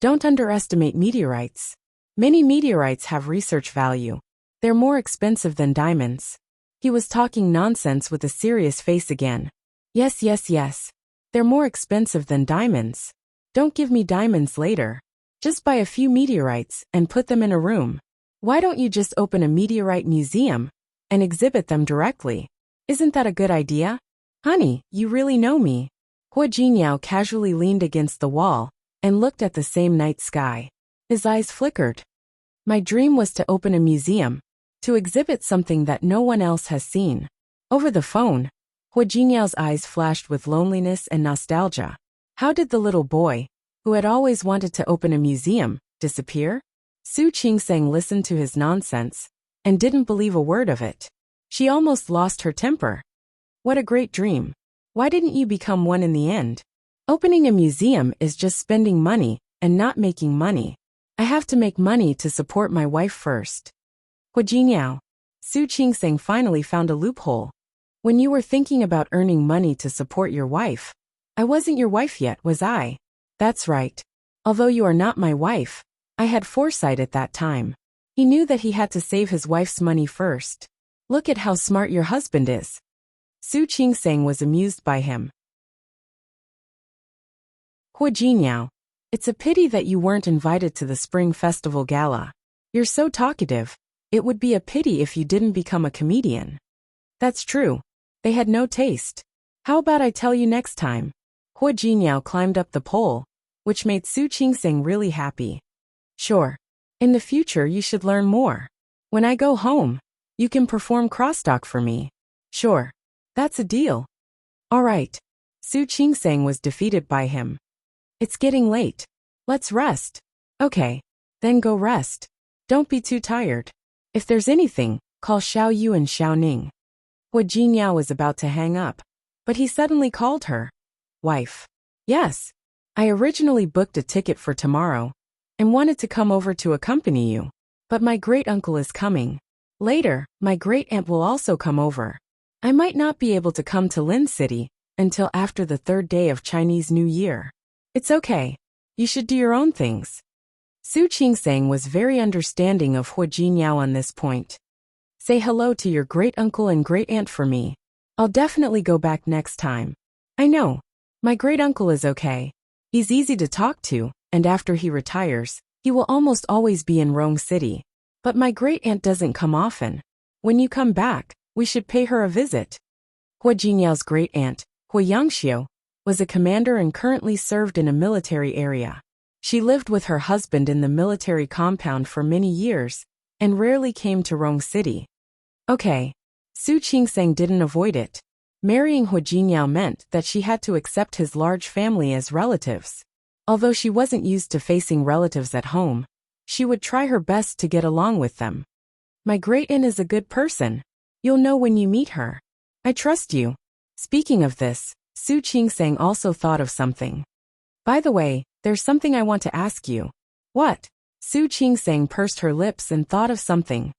Don't underestimate meteorites. Many meteorites have research value. They're more expensive than diamonds. He was talking nonsense with a serious face again. Yes. They're more expensive than diamonds. Don't give me diamonds later. Just buy a few meteorites and put them in a room. Why don't you just open a meteorite museum and exhibit them directly? Isn't that a good idea? Honey, you really know me. Hua Jinyao casually leaned against the wall and looked at the same night sky. His eyes flickered. My dream was to open a museum, to exhibit something that no one else has seen. Over the phone, Hua Jinyao's eyes flashed with loneliness and nostalgia. How did the little boy, who had always wanted to open a museum, disappear? Su Qingseng listened to his nonsense and didn't believe a word of it. She almost lost her temper. What a great dream. Why didn't you become one in the end? Opening a museum is just spending money and not making money. I have to make money to support my wife first. Hua Jinyao. Su Qingseng finally found a loophole. When you were thinking about earning money to support your wife, I wasn't your wife yet, was I? That's right. Although you are not my wife, I had foresight at that time. He knew that he had to save his wife's money first. Look at how smart your husband is. Su Qingseng was amused by him. Hua Jinyao. It's a pity that you weren't invited to the Spring Festival Gala. You're so talkative. It would be a pity if you didn't become a comedian. That's true. They had no taste. How about I tell you next time? Hua Jinyao climbed up the pole, which made Su Qingseng really happy. Sure. In the future you should learn more. When I go home, you can perform crosstalk for me. Sure. That's a deal. All right. Su Qingseng was defeated by him. It's getting late. Let's rest. Okay. Then go rest. Don't be too tired. If there's anything, call Xiao Yu and Xiao Ning. Hua Jinyao was about to hang up, but he suddenly called her. Wife. Yes. I originally booked a ticket for tomorrow and wanted to come over to accompany you, but my great-uncle is coming. Later, my great-aunt will also come over. I might not be able to come to Lin City until after the 3rd day of Chinese New Year. It's okay. You should do your own things. Su Qingseng was very understanding of Hua Jinyao on this point. Say hello to your great-uncle and great-aunt for me. I'll definitely go back next time. I know. My great-uncle is okay. He's easy to talk to, and after he retires, he will almost always be in Rong City. But my great-aunt doesn't come often. When you come back, we should pay her a visit. Hua Jinyao's great-aunt, Hua Yangxiu, was a commander and currently served in a military area. She lived with her husband in the military compound for many years and rarely came to Rong City. Okay. Su Qingseng didn't avoid it. Marrying Hua Jinyao meant that she had to accept his large family as relatives. Although she wasn't used to facing relatives at home, she would try her best to get along with them. My great-aunt is a good person. You'll know when you meet her. I trust you. Speaking of this, Su Qingseng also thought of something. By the way, there's something I want to ask you. What? Su Qingseng pursed her lips and thought of something.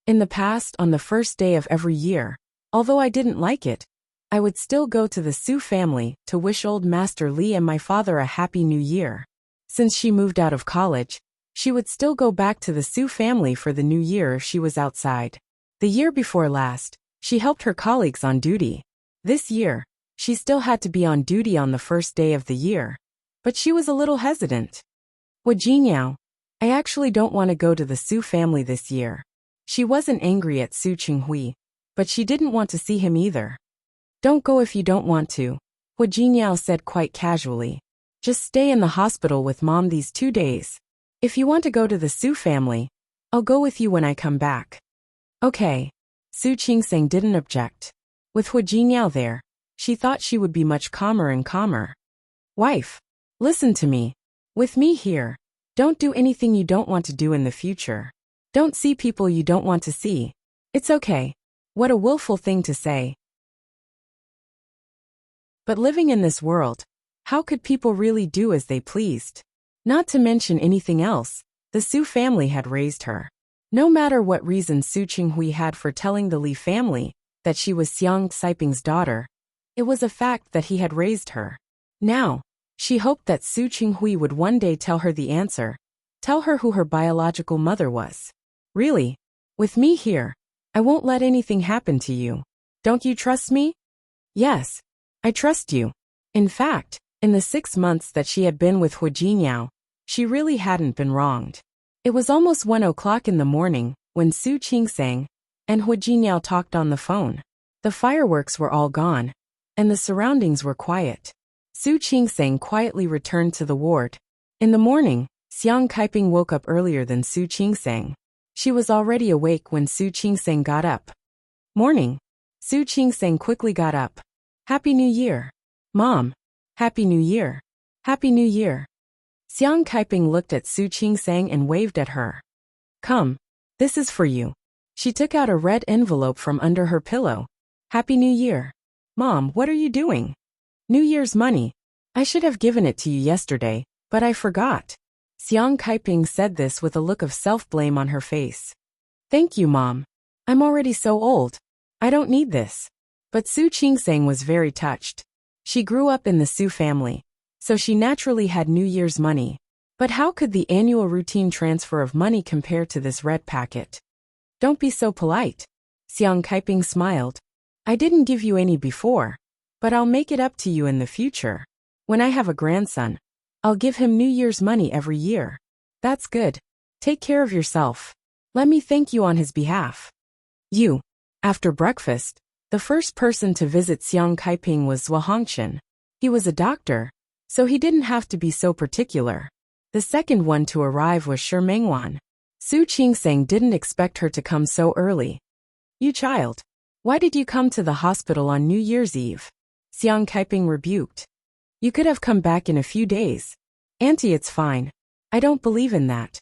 In the past, on the first day of every year, although I didn't like it, I would still go to the Su family to wish old Master Li and my father a happy new year. Since she moved out of college, she would still go back to the Su family for the new year if she was outside. The year before last, she helped her colleagues on duty. This year, she still had to be on duty on the first day of the year, but she was a little hesitant. Hua Jinyao, I actually don't want to go to the Su family this year. She wasn't angry at Su Qinghui, but she didn't want to see him either. Don't go if you don't want to, Hua Jinyao said quite casually. Just stay in the hospital with Mom these 2 days. If you want to go to the Su family, I'll go with you when I come back. Okay. Su Qingseng didn't object. With Hua Jinyao there, she thought she would be much calmer and calmer. Wife, listen to me. With me here, don't do anything you don't want to do in the future. Don't see people you don't want to see. It's okay. What a willful thing to say. But living in this world, how could people really do as they pleased? Not to mention anything else, the Su family had raised her. No matter what reason Su Qinghui had for telling the Li family that she was Xiang Saiping's daughter, it was a fact that he had raised her. Now, she hoped that Su Qinghui would one day tell her the answer, tell her who her biological mother was. Really? With me here, I won't let anything happen to you. Don't you trust me? Yes, I trust you. In fact, In the 6 months that she had been with Huijinyao, she really hadn't been wronged. It was almost 1 o'clock in the morning when Su Qingsang and Huijinyao talked on the phone. The fireworks were all gone, and the surroundings were quiet. Su Qingsang quietly returned to the ward. In the morning, Xiang Kaiping woke up earlier than Su Qingsang. She was already awake when Su Qingsang got up. Morning. Su Qingsang quickly got up. Happy New Year. Mom. Happy New Year. Happy New Year. Xiang Kaiping looked at Su Qingsang and waved at her. Come. This is for you. She took out a red envelope from under her pillow. Happy New Year. Mom, what are you doing? New Year's money. I should have given it to you yesterday, but I forgot. Xiang Kaiping said this with a look of self-blame on her face. Thank you, Mom. I'm already so old. I don't need this. But Su Qingsang was very touched. She grew up in the Su family, so she naturally had New Year's money. But how could the annual routine transfer of money compare to this red packet? Don't be so polite. Xiang Kaiping smiled. I didn't give you any before, but I'll make it up to you in the future. When I have a grandson, I'll give him New Year's money every year. That's good. Take care of yourself. Let me thank you on his behalf. You. After breakfast, the first person to visit Xiang Kaiping was Zhua Hongqian. He was a doctor, so he didn't have to be so particular. The second one to arrive was Shi Mengwan. Su Qingsang didn't expect her to come so early. You child. Why did you come to the hospital on New Year's Eve? Xiang Kaiping rebuked. You could have come back in a few days. Auntie, it's fine. I don't believe in that.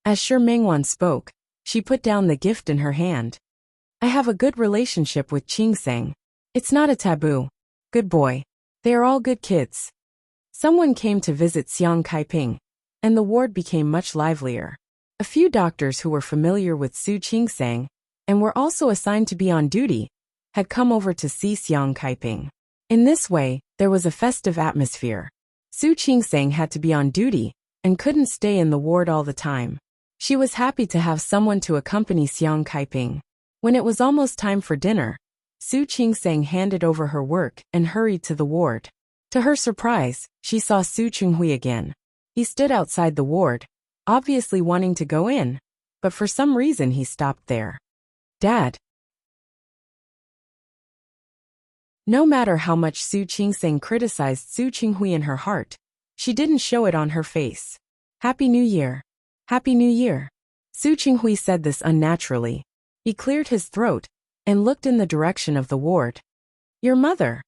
As Shi Mengwan spoke, she put down the gift in her hand. I have a good relationship with Qingsang. It's not a taboo. Good boy. They are all good kids. Someone came to visit Xiang Kaiping, and the ward became much livelier. A few doctors who were familiar with Su Qingsang, and were also assigned to be on duty, had come over to see Xiang Kaiping. In this way, there was a festive atmosphere. Su Qingsang had to be on duty, and couldn't stay in the ward all the time. She was happy to have someone to accompany Xiang Kaiping. When it was almost time for dinner, Su Qingsang handed over her work and hurried to the ward. To her surprise, she saw Su Chunghui again. He stood outside the ward, obviously wanting to go in, but for some reason he stopped there. Dad. No matter how much Su Qingsang criticized Su Chunghui in her heart, she didn't show it on her face. Happy New Year. Happy New Year. Su Chunghui said this unnaturally. He cleared his throat and looked in the direction of the ward. Your mother.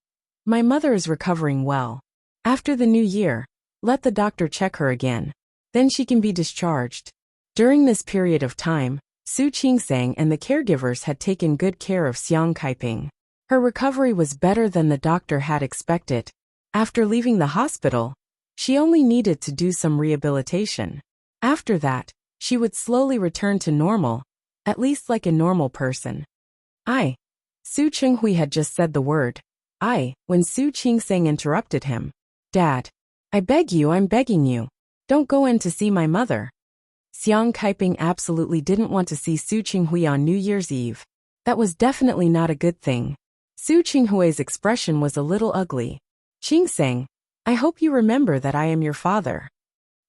My mother is recovering well. After the new year, let the doctor check her again. Then she can be discharged. During this period of time, Su Qingsang and the caregivers had taken good care of Xiang Kaiping. Her recovery was better than the doctor had expected. After leaving the hospital, she only needed to do some rehabilitation. After that, she would slowly return to normal, at least like a normal person. Su Chunghui had just said the word, when Su Qingsang interrupted him. Dad. I beg you, I'm begging you. Don't go in to see my mother. Xiang Kaiping absolutely didn't want to see Su Chunghui on New Year's Eve. That was definitely not a good thing. Su Chunghui's expression was a little ugly. Qingsang, I hope you remember that I am your father.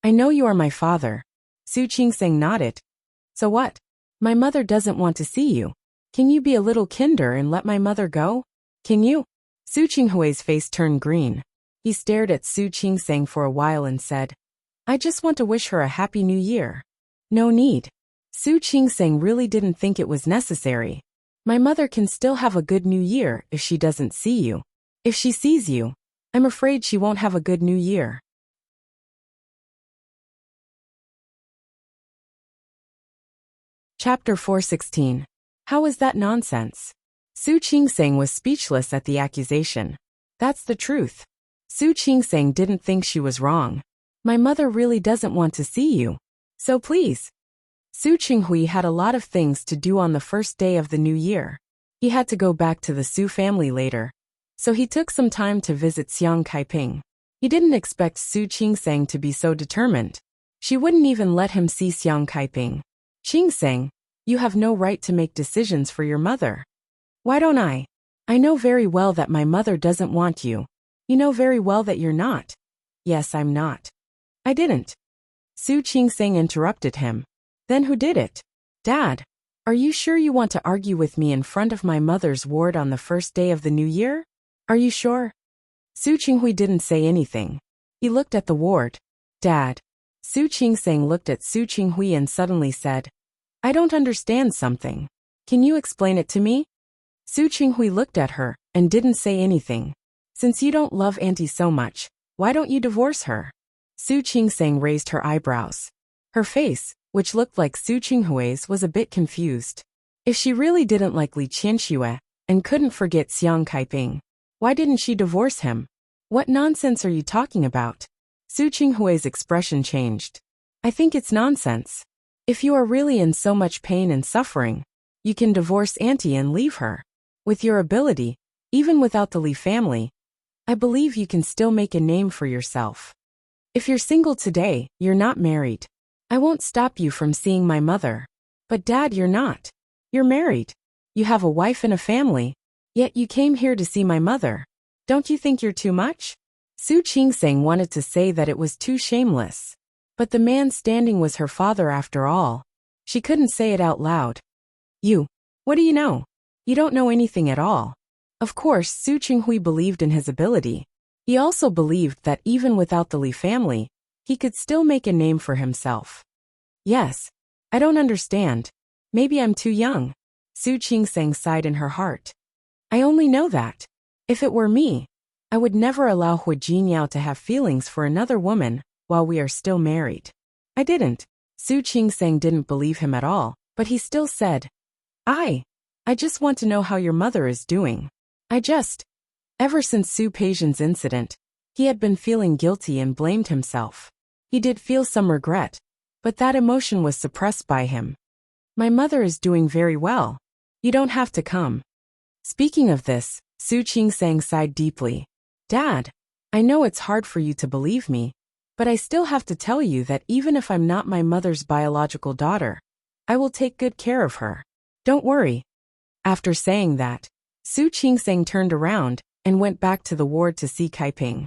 I know you are my father. Su Qingsang nodded. So what? My mother doesn't want to see you. Can you be a little kinder and let my mother go? Can you? Su Chunghui's face turned green. He stared at Su Qingsang for a while and said, I just want to wish her a happy new year. No need. Su Qingsang really didn't think it was necessary. My mother can still have a good new year if she doesn't see you. If she sees you, I'm afraid she won't have a good new year. Chapter 416. How is that nonsense? Su Qingsang was speechless at the accusation. That's the truth. Su Qingsang didn't think she was wrong. My mother really doesn't want to see you. So please. Su Chunghui had a lot of things to do on the first day of the new year. He had to go back to the Su family later, so he took some time to visit Xiang Kaiping. He didn't expect Su Qingsang to be so determined. She wouldn't even let him see Xiang Kaiping. Qingsang, you have no right to make decisions for your mother. Why don't I? I know very well that my mother doesn't want you. You know very well that you're not. Yes, I'm not. I didn't. Su Qingsing interrupted him. Then who did it? Dad, are you sure you want to argue with me in front of my mother's ward on the first day of the new year? Are you sure? Su Qinghui didn't say anything. He looked at the ward. Dad. Su Qingsing looked at Su Qinghui and suddenly said, I don't understand something. Can you explain it to me? Su Qinghui looked at her and didn't say anything. Since you don't love Auntie so much, why don't you divorce her? Su Qingsing raised her eyebrows. Her face, which looked like Su Qinghui's, was a bit confused. If she really didn't like Li Qianxue and couldn't forget Xiang Kaiping, why didn't she divorce him? What nonsense are you talking about? Su Qinghui's expression changed. I think it's nonsense. If you are really in so much pain and suffering, you can divorce Auntie and leave her. With your ability, even without the Li family, I believe you can still make a name for yourself. If you're single today, you're not married. I won't stop you from seeing my mother. But Dad, you're not. You're married. You have a wife and a family. Yet you came here to see my mother. Don't you think you're too much? Su Qingsing wanted to say that it was too shameless. But the man standing was her father after all. She couldn't say it out loud. What do you know? You don't know anything at all. Of course, Su Qinghui believed in his ability. He also believed that even without the Li family, he could still make a name for himself. Yes. I don't understand. Maybe I'm too young. Su Qingsing sighed in her heart. I only know that. If it were me, I would never allow Hu Jingyao to have feelings for another woman while we are still married. I didn't. Su Qingsing didn't believe him at all, but he still said, I just want to know how your mother is doing. Ever since Su Peijian's incident, he had been feeling guilty and blamed himself. He did feel some regret, but that emotion was suppressed by him. My mother is doing very well. You don't have to come. Speaking of this, Su Qingsing sighed deeply. Dad, I know it's hard for you to believe me, but I still have to tell you that even if I'm not my mother's biological daughter, I will take good care of her. Don't worry. After saying that, Su Qingsing turned around and went back to the ward to see Kaiping.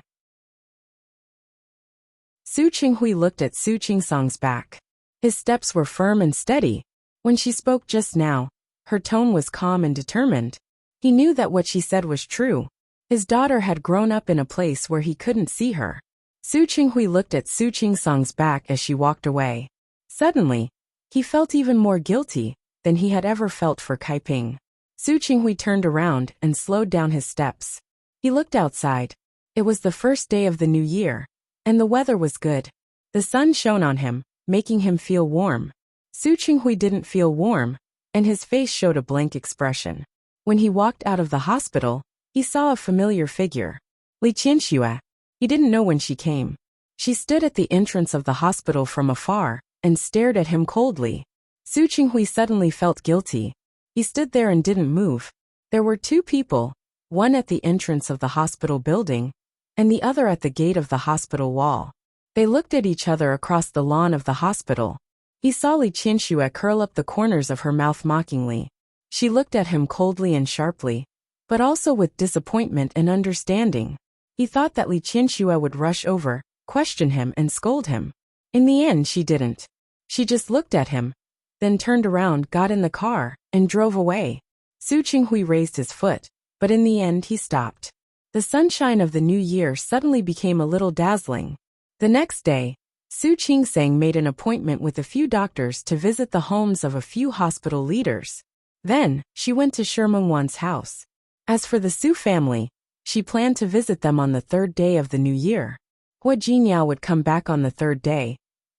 Su Qinghui looked at Su Qingsang's back. His steps were firm and steady. When she spoke just now, her tone was calm and determined. He knew that what she said was true. His daughter had grown up in a place where he couldn't see her. Su Qinghui looked at Su Qingsang's back as she walked away. Suddenly, he felt even more guilty than he had ever felt for Kaiping. Su Qinghui turned around and slowed down his steps. He looked outside. It was the first day of the new year, and the weather was good. The sun shone on him, making him feel warm. Su Qinghui didn't feel warm, and his face showed a blank expression. When he walked out of the hospital, he saw a familiar figure. Li Qianxue. He didn't know when she came. She stood at the entrance of the hospital from afar and stared at him coldly. Su Qinghui suddenly felt guilty. He stood there and didn't move. There were two people, one at the entrance of the hospital building, and the other at the gate of the hospital wall. They looked at each other across the lawn of the hospital. He saw Li Qianxue curl up the corners of her mouth mockingly. She looked at him coldly and sharply, but also with disappointment and understanding. He thought that Li Qianxue would rush over, question him and scold him. In the end, she didn't. She just looked at him, then turned around, got in the car, and drove away. Su Qinghui raised his foot, but in the end he stopped. The sunshine of the new year suddenly became a little dazzling. The next day, Su Qingsing made an appointment with a few doctors to visit the homes of a few hospital leaders. Then, she went to Shi Mengwan's house. As for the Su family, she planned to visit them on the third day of the new year. Hu Jingyao would come back on the third day,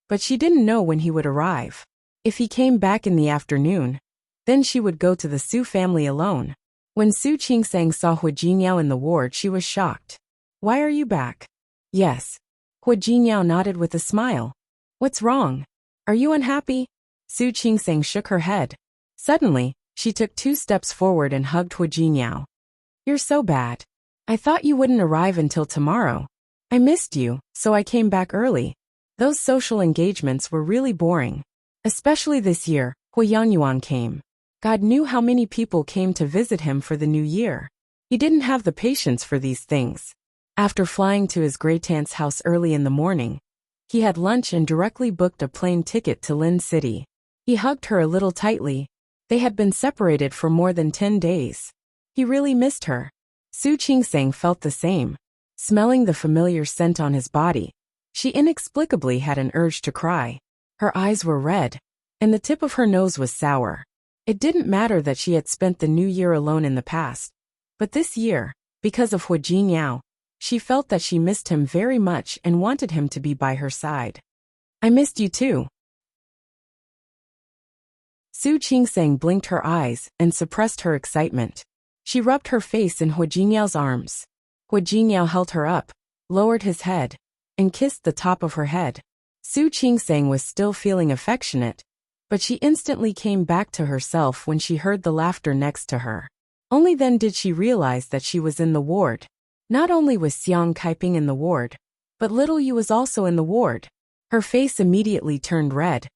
but she didn't know when he would arrive. If he came back in the afternoon, then she would go to the Su family alone. When Su Qingsing saw Hu Jingyao in the ward, she was shocked. Why are you back? Yes. Hu Jingyao nodded with a smile. What's wrong? Are you unhappy? Su Qingsing shook her head. Suddenly, she took 2 steps forward and hugged Hu Jingyao. You're so bad. I thought you wouldn't arrive until tomorrow. I missed you, so I came back early. Those social engagements were really boring. Especially this year, Hu Yangyuan came. God knew how many people came to visit him for the new year. He didn't have the patience for these things. After flying to his great-aunt's house early in the morning, he had lunch and directly booked a plane ticket to Lin City. He hugged her a little tightly. They had been separated for more than 10 days. He really missed her. Su Qingsang felt the same. Smelling the familiar scent on his body, she inexplicably had an urge to cry. Her eyes were red, and the tip of her nose was sour. It didn't matter that she had spent the new year alone in the past, but this year, because of Hu Jinyao, she felt that she missed him very much and wanted him to be by her side. I missed you too. Su Qingsang blinked her eyes and suppressed her excitement. She rubbed her face in Hu Jinyao's arms. Hu Jinyao held her up, lowered his head, and kissed the top of her head. Su Qingsang was still feeling affectionate, but she instantly came back to herself when she heard the laughter next to her. Only then did she realize that she was in the ward. Not only was Xiang Kaiping in the ward, but little Yu was also in the ward. Her face immediately turned red,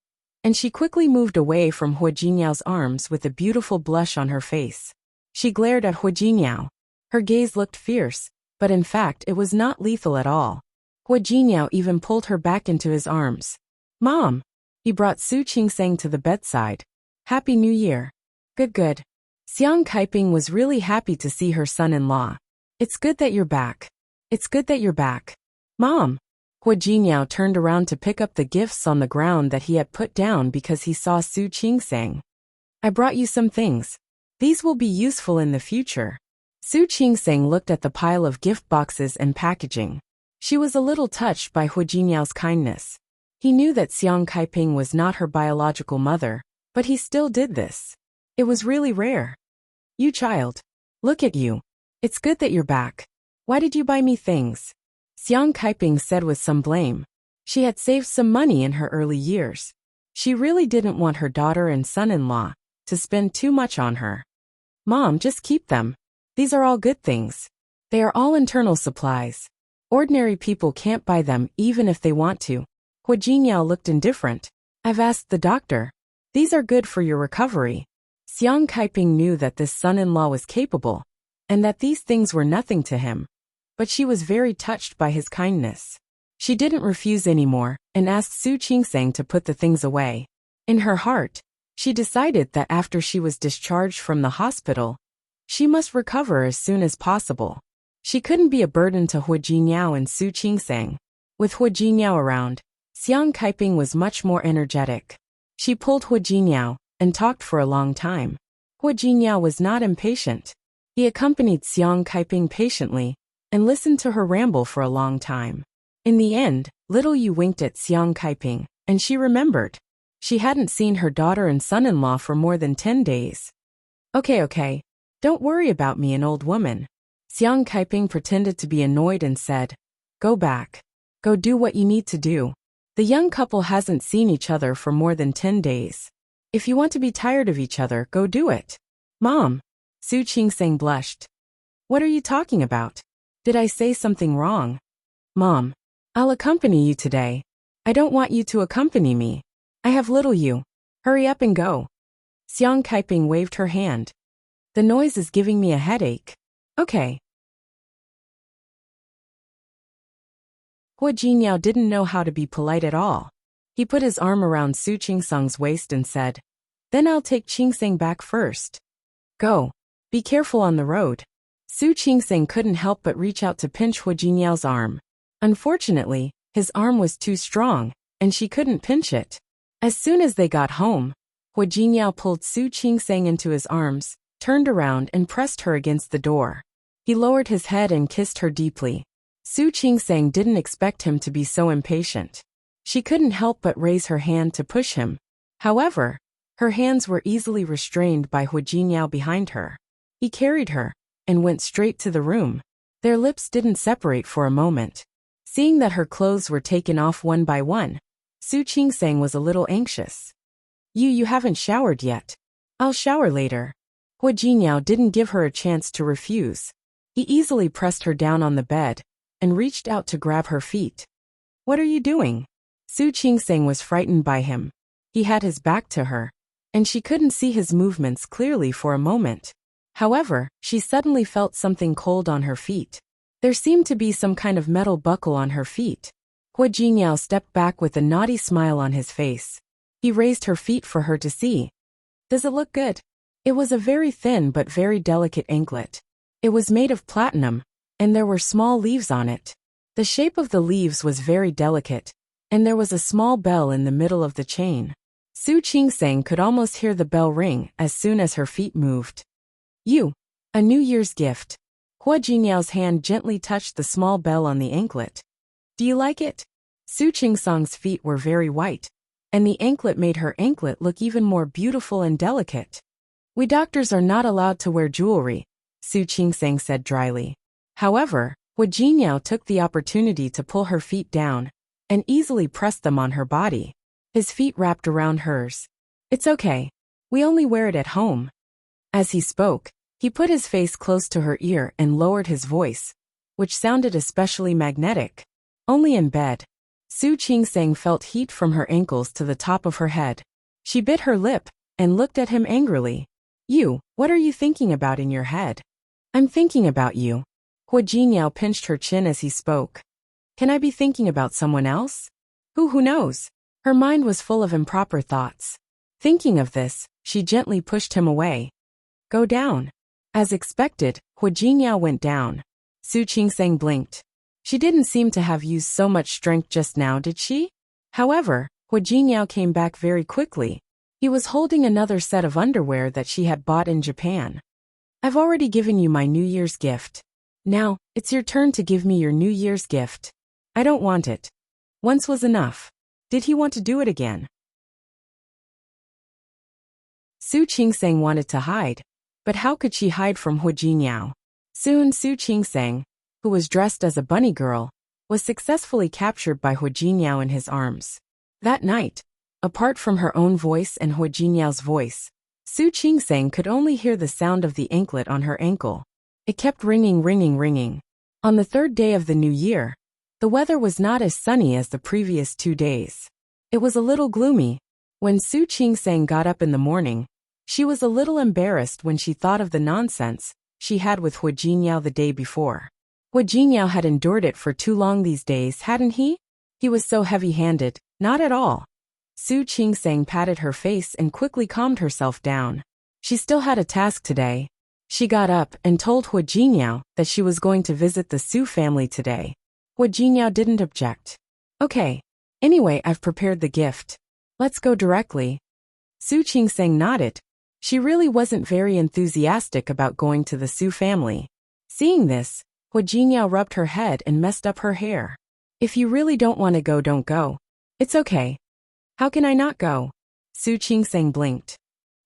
and she quickly moved away from Hu Jinyao's arms with a beautiful blush on her face. She glared at Hu Jinyao. Her gaze looked fierce, but in fact it was not lethal at all. Hu Jinyao even pulled her back into his arms. Mom! He brought Su Qingsang to the bedside. Happy New Year. Good. Xiang Kaiping was really happy to see her son-in-law. It's good that you're back. Mom! Hu Jinyao turned around to pick up the gifts on the ground that he had put down because he saw Su Qingsang. I brought you some things. These will be useful in the future. Su Qingsang looked at the pile of gift boxes and packaging. She was a little touched by Hu Jinyao's kindness. He knew that Xiang Kaiping was not her biological mother, but he still did this. It was really rare. You child. Look at you. It's good that you're back. Why did you buy me things? Xiang Kaiping said with some blame. She had saved some money in her early years. She really didn't want her daughter and son-in-law to spend too much on her. Mom, just keep them. These are all good things. They are all internal supplies. Ordinary people can't buy them even if they want to. Hu Jinyao looked indifferent. I've asked the doctor. These are good for your recovery. Xiang Kaiping knew that this son-in-law was capable, and that these things were nothing to him. But she was very touched by his kindness. She didn't refuse anymore, and asked Su Qingsang to put the things away. In her heart, she decided that after she was discharged from the hospital, she must recover as soon as possible. She couldn't be a burden to Hu Jinyao and Su Qingsang. With Hu Jinyao around, Xiang Kaiping was much more energetic. She pulled Hu Jinyao and talked for a long time. Hu Jinyao was not impatient. He accompanied Xiang Kaiping patiently and listened to her ramble for a long time. In the end, little Yu winked at Xiang Kaiping, and she remembered. She hadn't seen her daughter and son-in-law for more than 10 days. Okay. Don't worry about me, an old woman. Xiang Kaiping pretended to be annoyed and said, Go back. Go do what you need to do. The young couple hasn't seen each other for more than 10 days. If you want to be tired of each other, go do it. Mom. Su Qingsang blushed. What are you talking about? Did I say something wrong? Mom. I'll accompany you today. I don't want you to accompany me. I have little Yu. Hurry up and go. Xiang Kaiping waved her hand. The noise is giving me a headache. Okay. Hu Jinyao didn't know how to be polite at all. He put his arm around Su Qingsang's waist and said, Then I'll take Qingsang back first. Go. Be careful on the road. Su Qingsang couldn't help but reach out to pinch Hu Jinyao's arm. Unfortunately, his arm was too strong, and she couldn't pinch it. As soon as they got home, Hu Jinyao pulled Su Qingsang into his arms, turned around and pressed her against the door. He lowered his head and kissed her deeply. Su Qingsang didn't expect him to be so impatient. She couldn't help but raise her hand to push him. However, her hands were easily restrained by Hu Jinyao behind her. He carried her and went straight to the room. Their lips didn't separate for a moment. Seeing that her clothes were taken off one by one, Su Qingsang was a little anxious. You haven't showered yet. I'll shower later. Hu Jinyao didn't give her a chance to refuse. He easily pressed her down on the bed and reached out to grab her feet. What are you doing? Su Qingsang was frightened by him. He had his back to her, and she couldn't see his movements clearly for a moment. However, she suddenly felt something cold on her feet. There seemed to be some kind of metal buckle on her feet. Hua Jingyao stepped back with a naughty smile on his face. He raised her feet for her to see. Does it look good? It was a very thin but very delicate anklet. It was made of platinum, and there were small leaves on it. The shape of the leaves was very delicate, and there was a small bell in the middle of the chain. Su Qingseng could almost hear the bell ring as soon as her feet moved. A New Year's gift. Hua Jinyao's hand gently touched the small bell on the anklet. Do you like it? Su Qingseng's feet were very white, and the anklet made her anklet look even more beautiful and delicate. We doctors are not allowed to wear jewelry, Su Qingseng said dryly. However, Hua Jinyao took the opportunity to pull her feet down and easily pressed them on her body. His feet wrapped around hers. It's okay. We only wear it at home. As he spoke, he put his face close to her ear and lowered his voice, which sounded especially magnetic. Only in bed. Su Qingseng felt heat from her ankles to the top of her head. She bit her lip and looked at him angrily. What are you thinking about in your head? I'm thinking about you. Hua Jinyao pinched her chin as he spoke. Can I be thinking about someone else? Who knows? Her mind was full of improper thoughts. Thinking of this, she gently pushed him away. Go down. As expected, Hua Jinyao went down. Su Qingseng blinked. She didn't seem to have used so much strength just now, did she? However, Hua Jinyao came back very quickly. He was holding another set of underwear that she had bought in Japan. I've already given you my New Year's gift. Now, it's your turn to give me your New Year's gift. I don't want it. Once was enough. Did he want to do it again? Su Qingseng wanted to hide, but how could she hide from Hua Jinyao? Soon Su Qingseng, who was dressed as a bunny girl, was successfully captured by Hua Jinyao in his arms. That night, apart from her own voice and Hua Jinyao's voice, Su Qingseng could only hear the sound of the anklet on her ankle. It kept ringing, ringing, ringing. On the third day of the new year, the weather was not as sunny as the previous 2 days. It was a little gloomy. When Su Qingseng got up in the morning, she was a little embarrassed when she thought of the nonsense she had with Hua Jinyao the day before. Hua Jinyao had endured it for too long these days, hadn't he? He was so heavy-handed. Not at all. Su Qingseng patted her face and quickly calmed herself down. She still had a task today. She got up and told Hua Jinyao that she was going to visit the Su family today. Hua Jinyao didn't object. Okay. Anyway, I've prepared the gift. Let's go directly. Su Qingseng nodded. She really wasn't very enthusiastic about going to the Su family. Seeing this, Hua Jinyao rubbed her head and messed up her hair. If you really don't want to go, don't go. It's okay. How can I not go? Su Qingseng blinked.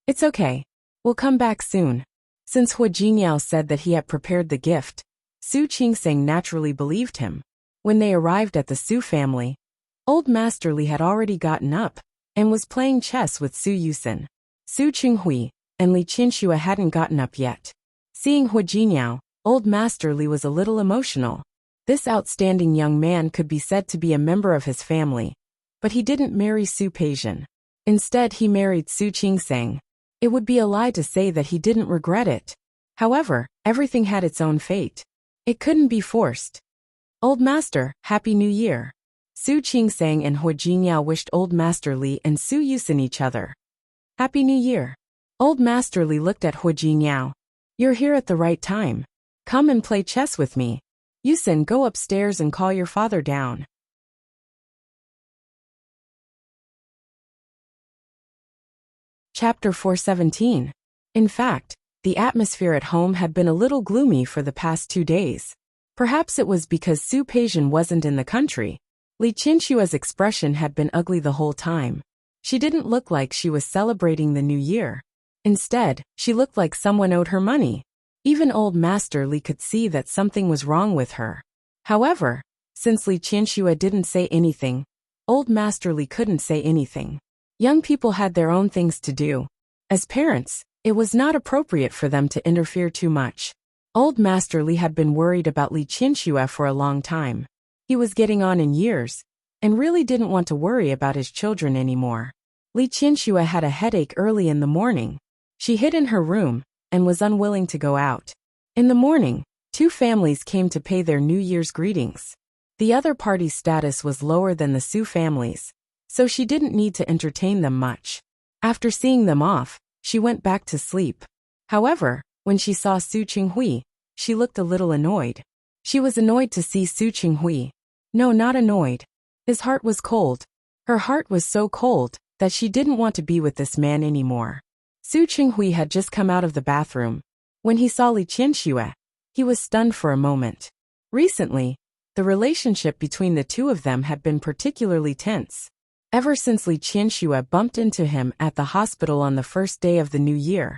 It's okay. We'll come back soon. Since Hua Jinyao said that he had prepared the gift, Su Qingseng naturally believed him. When they arrived at the Su family, Old Master Li had already gotten up and was playing chess with Su Yusin. Su Qinghui and Li Qinxue hadn't gotten up yet. Seeing Hua Jinyao, Old Master Li was a little emotional. This outstanding young man could be said to be a member of his family, but he didn't marry Su Peijian. Instead, he married Su Qingseng. It would be a lie to say that he didn't regret it. However, everything had its own fate. It couldn't be forced. Old Master, Happy New Year. Su Qingseng and Hua Jinyao wished Old Master Li and Su Yusin each other. Happy New Year. Old Master Li looked at Hua Jinyao. You're here at the right time. Come and play chess with me. Yusin, go upstairs and call your father down. Chapter 417. In fact, the atmosphere at home had been a little gloomy for the past 2 days. Perhaps it was because Su Peijian wasn't in the country. Li Qinshua's expression had been ugly the whole time. She didn't look like she was celebrating the new year. Instead, she looked like someone owed her money. Even Old Master Li could see that something was wrong with her. However, since Li Qinshu didn't say anything, Old Master Li couldn't say anything. Young people had their own things to do. As parents, it was not appropriate for them to interfere too much. Old Master Li had been worried about Li Qinshu for a long time. He was getting on in years, and really didn't want to worry about his children anymore. Li Qinshu had a headache early in the morning. She hid in her room, and was unwilling to go out. In the morning, Two families came to pay their New Year's greetings. The other party's status was lower than the Su families, so she didn't need to entertain them much. After seeing them off, she went back to sleep. However, when she saw Su Qinghui, she looked a little annoyed. She was annoyed to see Su Qinghui. No, not annoyed. His heart was cold. Her heart was so cold that she didn't want to be with this man anymore. Su Qinghui had just come out of the bathroom. When he saw Li Qianxue, he was stunned for a moment. Recently, the relationship between the two of them had been particularly tense. Ever since Li Qianxue bumped into him at the hospital on the first day of the new year,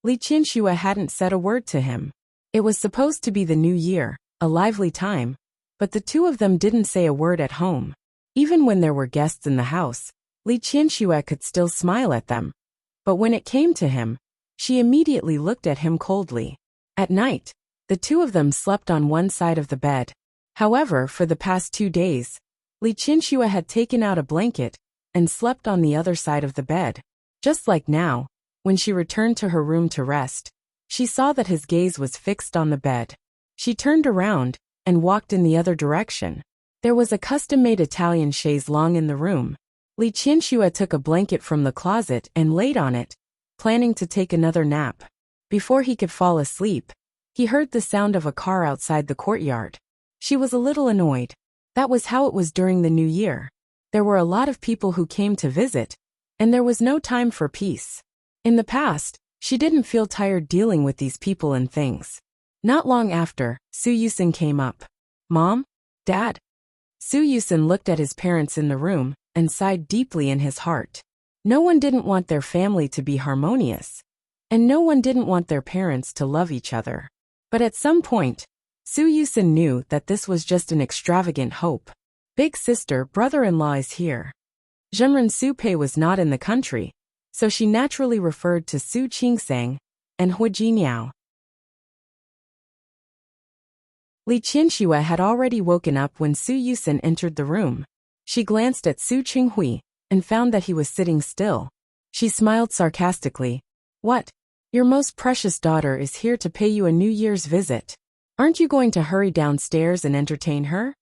Li Qianxue hadn't said a word to him. It was supposed to be the new year, a lively time, but the two of them didn't say a word at home. Even when there were guests in the house, Li Qianxue could still smile at them. But when it came to him, she immediately looked at him coldly. At night, the two of them slept on one side of the bed. However, for the past 2 days, Li Qianxue had taken out a blanket and slept on the other side of the bed. Just like now, when she returned to her room to rest, she saw that his gaze was fixed on the bed. She turned around and walked in the other direction. There was a custom-made Italian chaise longue in the room. Li Qianxue took a blanket from the closet and laid on it, planning to take another nap. Before he could fall asleep, he heard the sound of a car outside the courtyard. She was a little annoyed. That was how it was during the new year. There were a lot of people who came to visit, and there was no time for peace. In the past, she didn't feel tired dealing with these people and things. Not long after, Su Yusin came up. Mom? Dad? Su Yusin looked at his parents in the room and sighed deeply in his heart. No one didn't want their family to be harmonious, and no one didn't want their parents to love each other. But at some point, Su Yusin knew that this was just an extravagant hope. Big sister, brother-in-law is here. Zhenren Supei was not in the country, so she naturally referred to Su Qingsang and Hu Jiniao. Li Qianxue had already woken up when Su Yusin entered the room. She glanced at Su Qinghui and found that he was sitting still. She smiled sarcastically. What? Your most precious daughter is here to pay you a New Year's visit. Aren't you going to hurry downstairs and entertain her?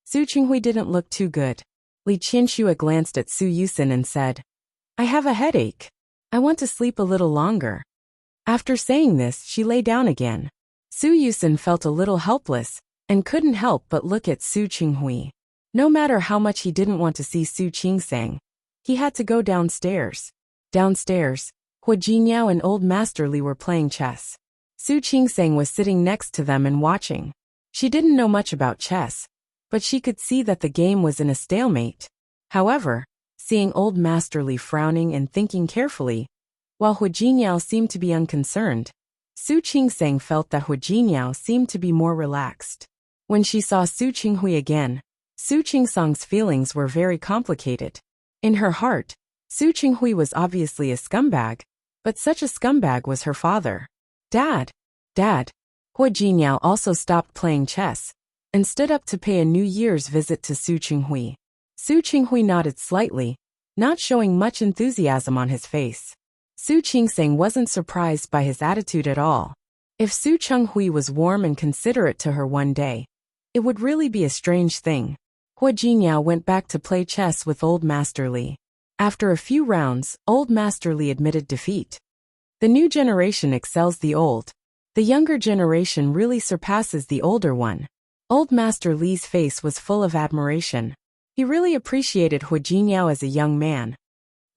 Su Qinghui didn't look too good. Li Qianxue glanced at Su Yusin and said, I have a headache. I want to sleep a little longer. After saying this, she lay down again. Su Yusin felt a little helpless and couldn't help but look at Su Qinghui. No matter how much he didn't want to see Su Qingsang, he had to go downstairs. Downstairs, Hu Jiniao and Old Master Li were playing chess. Su Qingsang was sitting next to them and watching. She didn't know much about chess, but she could see that the game was in a stalemate. However, seeing Old Master Li frowning and thinking carefully, while Hu Jiniao seemed to be unconcerned, Su Qingsang felt that Hu Jiniao seemed to be more relaxed. When she saw Su Qinghui again, Su Qingsang's feelings were very complicated. In her heart, Su Qinghui was obviously a scumbag, but such a scumbag was her father. Dad! Dad! Hu Jiniao also stopped playing chess and stood up to pay a New Year's visit to Su Qinghui. Su Qinghui nodded slightly, not showing much enthusiasm on his face. Su Qingsang wasn't surprised by his attitude at all. If Su Qinghui was warm and considerate to her one day, it would really be a strange thing. Hu Jiniao went back to play chess with Old Master Li. After a few rounds, Old Master Li admitted defeat. The new generation excels the old. The younger generation really surpasses the older one. Old Master Li's face was full of admiration. He really appreciated Hu Jiniao as a young man.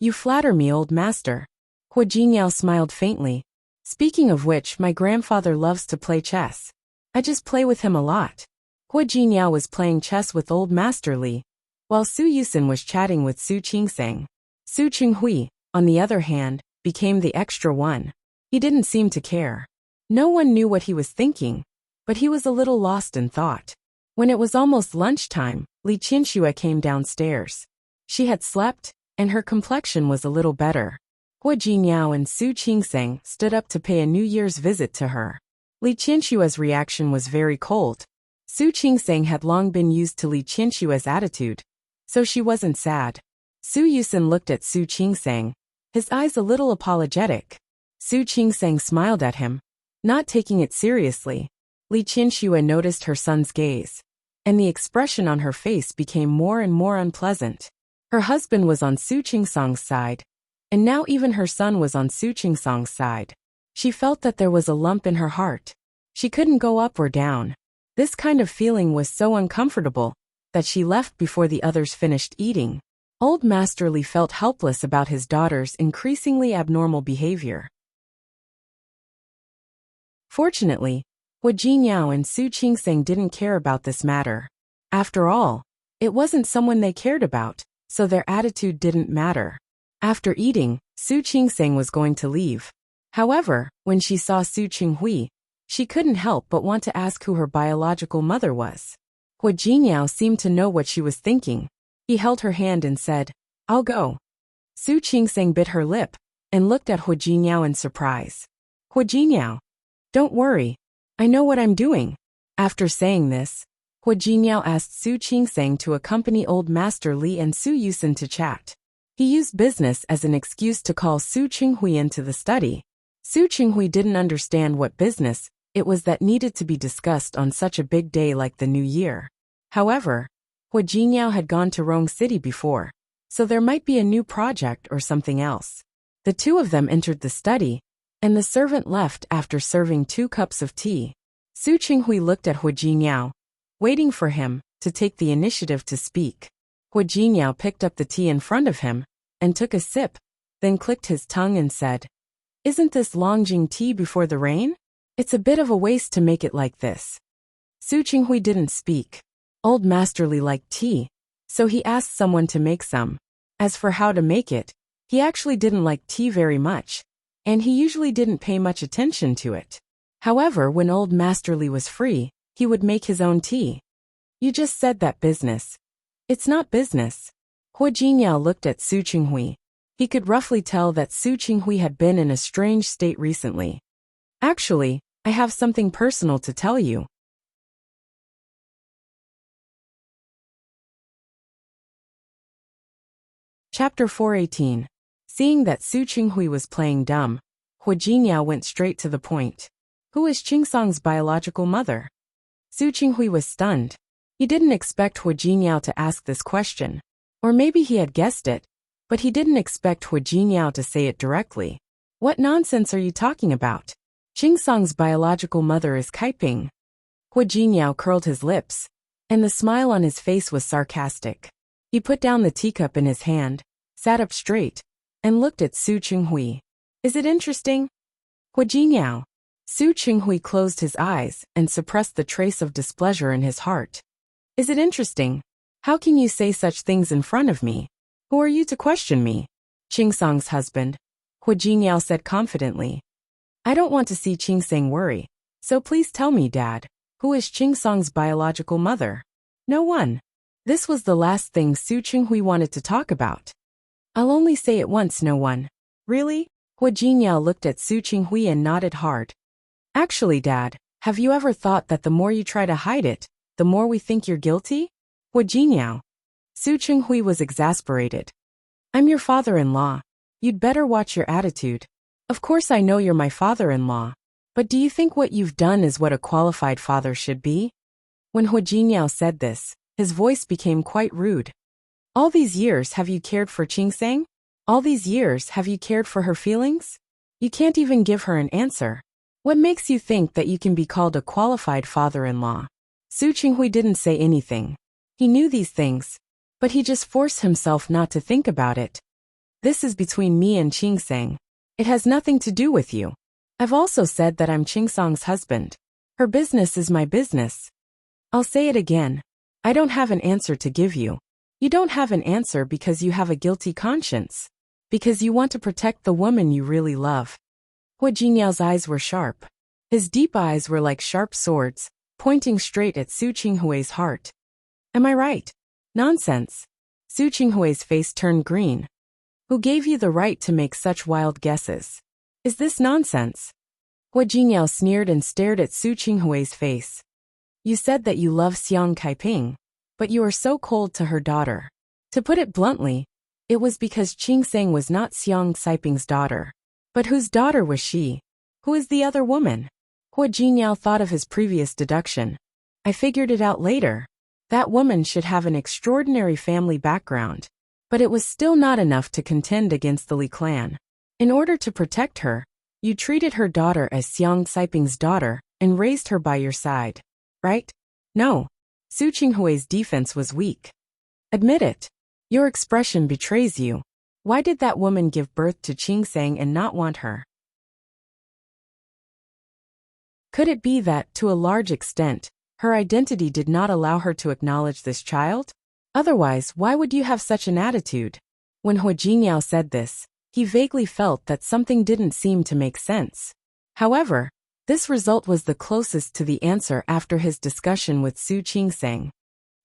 You flatter me, Old Master. Hu Jiniao smiled faintly. Speaking of which, my grandfather loves to play chess. I just play with him a lot. Hu Jiniao was playing chess with Old Master Li, while Su Yusin was chatting with Su Qingsang. Su Qinghui, on the other hand, became the extra one. He didn't seem to care. No one knew what he was thinking, but he was a little lost in thought. When it was almost lunchtime, Li Qianxue came downstairs. She had slept, and her complexion was a little better. Hu Jiniao and Su Qingsang stood up to pay a New Year's visit to her. Li Qianxue's reaction was very cold. Su Qingsang had long been used to Li Qianxue's attitude, so she wasn't sad. Su Yusin looked at Su Qingsang, his eyes a little apologetic. Su Qingsang smiled at him, not taking it seriously. Li Qinxue noticed her son's gaze, and the expression on her face became more and more unpleasant. Her husband was on Su Qingsong's side, and now even her son was on Su Qingsong's side. She felt that there was a lump in her heart. She couldn't go up or down. This kind of feeling was so uncomfortable that she left before the others finished eating. Old Master Li felt helpless about his daughter's increasingly abnormal behavior. Fortunately, Hua Jinyao and Su Qingseng didn't care about this matter. After all, it wasn't someone they cared about, so their attitude didn't matter. After eating, Su Qingseng was going to leave. However, when she saw Su Qinghui, she couldn't help but want to ask who her biological mother was. Hua Jinyao seemed to know what she was thinking. He held her hand and said, "I'll go." Su Qingseng bit her lip and looked at Hua Jinyao in surprise. "Hua Jinyao, don't worry. I know what I'm doing." After saying this, Hua Jinyao asked Su Qingseng to accompany Old Master Li and Su Yusen to chat. He used business as an excuse to call Su Qinghui into the study. Su Qinghui didn't understand what business it was that needed to be discussed on such a big day like the New Year. However, Hua Jinyao had gone to Rong City before, so there might be a new project or something else. The two of them entered the study, and the servant left after serving 2 cups of tea. Su Qinghui looked at Hua Jinyao, waiting for him to take the initiative to speak. Hua Jinyao picked up the tea in front of him and took a sip, then clicked his tongue and said, "Isn't this Longjing tea before the rain? It's a bit of a waste to make it like this." Su Qinghui didn't speak. Old Master Li liked tea, so he asked someone to make some. As for how to make it, he actually didn't like tea very much, and he usually didn't pay much attention to it. However, when Old Master Li was free, he would make his own tea. "You just said that business. It's not business." Hua Jinyao looked at Su Qinghui. He could roughly tell that Su Qinghui had been in a strange state recently. "Actually, I have something personal to tell you." Chapter 418. Seeing that Su Qinghui was playing dumb, Hua Jinyao went straight to the point. "Who is Qingsong's biological mother?" Su Qinghui was stunned. He didn't expect Hua Jinyao to ask this question. Or maybe he had guessed it, but he didn't expect Hua Jinyao to say it directly. "What nonsense are you talking about? Qingsong's biological mother is Kaiping." Hua Jinyao curled his lips, and the smile on his face was sarcastic. He put down the teacup in his hand, sat up straight, and looked at Su Qinghui. "Is it interesting?" "Hua Jinyao." Su Qinghui closed his eyes and suppressed the trace of displeasure in his heart. "Is it interesting? How can you say such things in front of me? Who are you to question me?" "Qingsong's husband," Hua Jinyao said confidently. "I don't want to see Qingseng worry, so please tell me, Dad, who is Qingsong's biological mother?" "No one." This was the last thing Su Qinghui wanted to talk about. "I'll only say it once, no one." "Really?" Hua Jinyao looked at Su Qinghui and nodded hard. "Actually, Dad, have you ever thought that the more you try to hide it, the more we think you're guilty?" "Hua Jinyao." Su Qinghui was exasperated. "I'm your father-in-law. You'd better watch your attitude. Of course I know you're my father-in-law, but do you think what you've done is what a qualified father should be?" When Hua Jinyao said this, his voice became quite rude. "All these years have you cared for Qingseng? All these years have you cared for her feelings? You can't even give her an answer. What makes you think that you can be called a qualified father-in-law?" Su Qinghui didn't say anything. He knew these things, but he just forced himself not to think about it. "This is between me and Qingseng. It has nothing to do with you. I've also said that I'm Qingsong's husband. Her business is my business. I'll say it again. I don't have an answer to give you. You don't have an answer because you have a guilty conscience. Because you want to protect the woman you really love." Hua Jinyao's eyes were sharp. His deep eyes were like sharp swords, pointing straight at Su Qinghui's heart. "Am I right?" "Nonsense." Su Qinghui's face turned green. "Who gave you the right to make such wild guesses? Is this nonsense?" Hua Jinyao sneered and stared at Su Qinghui's face. "You said that you love Xiang Kaiping, but you are so cold to her daughter. To put it bluntly, it was because Qingseng was not Xiang Kaiping's daughter. But whose daughter was she? Who is the other woman?" Hua Jinyao thought of his previous deduction. I figured it out later. That woman should have an extraordinary family background. But it was still not enough to contend against the Li clan. In order to protect her, you treated her daughter as Xiang Saiping's daughter and raised her by your side. Right? No. Su Qinghui's defense was weak. Admit it. Your expression betrays you. Why did that woman give birth to Qingsang and not want her? Could it be that, to a large extent, her identity did not allow her to acknowledge this child? Otherwise, why would you have such an attitude? When Hua Jinyao said this, he vaguely felt that something didn't seem to make sense. However, this result was the closest to the answer after his discussion with Su Qingsang.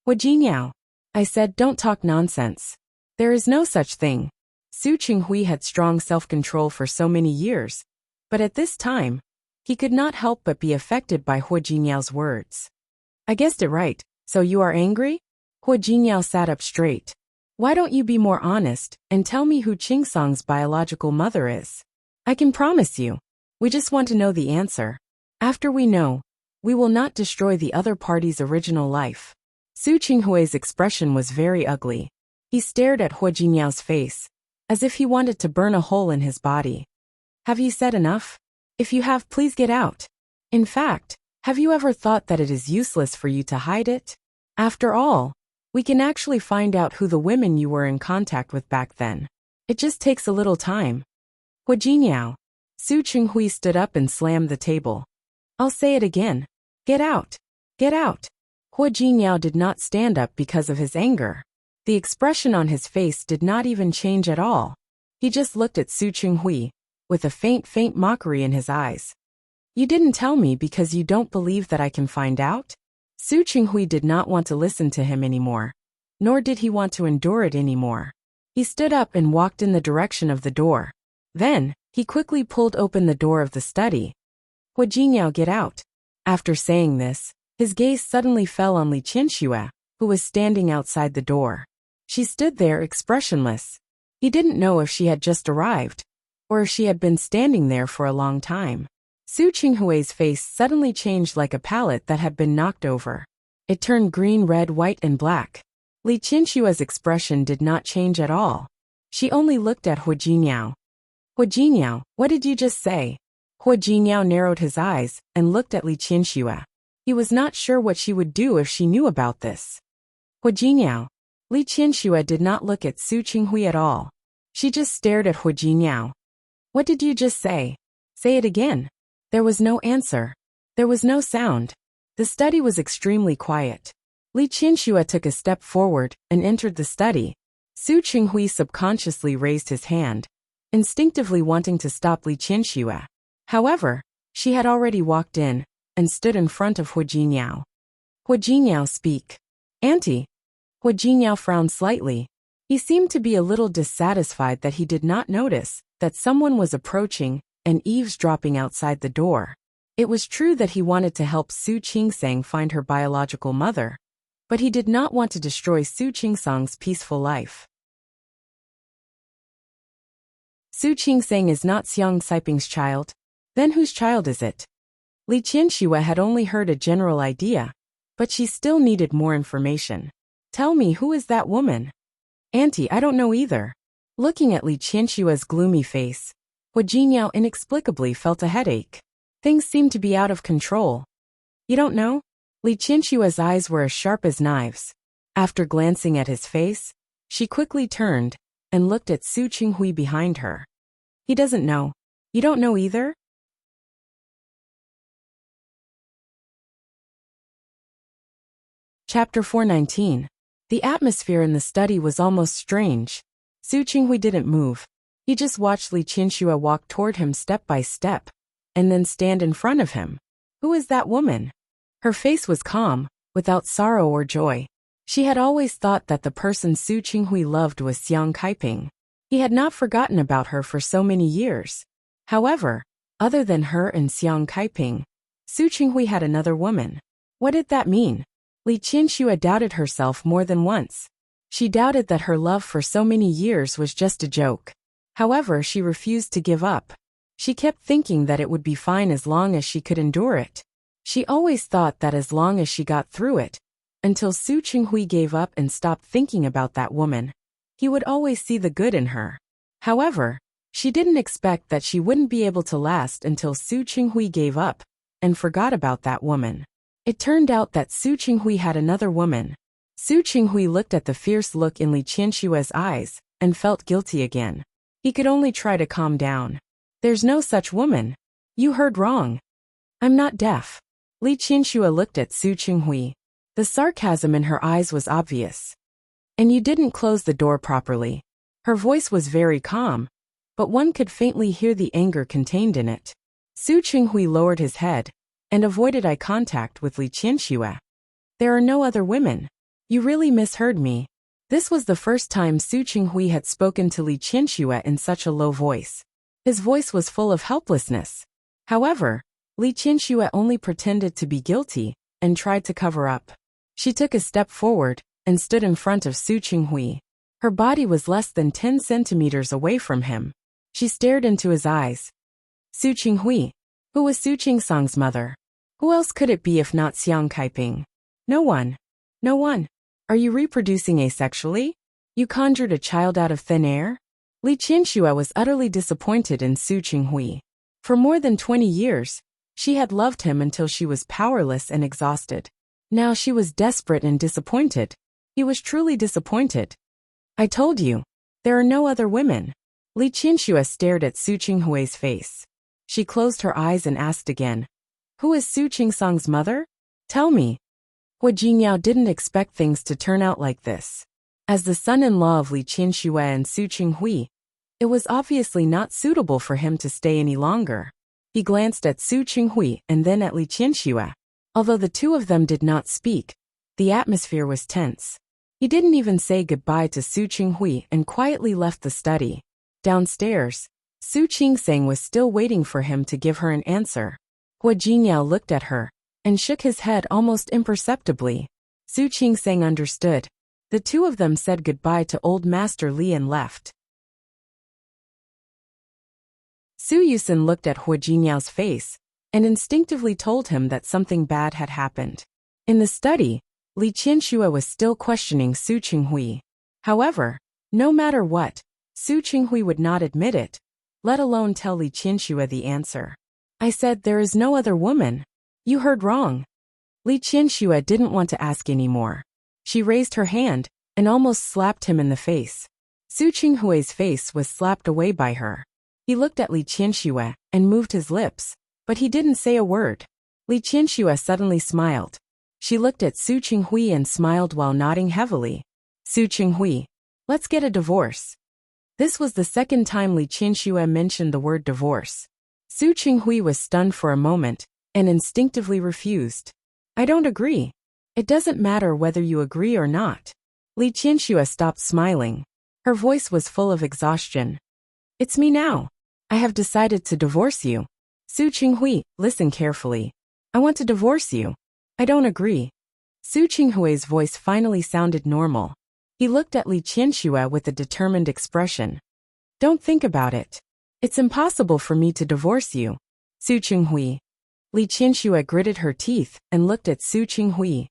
Hua Jinyao, I said, don't talk nonsense. There is no such thing. Su Qinghui had strong self-control for so many years, but at this time, he could not help but be affected by Hua Jinyao's words. I guessed it right, so you are angry? Hua Jinyao sat up straight. Why don't you be more honest and tell me who Qingsang's biological mother is? I can promise you. We just want to know the answer. After we know, we will not destroy the other party's original life. Su Qinghui's expression was very ugly. He stared at Hua Jinyao's face, as if he wanted to burn a hole in his body. Have you said enough? If you have, please get out. In fact, have you ever thought that it is useless for you to hide it? After all, we can actually find out who the women you were in contact with back then. It just takes a little time. Hua Jinyao. Su Qinghui stood up and slammed the table. I'll say it again. Get out. Get out. Hua Jinyao did not stand up because of his anger. The expression on his face did not even change at all. He just looked at Su Qinghui, with a faint mockery in his eyes. You didn't tell me because you don't believe that I can find out? Su Qinghui did not want to listen to him anymore, nor did he want to endure it anymore. He stood up and walked in the direction of the door. Then, he quickly pulled open the door of the study. Hua Jinyao, get out. After saying this, his gaze suddenly fell on Li Qianxue, who was standing outside the door. She stood there expressionless. He didn't know if she had just arrived, or if she had been standing there for a long time. Su Qinghui's face suddenly changed like a palette that had been knocked over. It turned green, red, white, and black. Li Qianxue's expression did not change at all. She only looked at Hua Jinyao. Hua Jinyao, what did you just say? Hua Jinyao narrowed his eyes and looked at Li Qianxue. He was not sure what she would do if she knew about this. Hua Jinyao. Li Qianxue did not look at Su Qinghui at all. She just stared at Hua Jinyao. What did you just say? Say it again. There was no answer. There was no sound. The study was extremely quiet. Li Qianxue took a step forward and entered the study. Su Qinghui subconsciously raised his hand, instinctively wanting to stop Li Qianxue. However, she had already walked in and stood in front of Hua Jinyao. Hua Jinyao, speak. Auntie. Hua Jinyao frowned slightly. He seemed to be a little dissatisfied that he did not notice that someone was approaching and eavesdropping outside the door. It was true that he wanted to help Su Qingsang find her biological mother, but he did not want to destroy Su Qingsang's peaceful life. Su Qingsang is not Xiang Saiping's child. Then whose child is it? Li Qianxue had only heard a general idea, but she still needed more information. Tell me, who is that woman? Auntie, I don't know either. Looking at Li Qianxue's gloomy face, Hua Jinyao inexplicably felt a headache. Things seemed to be out of control. You don't know? Li Qianxue's eyes were as sharp as knives. After glancing at his face, she quickly turned and looked at Su Qinghui behind her. He doesn't know. You don't know either? Chapter 419. The atmosphere in the study was almost strange. Su Qinghui didn't move. He just watched Li Qianxue walk toward him step by step, and then stand in front of him. Who is that woman? Her face was calm, without sorrow or joy. She had always thought that the person Su Qinghui loved was Xiang Kaiping. He had not forgotten about her for so many years. However, other than her and Xiang Kaiping, Su Qinghui had another woman. What did that mean? Li Qianxue doubted herself more than once. She doubted that her love for so many years was just a joke. However, she refused to give up. She kept thinking that it would be fine as long as she could endure it. She always thought that as long as she got through it, until Su Qinghui gave up and stopped thinking about that woman, he would always see the good in her. However, she didn't expect that she wouldn't be able to last until Su Qinghui gave up and forgot about that woman. It turned out that Su Qinghui had another woman. Su Qinghui looked at the fierce look in Li Qianshua's eyes and felt guilty again. He could only try to calm down. There's no such woman. You heard wrong. I'm not deaf. Li Qianshua looked at Su Qinghui. The sarcasm in her eyes was obvious. And you didn't close the door properly. Her voice was very calm, but one could faintly hear the anger contained in it. Su Qinghui lowered his head and avoided eye contact with Li Qianshua. There are no other women. You really misheard me. This was the first time Su Qinghui had spoken to Li Qianshua in such a low voice. His voice was full of helplessness. However, Li Qianshua only pretended to be guilty and tried to cover up. She took a step forward and stood in front of Su Qinghui. Her body was less than 10 centimeters away from him. She stared into his eyes. Su Qinghui, who was Su Qingsang's mother? Who else could it be if not Xiang Kaiping? No one. No one. Are you reproducing asexually? You conjured a child out of thin air? Li Qianshua was utterly disappointed in Su Qinghui. For more than 20 years, she had loved him until she was powerless and exhausted. Now she was desperate and disappointed. He was truly disappointed. I told you, there are no other women. Li Qianshua stared at Su Qinghui's face. She closed her eyes and asked again, who is Su Qingsang's mother? Tell me. Hua Jinyao didn't expect things to turn out like this. As the son-in-law of Li Qianshua and Su Qinghui, it was obviously not suitable for him to stay any longer. He glanced at Su Qinghui and then at Li Qianshua. Although the two of them did not speak, the atmosphere was tense. He didn't even say goodbye to Su Qinghui and quietly left the study. Downstairs, Su Qingsang was still waiting for him to give her an answer. Hua Jinyao looked at her and shook his head almost imperceptibly. Su Qingsang understood. The two of them said goodbye to old Master Li and left. Su Yusen looked at Hua Jinyao's face and instinctively told him that something bad had happened. In the study, Li Qianshua was still questioning Su Qinghui. However, no matter what, Su Qinghui would not admit it, let alone tell Li Qianshua the answer. I said there is no other woman. You heard wrong. Li Qianshua didn't want to ask anymore. She raised her hand and almost slapped him in the face. Su Qinghui's face was slapped away by her. He looked at Li Qianshua and moved his lips, but he didn't say a word. Li Qianshua suddenly smiled. She looked at Su Qinghui and smiled while nodding heavily. Su Qinghui, let's get a divorce. This was the second time Li Qianshua mentioned the word divorce. Su Qinghui was stunned for a moment and instinctively refused. I don't agree. It doesn't matter whether you agree or not. Li Qianshua stopped smiling. Her voice was full of exhaustion. It's me now. I have decided to divorce you. Su Qinghui, listen carefully. I want to divorce you. I don't agree. Su Qinghui's voice finally sounded normal. He looked at Li Qianshua with a determined expression. Don't think about it. It's impossible for me to divorce you. Su Qinghui. Li Qianshua gritted her teeth and looked at Su Qinghui.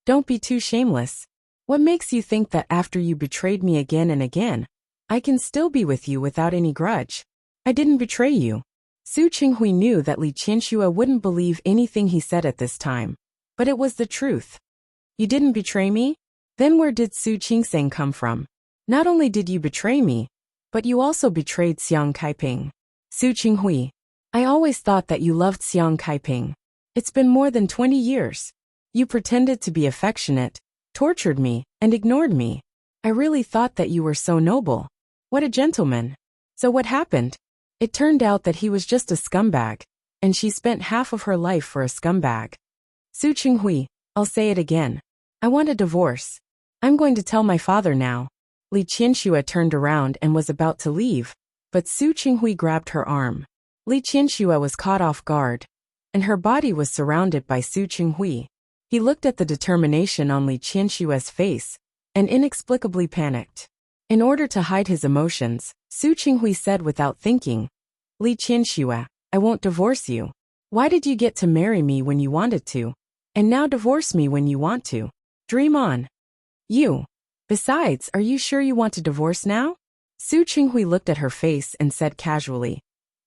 Don't be too shameless. What makes you think that after you betrayed me again and again, I can still be with you without any grudge? I didn't betray you. Su Qinghui knew that Li Qianshua wouldn't believe anything he said at this time. But it was the truth. You didn't betray me? Then where did Su Qingsang come from? Not only did you betray me, but you also betrayed Xiang Kaiping. Su Qinghui, I always thought that you loved Xiang Kaiping. It's been more than 20 years. You pretended to be affectionate, tortured me, and ignored me. I really thought that you were so noble. What a gentleman. So what happened? It turned out that he was just a scumbag, and she spent half of her life for a scumbag. Su Qinghui, I'll say it again. I want a divorce. I'm going to tell my father now. Li Qianshua turned around and was about to leave, but Su Qinghui grabbed her arm. Li Qianshua was caught off guard, and her body was surrounded by Su Qinghui. He looked at the determination on Li Qianshua's face and inexplicably panicked. In order to hide his emotions, Su Qinghui said without thinking, Li Qianxue, I won't divorce you. Why did you get to marry me when you wanted to? And now divorce me when you want to? Dream on. You. Besides, are you sure you want to divorce now? Su Qinghui looked at her face and said casually,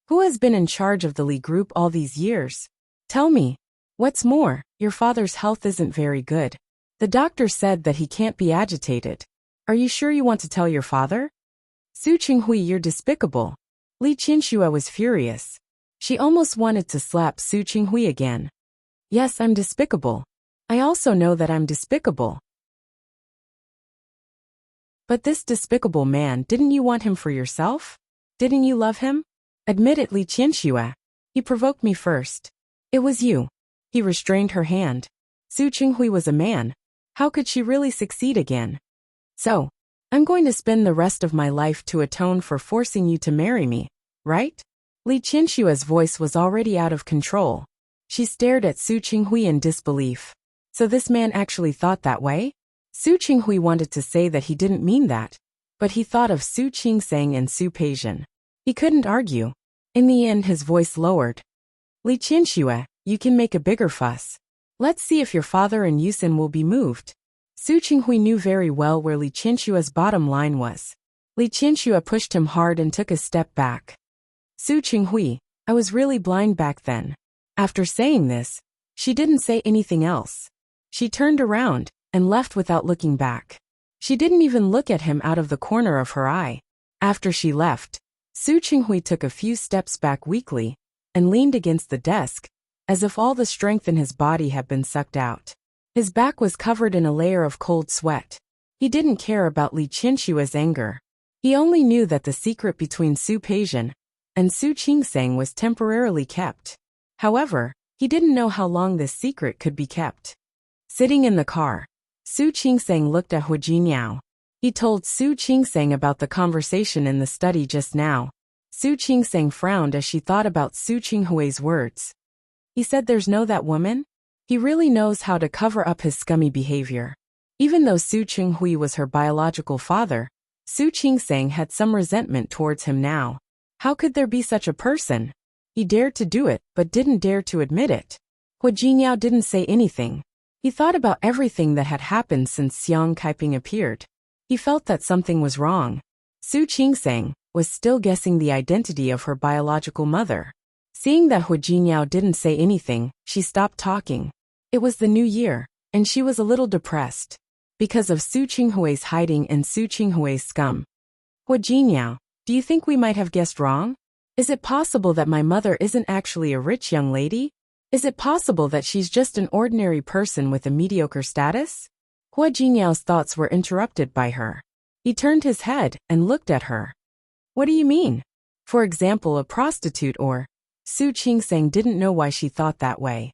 who has been in charge of the Li group all these years? Tell me. What's more, your father's health isn't very good. The doctor said that he can't be agitated. Are you sure you want to tell your father? Su Qinghui, you're despicable. Li Qianxue was furious. She almost wanted to slap Su Qinghui again. Yes, I'm despicable. I also know that I'm despicable. But this despicable man, didn't you want him for yourself? Didn't you love him? Admit it, Li Qianxue. He provoked me first. It was you. He restrained her hand. Su Qinghui was a man. How could she really succeed again? So, I'm going to spend the rest of my life to atone for forcing you to marry me, right? Li Qianxue's voice was already out of control. She stared at Su Qinghui in disbelief. So this man actually thought that way? Su Qinghui wanted to say that he didn't mean that, but he thought of Su Qingsang and Su Peijian. He couldn't argue. In the end, his voice lowered. Li Qianxue, you can make a bigger fuss. Let's see if your father and Yusin will be moved. Su Qinghui knew very well where Li Qianxue's bottom line was. Li Qianxue pushed him hard and took a step back. Su Qinghui, I was really blind back then. After saying this, she didn't say anything else. She turned around and left without looking back. She didn't even look at him out of the corner of her eye. After she left, Su Qinghui took a few steps back weakly and leaned against the desk, as if all the strength in his body had been sucked out. His back was covered in a layer of cold sweat. He didn't care about Li Qianxue's anger. He only knew that the secret between Su Peijian and Su Qingsang was temporarily kept. However, he didn't know how long this secret could be kept. Sitting in the car, Su Qingsang looked at Hu Jinniao. He told Su Qingsang about the conversation in the study just now. Su Qingsang frowned as she thought about Su Qinghui's words. He said there's no that woman? He really knows how to cover up his scummy behavior. Even though Su Qinghui was her biological father, Su Qingsang had some resentment towards him now. How could there be such a person? He dared to do it, but didn't dare to admit it. Hu Jinniao didn't say anything. He thought about everything that had happened since Xiang Kaiping appeared. He felt that something was wrong. Su Qingsang was still guessing the identity of her biological mother. Seeing that Hu Jinniao didn't say anything, she stopped talking. It was the new year, and she was a little depressed because of Su Qinghui's hiding and Su Qinghui's scum. Hu Jinniao, do you think we might have guessed wrong? Is it possible that my mother isn't actually a rich young lady? Is it possible that she's just an ordinary person with a mediocre status? Hu Jinniao's thoughts were interrupted by her. He turned his head and looked at her. What do you mean? For example, a prostitute or... Su Qingsang didn't know why she thought that way.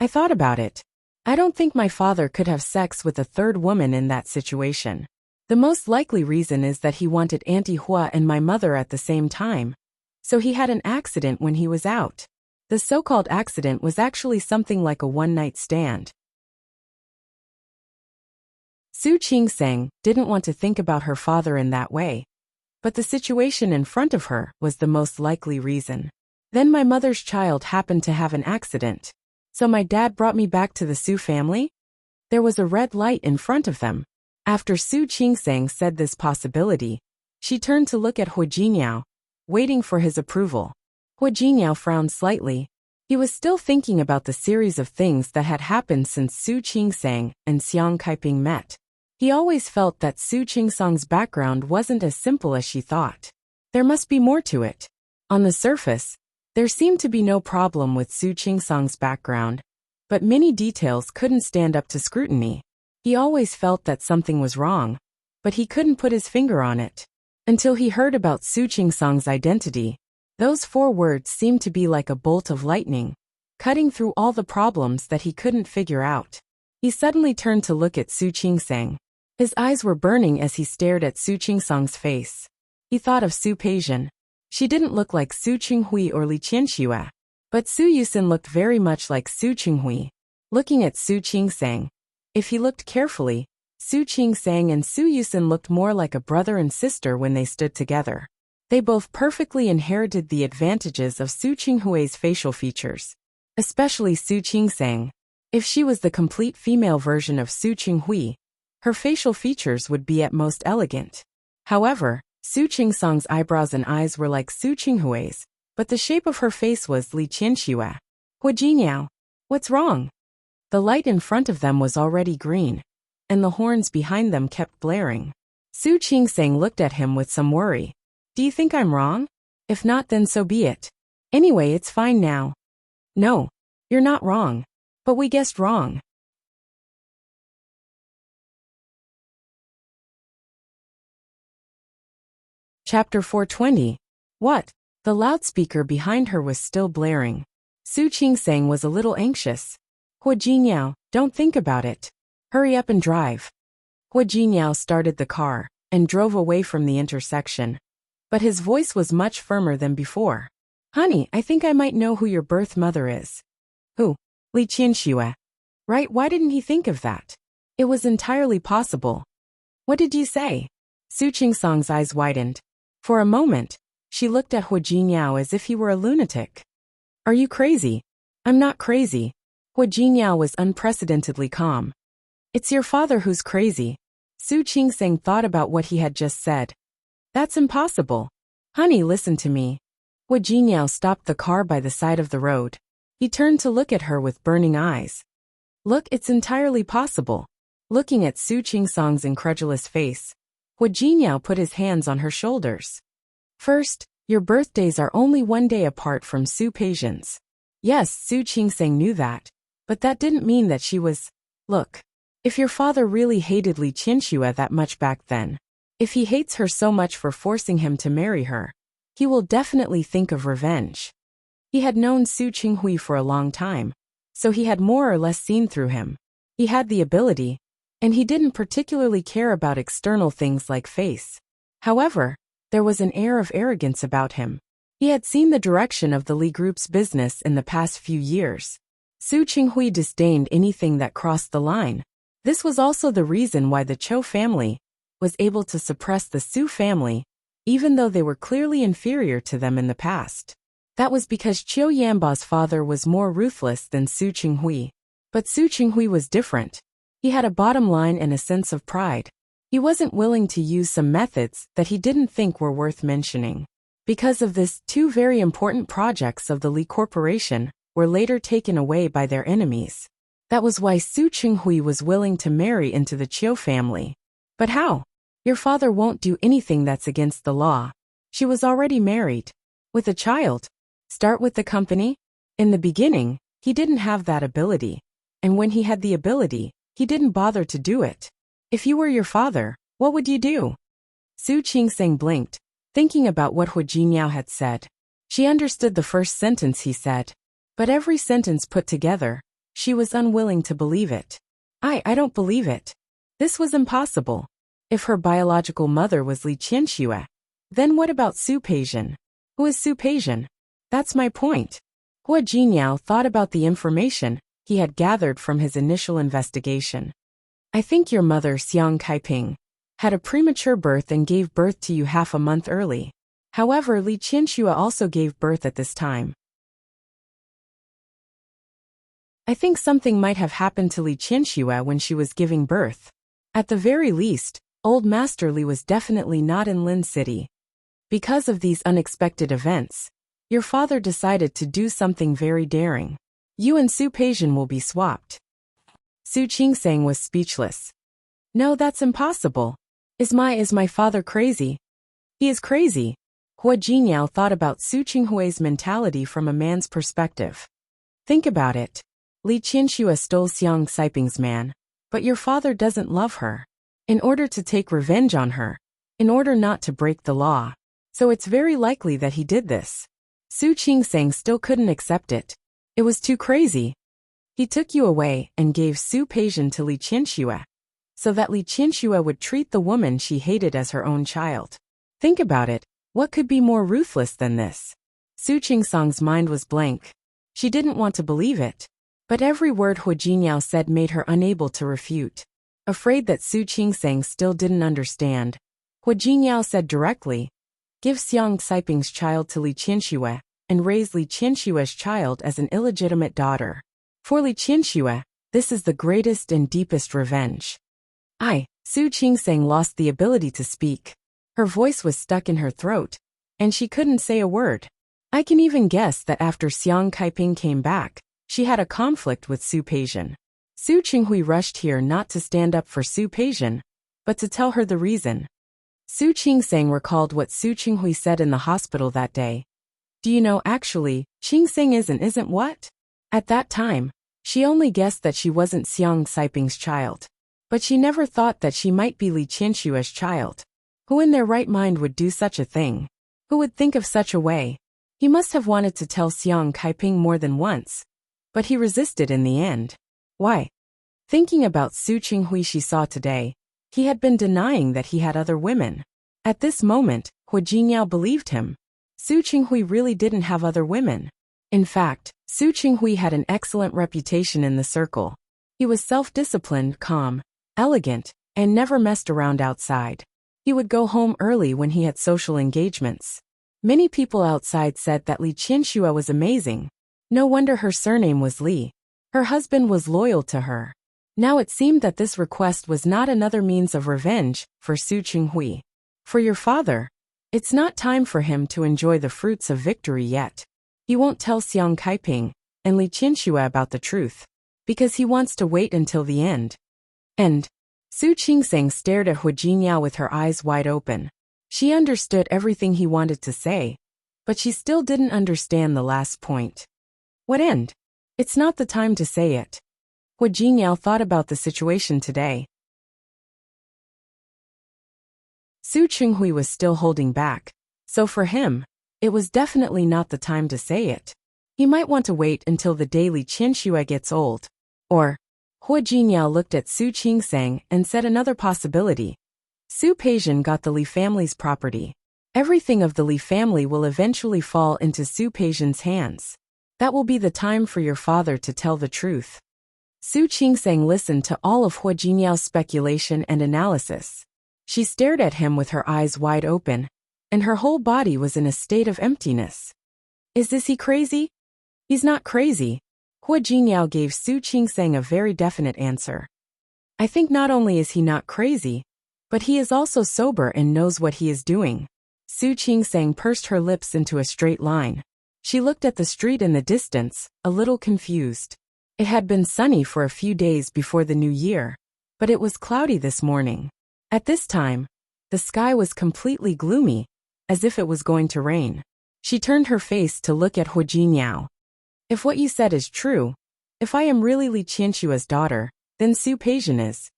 I thought about it. I don't think my father could have sex with a third woman in that situation. The most likely reason is that he wanted Auntie Hua and my mother at the same time. So he had an accident when he was out. The so-called accident was actually something like a one-night stand. Su Qingsang didn't want to think about her father in that way. But the situation in front of her was the most likely reason. Then my mother's child happened to have an accident. So my dad brought me back to the Su family? There was a red light in front of them. After Su Qingsang said this possibility, she turned to look at Hu Jinniao, waiting for his approval. Hu Jinniao frowned slightly. He was still thinking about the series of things that had happened since Su Qingsang and Xiang Kaiping met. He always felt that Su Qingsang's background wasn't as simple as she thought. There must be more to it. On the surface, there seemed to be no problem with Su Qingsang's background, but many details couldn't stand up to scrutiny. He always felt that something was wrong, but he couldn't put his finger on it. Until he heard about Su Qingsang's identity. Those 4 words seemed to be like a bolt of lightning, cutting through all the problems that he couldn't figure out. He suddenly turned to look at Su Qingsang. His eyes were burning as he stared at Su Qingsang's face. He thought of Su Peijian. She didn't look like Su Qinghui or Li Qianxue, but Su Yusin looked very much like Su Qinghui. Looking at Su Qingsang, if he looked carefully, Su Qingsang and Su Yusin looked more like a brother and sister when they stood together. They both perfectly inherited the advantages of Su Qinghui's facial features, especially Su Qingsang. If she was the complete female version of Su Qinghui, her facial features would be at most elegant. However, Su Qingsang's eyebrows and eyes were like Su Qinghui's, but the shape of her face was Li Qianxue. Huajinyao, what's wrong? The light in front of them was already green, and the horns behind them kept blaring. Su Qingsang looked at him with some worry. Do you think I'm wrong? If not, then so be it. Anyway, it's fine now. No, you're not wrong. But we guessed wrong. Chapter 420. What? The loudspeaker behind her was still blaring. Su Qingsang was a little anxious. Huajinyao, don't think about it. Hurry up and drive. Huajinyao started the car and drove away from the intersection. But his voice was much firmer than before. Honey, I think I might know who your birth mother is. Who? Li Qianxue. Right, why didn't he think of that? It was entirely possible. What did you say? Su Qingsang's eyes widened. For a moment, she looked at Huajinyao as if he were a lunatic. Are you crazy? I'm not crazy. Huajinyao was unprecedentedly calm. It's your father who's crazy. Su Qingsang thought about what he had just said. That's impossible. Honey, listen to me. Huajinyao stopped the car by the side of the road. He turned to look at her with burning eyes. Look, it's entirely possible. Looking at Su Qingsang's incredulous face, Huajinyao put his hands on her shoulders. First, your birthdays are only one day apart from Su Peixian's. Yes, Su Qingsang knew that, but that didn't mean that she was. Look, if your father really hated Li Qianxue that much back then, if he hates her so much for forcing him to marry her, he will definitely think of revenge. He had known Su Qinghui for a long time, so he had more or less seen through him. He had the ability, and he didn't particularly care about external things like face. However, there was an air of arrogance about him. He had seen the direction of the Li Group's business in the past few years. Su Qinghui disdained anything that crossed the line. This was also the reason why the Chou family was able to suppress the Su family, even though they were clearly inferior to them in the past. That was because Qiu Yanba's father was more ruthless than Su Qinghui. But Su Qinghui was different. He had a bottom line and a sense of pride. He wasn't willing to use some methods that he didn't think were worth mentioning. Because of this, two very important projects of the Li Corporation were later taken away by their enemies. That was why Su Qinghui was willing to marry into the Qiu family. But how? Your father won't do anything that's against the law. She was already married. With a child. Start with the company? In the beginning, he didn't have that ability. And when he had the ability, he didn't bother to do it. If you were your father, what would you do? Su Qingsang blinked, thinking about what Huajinyao had said. She understood the first sentence he said. But every sentence put together, she was unwilling to believe it. I don't believe it. This was impossible. If her biological mother was Li Qianxue, then what about Su Peixian? Who is Su Peixian? That's my point. Huajinyao thought about the information he had gathered from his initial investigation. I think your mother, Xiang Kaiping, had a premature birth and gave birth to you half a month early. However, Li Qianxue also gave birth at this time. I think something might have happened to Li Qianxue when she was giving birth. At the very least, old Master Li was definitely not in Lin City. Because of these unexpected events, your father decided to do something very daring. You and Su Peixian will be swapped. Su Qingsang was speechless. No, that's impossible. Is my father crazy? He is crazy. Huajinyao thought about Su Qinghui's mentality from a man's perspective. Think about it. Li Qianxue stole Xiang Kaiping's man, but your father doesn't love her. In order to take revenge on her, in order not to break the law. So it's very likely that he did this. Su Qingsang still couldn't accept it. It was too crazy. He took you away and gave Su Peixian to Li Qianxue, so that Li Qianxue would treat the woman she hated as her own child. Think about it, what could be more ruthless than this? Su Qingsang's mind was blank. She didn't want to believe it. But every word Huajinyao said made her unable to refute. Afraid that Su Qingsang still didn't understand, Huajinyao said directly, give Xiang Saiping's child to Li Qianxue, and raise Li Qianxue's child as an illegitimate daughter. For Li Qianxue, this is the greatest and deepest revenge. Su Qingsang lost the ability to speak. Her voice was stuck in her throat, and she couldn't say a word. I can even guess that after Xiang Kaiping came back, she had a conflict with Su Peixian. Su Qinghui rushed here not to stand up for Su Peixian, but to tell her the reason. Su Qingsang recalled what Su Qinghui said in the hospital that day. Do you know, actually, Qingsang isn't what? At that time, she only guessed that she wasn't Xiang Saiping's child. But she never thought that she might be Li Qianxue's child. Who in their right mind would do such a thing? Who would think of such a way? He must have wanted to tell Xiang Kaiping more than once. But he resisted in the end. Why? Thinking about Su Qinghui she saw today, he had been denying that he had other women. At this moment, Hua Jinyao believed him. Su Qinghui really didn't have other women. In fact, Su Qinghui had an excellent reputation in the circle. He was self-disciplined, calm, elegant, and never messed around outside. He would go home early when he had social engagements. Many people outside said that Li Qianxue was amazing. No wonder her surname was Li. Her husband was loyal to her. Now it seemed that this request was not another means of revenge for Su Qinghui. For your father, it's not time for him to enjoy the fruits of victory yet. He won't tell Xiang Kaiping and Li Qianxue about the truth, because he wants to wait until the end. Su Qingsang stared at Hua Jinyao with her eyes wide open. She understood everything he wanted to say, but she still didn't understand the last point. What end? It's not the time to say it. Hua Jinyao thought about the situation today. Su Qinghui was still holding back, so for him, it was definitely not the time to say it. He might want to wait until the day Li Qianxue gets old. Or, Hua Jinyao looked at Su Qingsang and said another possibility. Su Peixian got the Li family's property. Everything of the Li family will eventually fall into Su Peixian's hands. That will be the time for your father to tell the truth. Su Qingsang listened to all of Hua Jinyao's speculation and analysis. She stared at him with her eyes wide open, and her whole body was in a state of emptiness. Is he crazy? He's not crazy. Hua Jinyao gave Su Qingsang a very definite answer. I think not only is he not crazy, but he is also sober and knows what he is doing. Su Qingsang pursed her lips into a straight line. She looked at the street in the distance, a little confused. It had been sunny for a few days before the new year, but it was cloudy this morning. At this time, the sky was completely gloomy, as if it was going to rain. She turned her face to look at Hua Jinyao. If what you said is true, if I am really Li Qianxue's daughter, then Su Peixian is.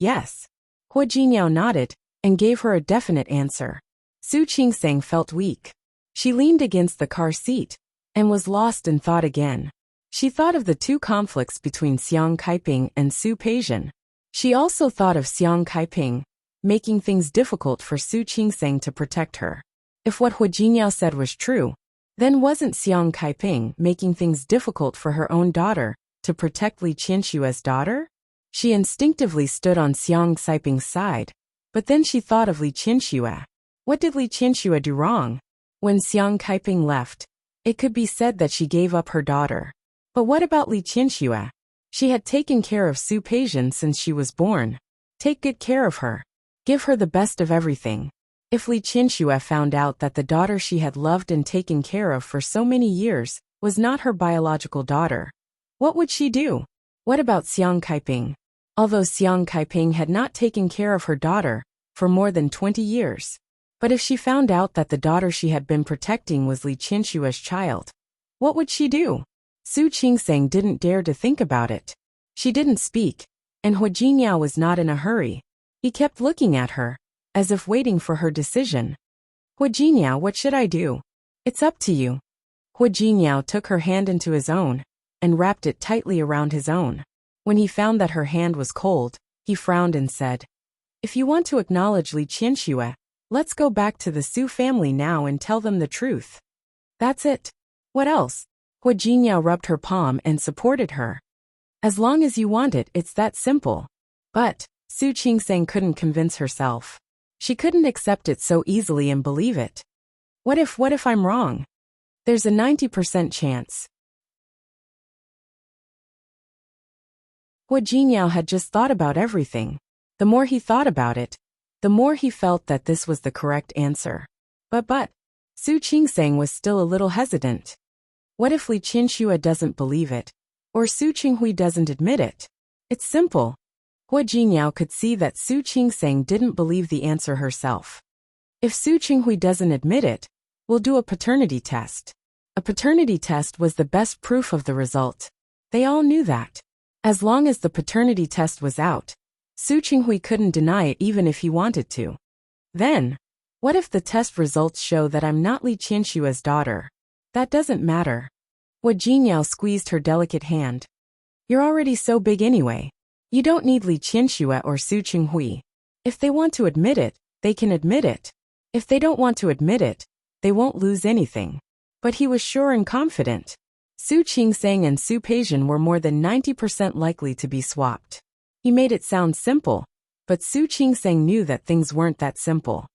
Yes. Hua Jinyao nodded and gave her a definite answer. Su Qingsang felt weak. She leaned against the car seat and was lost in thought again. She thought of the two conflicts between Xiang Kaiping and Su Peixian. She also thought of Xiang Kaiping, making things difficult for Su Qingsang to protect her. If what Hua Jinyao said was true, then wasn't Xiang Kaiping making things difficult for her own daughter to protect Li Qianxue's daughter? She instinctively stood on Xiang Saiping's side, but then she thought of Li Qianxue. What did Li Qianxue do wrong? When Xiang Kaiping left, it could be said that she gave up her daughter. But what about Li Qianxue? She had taken care of Su Peixian since she was born. Take good care of her. Give her the best of everything. If Li Qianxue found out that the daughter she had loved and taken care of for so many years was not her biological daughter, what would she do? What about Xiang Kaiping? Although Xiang Kaiping had not taken care of her daughter for more than 20 years. But if she found out that the daughter she had been protecting was Li Qianxue's child, what would she do? Su Qingsang didn't dare to think about it. She didn't speak, and Hua Jinyao was not in a hurry. He kept looking at her, as if waiting for her decision. Hua Jinyao, what should I do? It's up to you. Hua Jinyao took her hand into his own, and wrapped it tightly around his own. When he found that her hand was cold, he frowned and said, If you want to acknowledge Li Qianxue, let's go back to the Su family now and tell them the truth. That's it. What else? Hua Jinyao rubbed her palm and supported her. As long as you want it, it's that simple. But Su Qingsang couldn't convince herself. She couldn't accept it so easily and believe it. What if I'm wrong? There's a 90% chance. Hua Jinyao had just thought about everything. The more he thought about it, the more he felt that this was the correct answer. But, Su Qingsang was still a little hesitant. What if Li Qianxue doesn't believe it? Or Su Qinghui doesn't admit it? It's simple. Hua Jinyao could see that Su Qingsang didn't believe the answer herself. If Su Qinghui doesn't admit it, we'll do a paternity test. A paternity test was the best proof of the result. They all knew that. As long as the paternity test was out, Su Qinghui couldn't deny it even if he wanted to. Then, what if the test results show that I'm not Li Qianxue's daughter? That doesn't matter. Hua Jinyao squeezed her delicate hand. You're already so big anyway. You don't need Li Qianxue or Su Qinghui. If they want to admit it, they can admit it. If they don't want to admit it, they won't lose anything. But he was sure and confident. Su Qingsang and Su Peijian were more than 90% likely to be swapped. He made it sound simple, but Su Qingsang knew that things weren't that simple.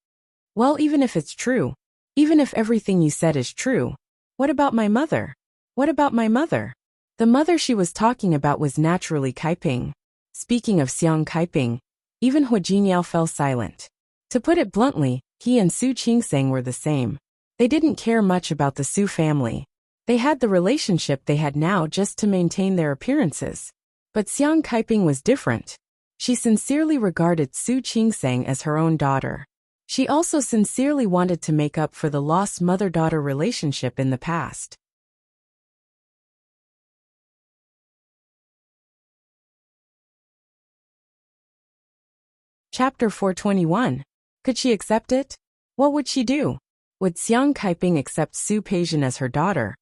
Well, even if it's true, even if everything you said is true, what about my mother? What about my mother? The mother she was talking about was naturally Kaiping. Speaking of Xiang Kaiping, even Hua Jinyao fell silent. To put it bluntly, he and Su Qingsang were the same. They didn't care much about the Su family. They had the relationship they had now just to maintain their appearances. But Xiang Kaiping was different. She sincerely regarded Su Qingsang as her own daughter. She also sincerely wanted to make up for the lost mother-daughter relationship in the past. Chapter 421. Could she accept it? What would she do? Would Xiang Kaiping accept Su Peijian as her daughter?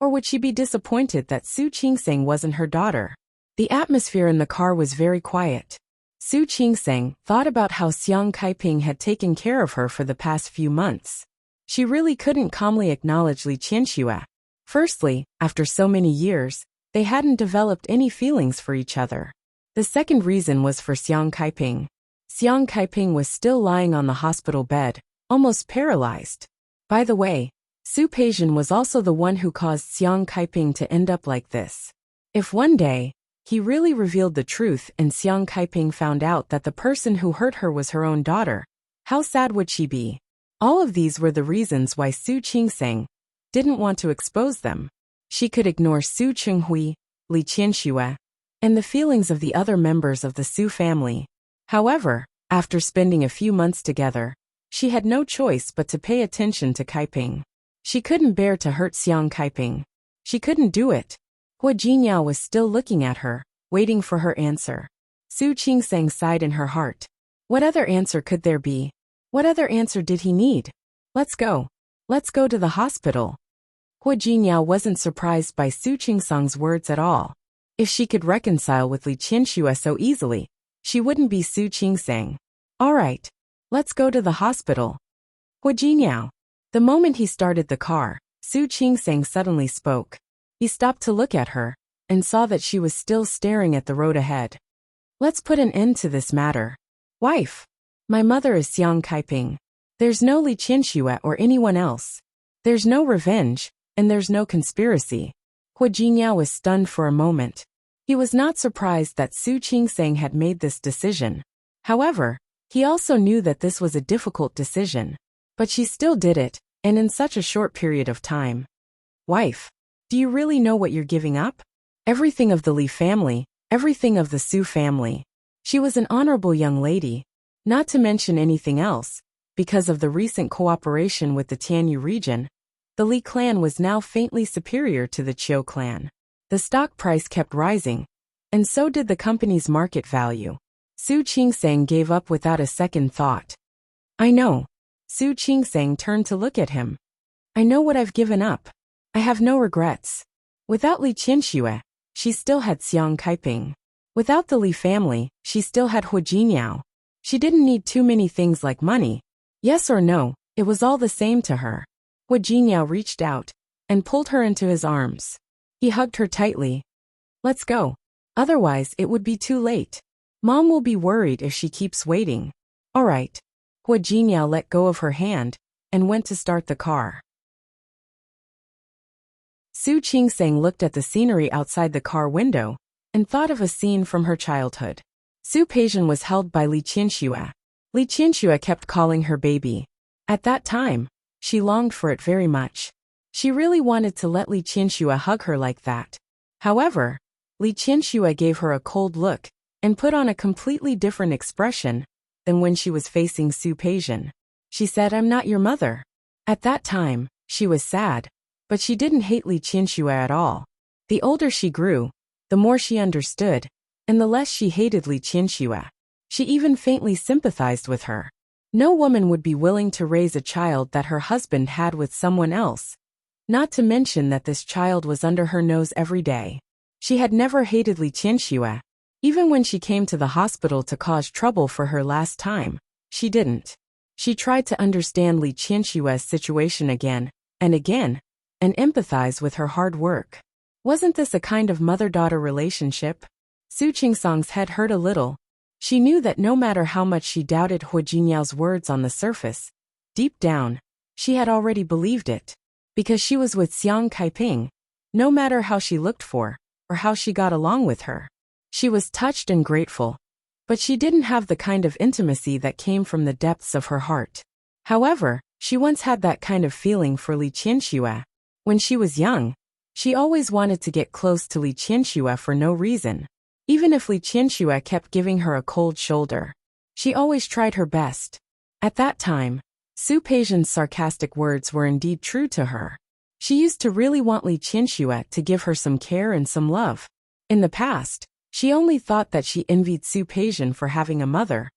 Or would she be disappointed that Su Qingsang wasn't her daughter? The atmosphere in the car was very quiet. Su Qingsang thought about how Xiang Kaiping had taken care of her for the past few months. She really couldn't calmly acknowledge Li Qianxue. Firstly, after so many years, they hadn't developed any feelings for each other. The second reason was for Xiang Kaiping. Xiang Kaiping was still lying on the hospital bed, almost paralyzed. By the way, Su Peijian was also the one who caused Xiang Kaiping to end up like this. If one day, he really revealed the truth and Xiang Kaiping found out that the person who hurt her was her own daughter, how sad would she be? All of these were the reasons why Su Qingsang didn't want to expose them. She could ignore Su Qinghui, Li Qianxue, and the feelings of the other members of the Su family. However, after spending a few months together, she had no choice but to pay attention to Kaiping. She couldn't bear to hurt Xiang Kaiping. She couldn't do it. Hua Jinyao was still looking at her, waiting for her answer. Su Qingsang sighed in her heart. What other answer could there be? What other answer did he need? Let's go. Let's go to the hospital. Hua Jinyao wasn't surprised by Su Qingsang's words at all. If she could reconcile with Li Qianxue so easily, she wouldn't be Su Qingsang. All right. Let's go to the hospital. Hua Jinyao. The moment he started the car, Su Qingsang suddenly spoke. He stopped to look at her, and saw that she was still staring at the road ahead. Let's put an end to this matter. Wife. My mother is Xiang Kaiping. There's no Li Qianxue or anyone else. There's no revenge, and there's no conspiracy. Hua Jinyao was stunned for a moment. He was not surprised that Su Qingsang had made this decision. However, he also knew that this was a difficult decision. But she still did it, and in such a short period of time. Wife. Do you really know what you're giving up? Everything of the Li family, everything of the Su family. She was an honorable young lady, not to mention anything else. Because of the recent cooperation with the Tianyu region, the Li clan was now faintly superior to the Qiu clan. The stock price kept rising, and so did the company's market value. Su Qingsang gave up without a second thought. I know. Su Qingsang turned to look at him. I know what I've given up. I have no regrets. Without Li Qianxue, she still had Xiang Kaiping. Without the Li family, she still had Hua Jinyao. She didn't need too many things like money. Yes or no, it was all the same to her. Hua Jinyao reached out and pulled her into his arms. He hugged her tightly. Let's go. Otherwise, it would be too late. Mom will be worried if she keeps waiting. All right. Hua Jinyao let go of her hand and went to start the car. Su Qingseng looked at the scenery outside the car window and thought of a scene from her childhood. Su Peijian was held by Li Qianxue. Li Qianxue kept calling her baby. At that time, she longed for it very much. She really wanted to let Li Qianxue hug her like that. However, Li Qianxue gave her a cold look and put on a completely different expression than when she was facing Su Peijian. She said, "I'm not your mother." At that time, she was sad, but she didn't hate Li Qianxue at all. The older she grew, the more she understood, and the less she hated Li Qianxue. She even faintly sympathized with her. No woman would be willing to raise a child that her husband had with someone else, not to mention that this child was under her nose every day. She had never hated Li Qianxue. Even when she came to the hospital to cause trouble for her last time, she didn't. She tried to understand Li Qianxue's situation again and empathize with her hard work. Wasn't this a kind of mother-daughter relationship? Su Qingsang's head hurt a little. She knew that no matter how much she doubted Hu Jinyao's words on the surface, deep down, she had already believed it. Because she was with Xiang Kaiping, no matter how she looked for, or how she got along with her. She was touched and grateful, but she didn't have the kind of intimacy that came from the depths of her heart. However, she once had that kind of feeling for Li Qianxue. When she was young, she always wanted to get close to Li Qianxue for no reason. Even if Li Qianxue kept giving her a cold shoulder, she always tried her best. At that time, Su Peijian's sarcastic words were indeed true to her. She used to really want Li Qianxue to give her some care and some love. In the past, she only thought that she envied Su Peijian for having a mother.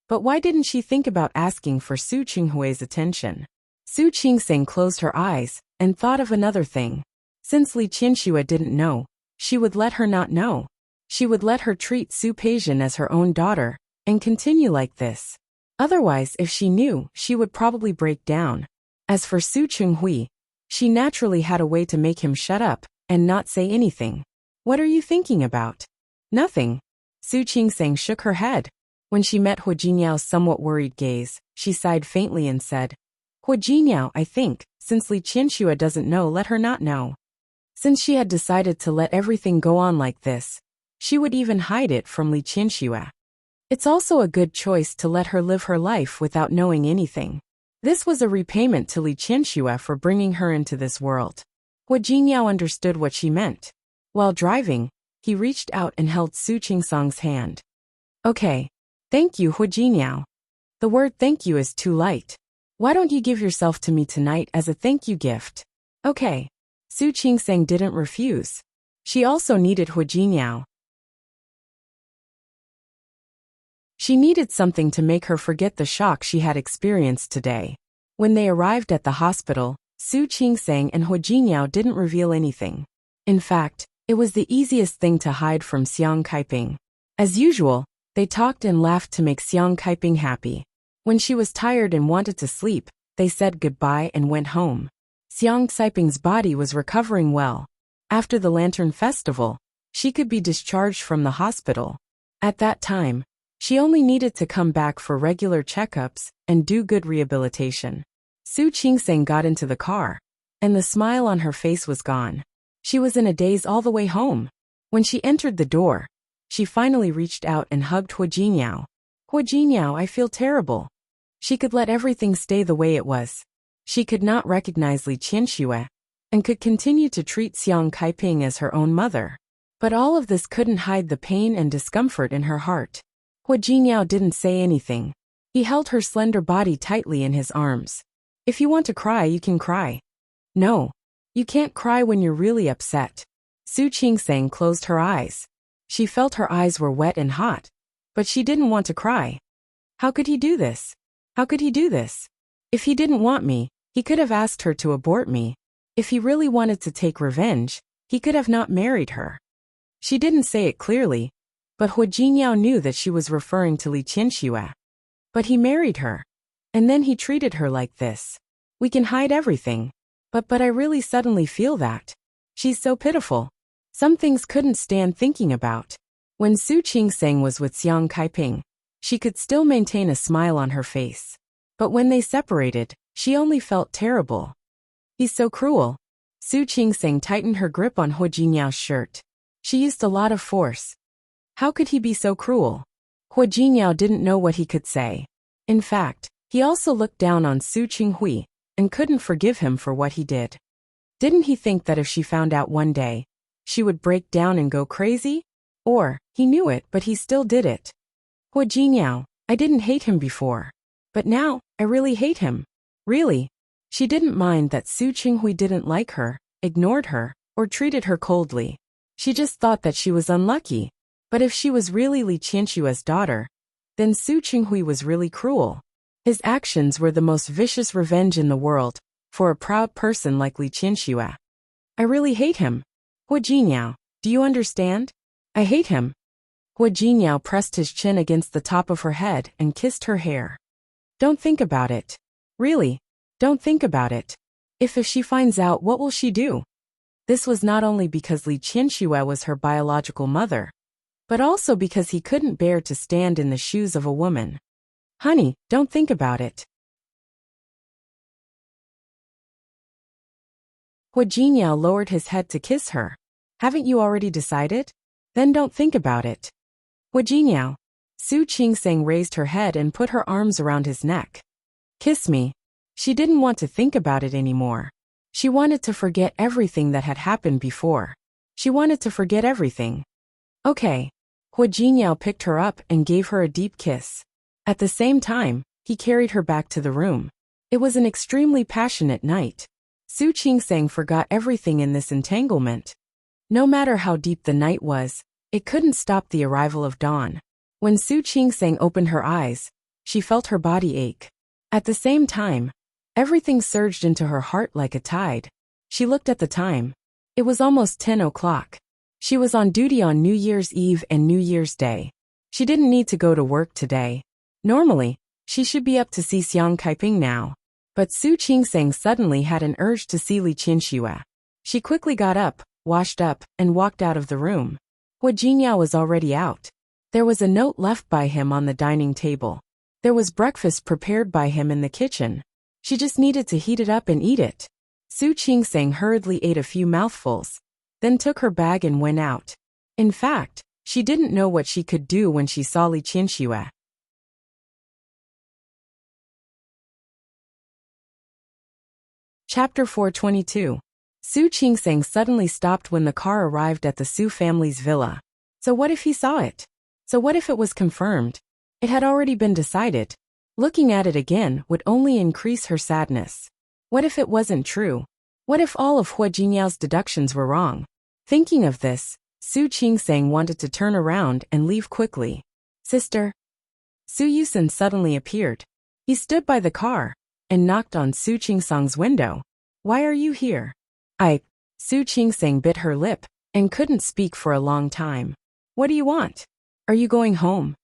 But why didn't she think about asking for Su Qinghui's attention? Su Qingseng closed her eyes and thought of another thing. Since Li Qianxue didn't know, she would let her not know. She would let her treat Su Peijian as her own daughter and continue like this. Otherwise, if she knew, she would probably break down. As for Su Qinghui, she naturally had a way to make him shut up and not say anything. "What are you thinking about?" "Nothing." Su Qingseng shook her head. When she met Hu Jinyao's somewhat worried gaze, she sighed faintly and said, "Hu Jinyao, I think, since Li Qianxue doesn't know, let her not know." Since she had decided to let everything go on like this, she would even hide it from Li Qianxue. It's also a good choice to let her live her life without knowing anything. This was a repayment to Li Qianxue for bringing her into this world. Hu Jinyao understood what she meant. While driving, he reached out and held Su Qingsang's hand. "Okay. Thank you, Hu Jinyao. The word thank you is too light. Why don't you give yourself to me tonight as a thank you gift?" "Okay." Su Qingseng didn't refuse. She also needed Hu Jinyao. She needed something to make her forget the shock she had experienced today. When they arrived at the hospital, Su Qingseng and Hu Jinyao didn't reveal anything. In fact, it was the easiest thing to hide from Xiang Kaiping. As usual, they talked and laughed to make Xiang Kaiping happy. When she was tired and wanted to sleep, they said goodbye and went home. Xiang Kaiping's body was recovering well. After the Lantern Festival, she could be discharged from the hospital. At that time, she only needed to come back for regular checkups and do good rehabilitation. Su Qingseng got into the car, and the smile on her face was gone. She was in a daze all the way home. When she entered the door, she finally reached out and hugged Hu Jinyao. "Hu Jinyao, I feel terrible." She could let everything stay the way it was. She could not recognize Li Qianxue, and could continue to treat Xiang Kaiping as her own mother. But all of this couldn't hide the pain and discomfort in her heart. Hu Jinyao didn't say anything. He held her slender body tightly in his arms. "If you want to cry, you can cry." "No. You can't cry when you're really upset." Su Qingseng closed her eyes. She felt her eyes were wet and hot, but she didn't want to cry. How could he do this? How could he do this? If he didn't want me, he could have asked her to abort me. If he really wanted to take revenge, he could have not married her. She didn't say it clearly, but Hu Jinyao knew that she was referring to Li Qianxue. But he married her, and then he treated her like this. We can hide everything. But I really suddenly feel that. She's so pitiful. Some things couldn't stand thinking about. When Su Qingseng was with Xiang Kaiping, she could still maintain a smile on her face. But when they separated, She only felt terrible. He's so cruel. Su Qingseng tightened her grip on Hua Jinyao's shirt. She used a lot of force. How could he be so cruel? Hua Jinyao didn't know what he could say. In fact, he also looked down on Su Qinghui and couldn't forgive him for what he did. Didn't he think that if she found out one day, she would break down and go crazy? Or, he knew it but he still did it. Hua Jinyao, I didn't hate him before. But now, I really hate him. Really. She didn't mind that Su Qinghui didn't like her, ignored her, or treated her coldly. She just thought that she was unlucky. But if she was really Li Qianshua's daughter, then Su Qinghui was really cruel. His actions were the most vicious revenge in the world, for a proud person like Li Qianshua. I really hate him. Hua Jinyao, do you understand? I hate him. Hua Jinyao pressed his chin against the top of her head and kissed her hair. Don't think about it. Really, don't think about it. If she finds out, what will she do? This was not only because Li Qianshua was her biological mother, but also because he couldn't bear to stand in the shoes of a woman. Honey, don't think about it. Hua Jinyao lowered his head to kiss her. Haven't you already decided? Then don't think about it. Hua Jinyao. Su Qingseng raised her head and put her arms around his neck. Kiss me. She didn't want to think about it anymore. She wanted to forget everything that had happened before. She wanted to forget everything. Okay. Hua Jinyao picked her up and gave her a deep kiss. At the same time, he carried her back to the room. It was an extremely passionate night. Su Qingseng forgot everything in this entanglement. No matter how deep the night was, it couldn't stop the arrival of dawn. When Su Qingseng opened her eyes, she felt her body ache. At the same time, everything surged into her heart like a tide. She looked at the time. It was almost 10 o'clock. She was on duty on New Year's Eve and New Year's Day. She didn't need to go to work today. Normally, she should be up to see Xiang Kaiping now. But Su Qingseng suddenly had an urge to see Li Qianshua. She quickly got up, washed up, and walked out of the room. Hua Jinyao was already out. There was a note left by him on the dining table. There was breakfast prepared by him in the kitchen. She just needed to heat it up and eat it. Su Qingseng hurriedly ate a few mouthfuls, then took her bag and went out. In fact, she didn't know what she could do when she saw Li Qianshua. Chapter 422. Su Qingseng suddenly stopped when the car arrived at the Su family's villa. So what if he saw it? So what if it was confirmed? It had already been decided. Looking at it again would only increase her sadness. What if it wasn't true? What if all of Hua Jinyao's deductions were wrong? Thinking of this, Su Qingseng wanted to turn around and leave quickly. Sister. Su Yusen suddenly appeared. He stood by the car and knocked on Su Qingseng's window. Why are you here? Su Qingseng bit her lip and couldn't speak for a long time. What do you want? Are you going home?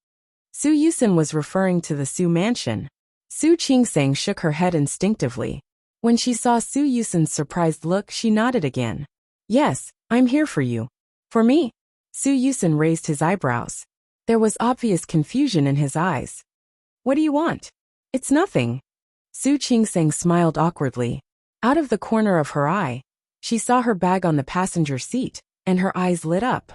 Su Yusen was referring to the Su mansion. Su Qingseng shook her head instinctively. When she saw Su Yusen's surprised look, she nodded again. Yes, I'm here for you. For me? Su Yusen raised his eyebrows. There was obvious confusion in his eyes. What do you want? It's nothing. Su Qingseng smiled awkwardly. Out of the corner of her eye, she saw her bag on the passenger seat, and her eyes lit up.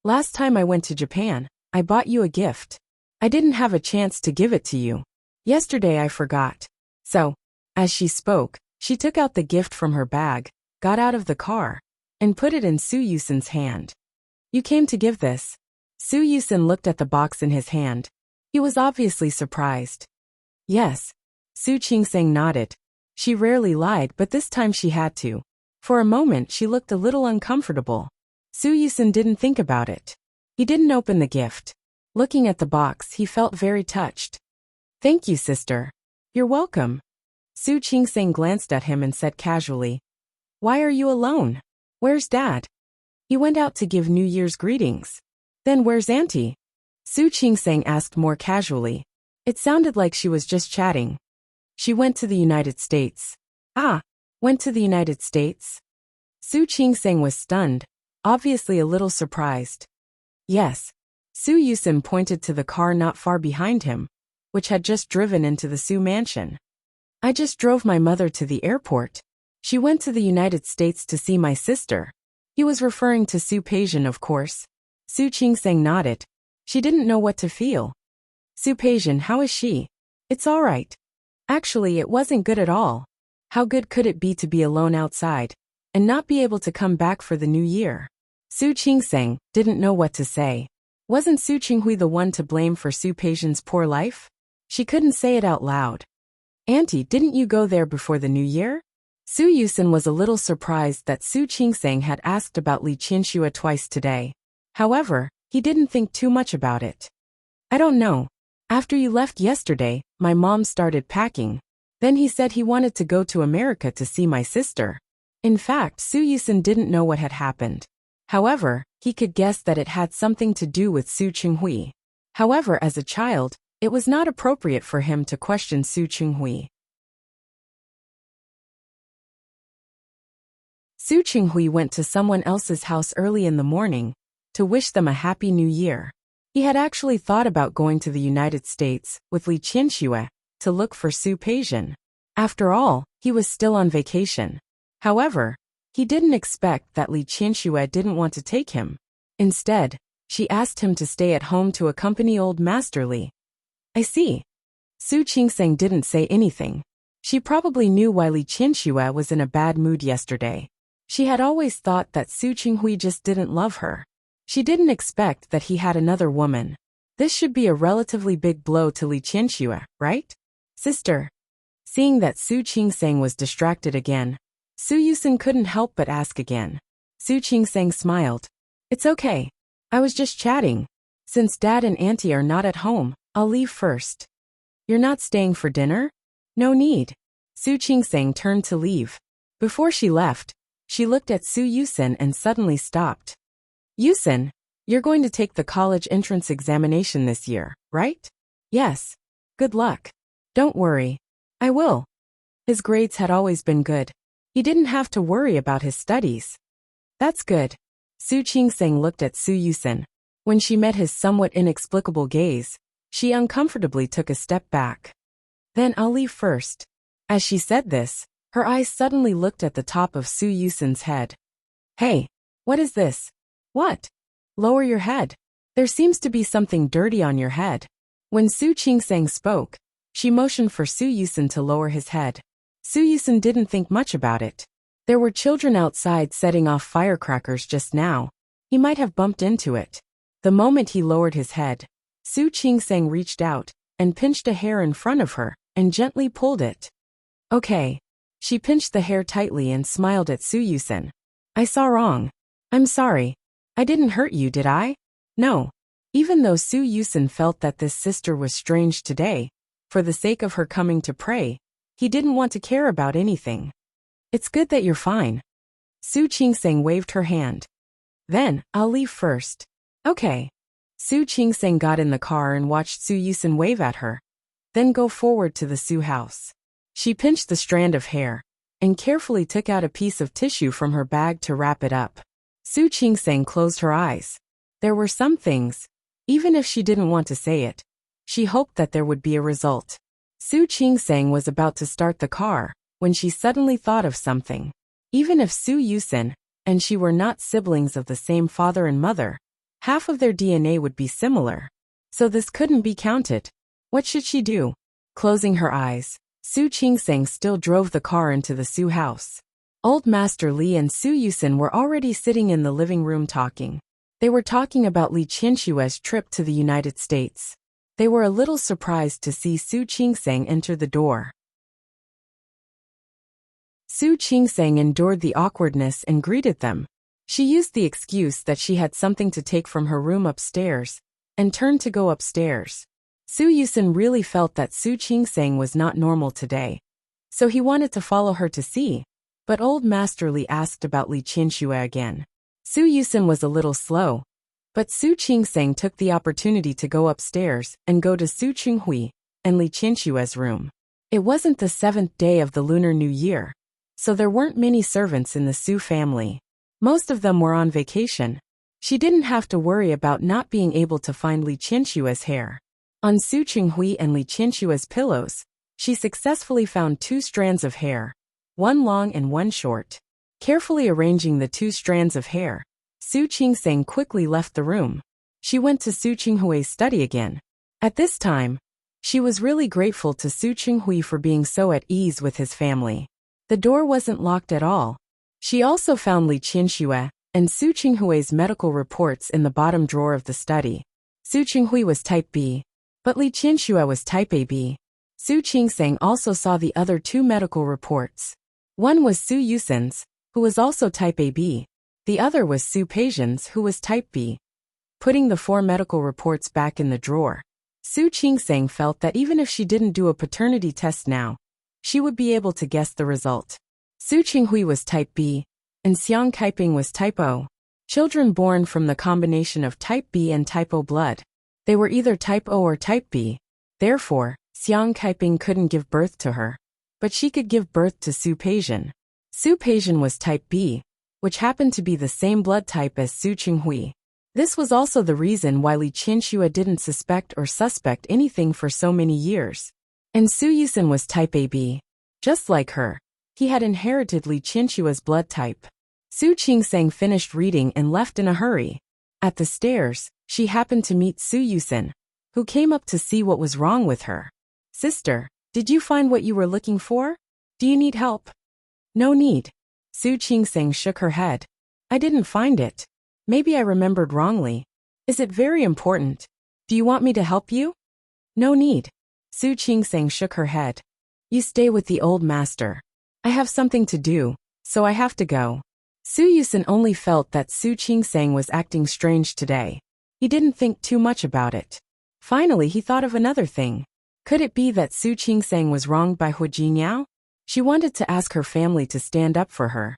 Last time I went to Japan, I bought you a gift. I didn't have a chance to give it to you. Yesterday I forgot. So, as she spoke, she took out the gift from her bag, got out of the car, and put it in Su Yusen's hand. You came to give this. Su Yusen looked at the box in his hand. He was obviously surprised. Yes. Su Qingseng nodded. She rarely lied, but this time she had to. For a moment she looked a little uncomfortable. Su Yusen didn't think about it. He didn't open the gift. Looking at the box, he felt very touched. Thank you, sister. You're welcome. Su Qingseng glanced at him and said casually, Why are you alone? Where's Dad? He went out to give New Year's greetings. Then where's Auntie? Su Qingseng asked more casually. It sounded like she was just chatting. She went to the United States. Ah, went to the United States? Su Qingseng was stunned, obviously a little surprised. Yes. Su Yusen pointed to the car not far behind him, which had just driven into the Su mansion. I just drove my mother to the airport. She went to the United States to see my sister. He was referring to Su Peijian, of course. Su Qingsang nodded. She didn't know what to feel. Su Peijian, how is she? It's all right. Actually, it wasn't good at all. How good could it be to be alone outside and not be able to come back for the new year? Su Qingsang didn't know what to say. Wasn't Su Qinghui the one to blame for Su Peijian's poor life? She couldn't say it out loud. Auntie, didn't you go there before the new year? Su Yusin was a little surprised that Su Qingsang had asked about Li Qianxue twice today. However, he didn't think too much about it. I don't know. After you left yesterday, my mom started packing. Then he said he wanted to go to America to see my sister. In fact, Su Yusin didn't know what had happened. However, he could guess that it had something to do with Su Qinghui. However, as a child, it was not appropriate for him to question Su Qinghui. Su Qinghui went to someone else's house early in the morning to wish them a happy new year. He had actually thought about going to the United States with Li Qianxue to look for Su Peijian. After all, he was still on vacation. However, he didn't expect that Li Qianxue didn't want to take him. Instead, she asked him to stay at home to accompany old Master Li. I see. Su Qingsang didn't say anything. She probably knew why Li Qianxue was in a bad mood yesterday. She had always thought that Su Qinghui just didn't love her. She didn't expect that he had another woman. This should be a relatively big blow to Li Qianxue, right? Sister. Seeing that Su Qingsang was distracted again, Su Yusin couldn't help but ask again. Su Qingsang smiled. It's okay. I was just chatting. Since Dad and Auntie are not at home, I'll leave first. You're not staying for dinner? No need. Su Qingsang turned to leave. Before she left, she looked at Su Yusin and suddenly stopped. Yusin, you're going to take the college entrance examination this year, right? Yes. Good luck. Don't worry. I will. His grades had always been good. He didn't have to worry about his studies. That's good. Su Qingsang looked at Su Yusin. When she met his somewhat inexplicable gaze, she uncomfortably took a step back. Then I'll leave first. As she said this, her eyes suddenly looked at the top of Su Yusin's head. Hey, what is this? What? Lower your head. There seems to be something dirty on your head. When Su Qingsang spoke, she motioned for Su Yusin to lower his head. Su Yusin didn't think much about it. There were children outside setting off firecrackers just now. He might have bumped into it. The moment he lowered his head, Su Qingsang reached out and pinched a hair in front of her and gently pulled it. Okay. She pinched the hair tightly and smiled at Su Yusin. I saw wrong. I'm sorry. I didn't hurt you, did I? No. Even though Su Yusin felt that this sister was strange today, for the sake of her coming to pray, he didn't want to care about anything. It's good that you're fine. Su Qingsang waved her hand. Then, I'll leave first. Okay. Su Qingsang got in the car and watched Su Yusin wave at her, then go forward to the Su house. She pinched the strand of hair and carefully took out a piece of tissue from her bag to wrap it up. Su Qingsang closed her eyes. There were some things, even if she didn't want to say it, she hoped that there would be a result. Su Qingsang was about to start the car when she suddenly thought of something. Even if Su Yusin and she were not siblings of the same father and mother, half of their DNA would be similar. So this couldn't be counted. What should she do? Closing her eyes, Su Qingsang still drove the car into the Su house. Old Master Li and Su Yusin were already sitting in the living room talking. They were talking about Li Qianxue's trip to the United States. They were a little surprised to see Su Qingsang enter the door. Su Qingsang endured the awkwardness and greeted them. She used the excuse that she had something to take from her room upstairs, and turned to go upstairs. Su Yusin really felt that Su Qingsang was not normal today, so he wanted to follow her to see, but old Master Li asked about Li Qianxue again. Su Yusin was a little slow, but Su Qingsang took the opportunity to go upstairs and go to Su Qinghui and Li Qianxue's room. It wasn't the 7th day of the Lunar New Year, so there weren't many servants in the Su family. Most of them were on vacation. She didn't have to worry about not being able to find Li Qianxue's hair on Su Qinghui and Li Qianxue's pillows. She successfully found 2 strands of hair, one long and one short. Carefully arranging the 2 strands of hair, Su Qingsang quickly left the room. She went to Su Qinghui's study again. At this time, she was really grateful to Su Qinghui for being so at ease with his family. The door wasn't locked at all. She also found Li Qianxue and Su Qinghui's medical reports in the bottom drawer of the study. Su Qinghui was type B, but Li Qianxue was type AB. Su Qingsang also saw the other 2 medical reports. One was Su Yusin's, who was also type AB. The other was Su Peixian's, who was type B. Putting the 4 medical reports back in the drawer, Su Qingsang felt that even if she didn't do a paternity test now, she would be able to guess the result. Su Qinghui was type B, and Xiang Kaiping was type O. Children born from the combination of type B and type O blood. They were either type O or type B. Therefore, Xiang Kaiping couldn't give birth to her, but she could give birth to Su Peixian. Su Peixian was type B, which happened to be the same blood type as Su Qinghui. This was also the reason why Li Qianxue didn't suspect or suspect anything for so many years. And Su Yusin was type AB. Just like her, he had inherited Li Qianxue's blood type. Su Qingsang finished reading and left in a hurry. At the stairs, she happened to meet Su Yusin, who came up to see what was wrong with her. "Sister, did you find what you were looking for? Do you need help?" "No need." Su Qingsang shook her head. "I didn't find it. Maybe I remembered wrongly. Is it very important? Do you want me to help you?" "No need." Su Qingsang shook her head. "You stay with the old master. I have something to do, so I have to go." Su Yusin only felt that Su Qingsang was acting strange today. He didn't think too much about it. Finally, he thought of another thing. Could it be that Su Qingsang was wronged by Hu Jinyao? She wanted to ask her family to stand up for her,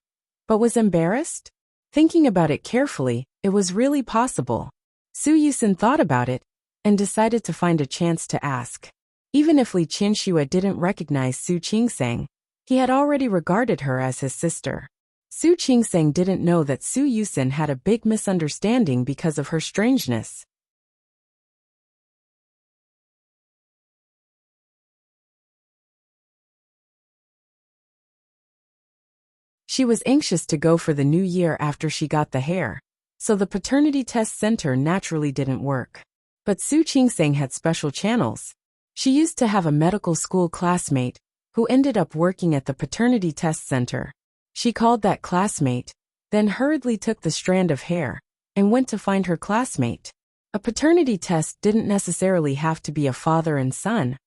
but was embarrassed? Thinking about it carefully, it was really possible. Su Yusin thought about it and decided to find a chance to ask. Even if Li Qianxue didn't recognize Su Qingsang, he had already regarded her as his sister. Su Qingsang didn't know that Su Yusin had a big misunderstanding because of her strangeness. She was anxious to go for the new year after she got the hair, so the paternity test center naturally didn't work. But Su Qingsang had special channels. She used to have a medical school classmate who ended up working at the paternity test center. She called that classmate, then hurriedly took the strand of hair and went to find her classmate. A paternity test didn't necessarily have to be a father and son,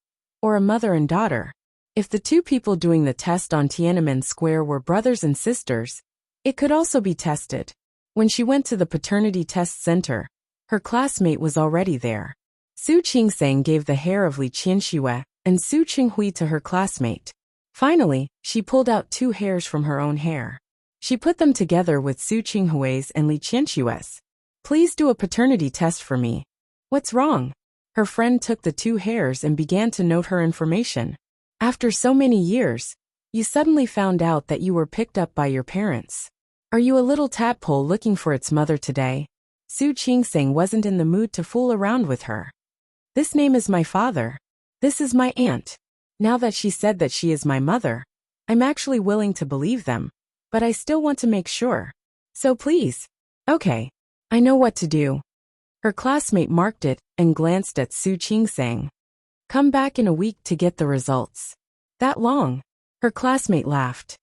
or a mother and daughter. If the 2 people doing the test on Tiananmen Square were brothers and sisters, it could also be tested. When she went to the paternity test center, her classmate was already there. Su Qingsang gave the hair of Li Qianxue and Su Qinghui to her classmate. Finally, she pulled out 2 hairs from her own hair. She put them together with Su Qinghui's and Li Qianxue's. "Please do a paternity test for me." "What's wrong?" Her friend took the 2 hairs and began to note her information. "After so many years, you suddenly found out that you were picked up by your parents. Are you a little tadpole looking for its mother today?" Su Qingsang wasn't in the mood to fool around with her. "This name is my father. This is my aunt. Now that she said that she is my mother, I'm actually willing to believe them, but I still want to make sure. So please." "Okay. I know what to do." Her classmate marked it and glanced at Su Qingsang. "Come back in a week to get the results." "That long?" Her classmate laughed.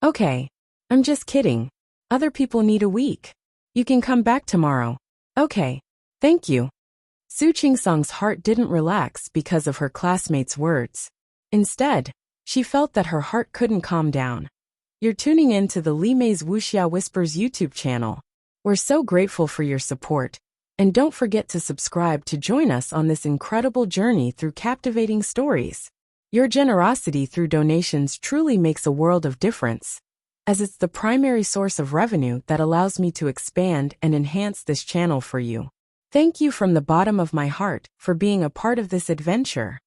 "Okay. I'm just kidding. Other people need a week. You can come back tomorrow." "Okay. Thank you." Su Qingsang's heart didn't relax because of her classmate's words. Instead, she felt that her heart couldn't calm down. You're tuning in to the Li Mei's Wuxia Whispers YouTube channel. We're so grateful for your support, and don't forget to subscribe to join us on this incredible journey through captivating stories. Your generosity through donations truly makes a world of difference, as it's the primary source of revenue that allows me to expand and enhance this channel for you. Thank you from the bottom of my heart for being a part of this adventure.